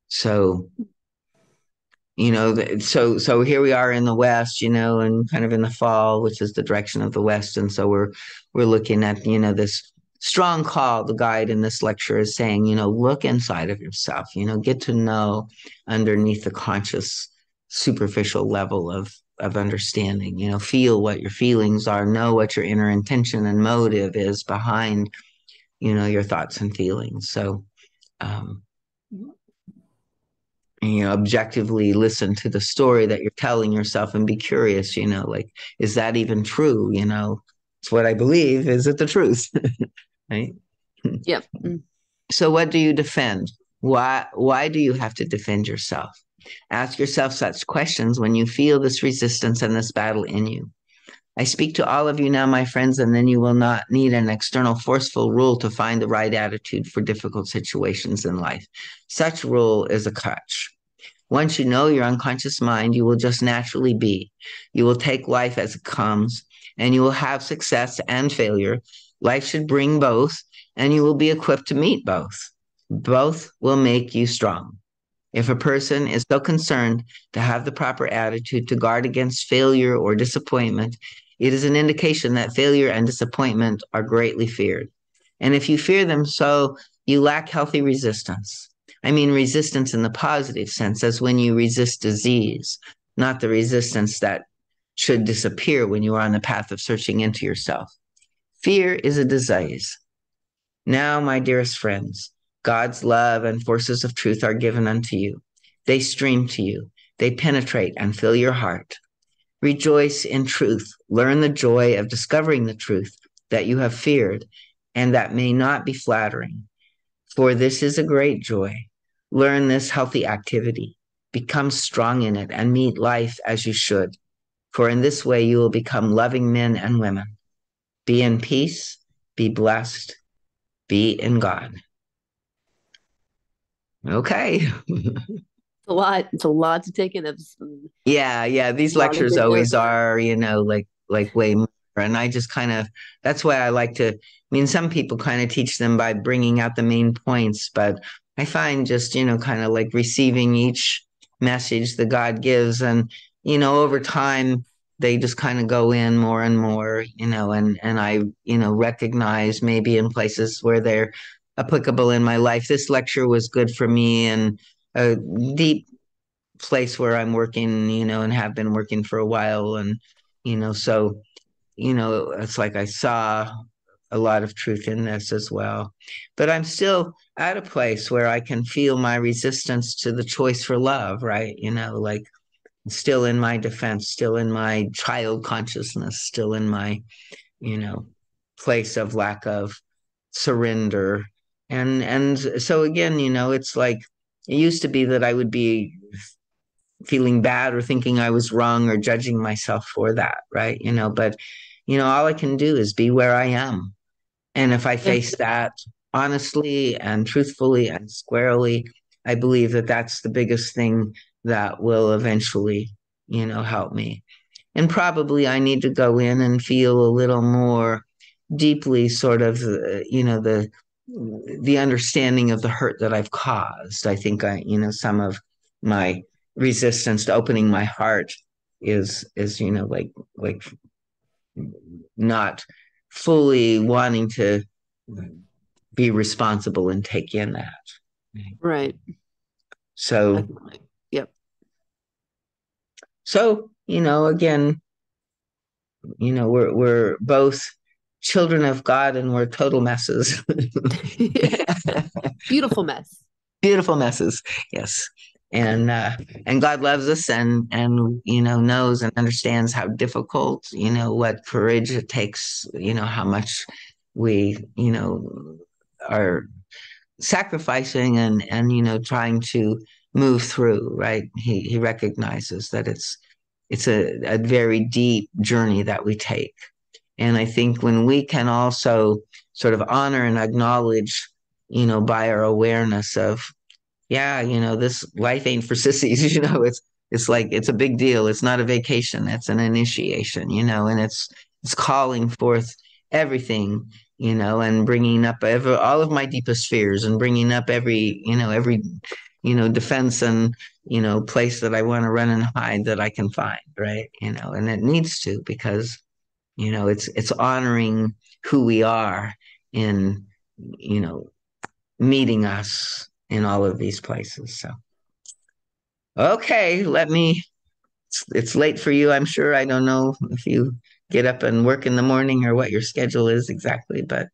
So, so here we are in the West, and kind of in the fall, which is the direction of the West. And so we're looking at, this strong call. The guide in this lecture is saying, look inside of yourself, get to know underneath the conscious, superficial level of understanding, feel what your feelings are, know what your inner intention and motive is behind, your thoughts and feelings. So, um, objectively listen to the story that you're telling yourself and be curious, like, is that even true? It's what I believe. Is it the truth? Right? Yep. Mm. So what do you defend? Why do you have to defend yourself? Ask yourself such questions when you feel this resistance and this battle in you. I speak to all of you now, my friends, and then you will not need an external forceful rule to find the right attitude for difficult situations in life. Such rule is a crutch. Once you know your unconscious mind, you will just naturally be. You will take life as it comes, and you will have success and failure. Life should bring both, and you will be equipped to meet both. Both will make you strong. If a person is so concerned to have the proper attitude to guard against failure or disappointment, it is an indication that failure and disappointment are greatly feared. And if you fear them so, you lack healthy resistance. I mean, resistance in the positive sense, as when you resist disease, not the resistance that should disappear when you are on the path of searching into yourself. Fear is a disease. Now, my dearest friends, God's love and forces of truth are given unto you. They stream to you, they penetrate and fill your heart. Rejoice in truth. Learn the joy of discovering the truth that you have feared and that may not be flattering. For this is a great joy. Learn this healthy activity. Become strong in it and meet life as you should. For in this way you will become loving men and women. Be in peace, be blessed, be in God. Okay. It's a lot to take in. That's Yeah. These a lot of lectures good always notes. are, like way more. And I just kind of, that's why I like to, I mean, some people kind of teach them by bringing out the main points, but I find just, kind of like receiving each message that God gives. And, over time, they just kind of go in more and more, and I, recognize maybe in places where they're applicable in my life. This lecture was good for me and a deep place where I'm working, and have been working for a while. And, so, it's like I saw a lot of truth in this as well. But I'm still at a place where I can feel my resistance to the choice for love, right? Like still in my defense, still in my child consciousness, still in my, you know, place of lack of surrender. And so again, it's like it used to be that I would be feeling bad or thinking I was wrong or judging myself for that, right? But all I can do is be where I am. And if I Yeah. face that honestly and truthfully and squarely, I believe that that's the biggest thing that will eventually, help me. And probably I need to go in and feel a little more deeply sort of, the understanding of the hurt that I've caused. I think some of my resistance to opening my heart is like not fully wanting to be responsible and take in that. Right. So Definitely. Yep. again, we're both children of God and we're total messes. Beautiful mess. Beautiful messes. Yes. And God loves us and knows and understands how difficult, what courage it takes, how much we, are sacrificing and trying to move through, right? He recognizes that it's a very deep journey that we take. And I think when we can also sort of honor and acknowledge, by our awareness of, yeah, this life ain't for sissies, it's like it's a big deal. It's not a vacation, it's an initiation, and it's calling forth everything, and bringing up all of my deepest fears and bringing up every defense and place that I want to run and hide that I can find, right? And it needs to because it's honoring who we are in meeting us in all of these places. So, okay, it's late for you, I'm sure. I don't know if you get up and work in the morning or what your schedule is exactly, but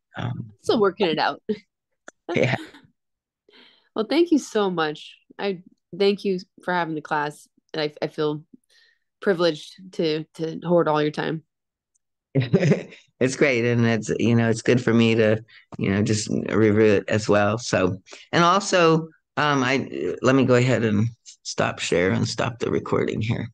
Still working it out. yeah. Well, thank you so much. I thank you for having the class. I feel privileged to hoard all your time. It's great. And it's good for me to, just review it as well. So, and also, let me go ahead and stop share and stop the recording here.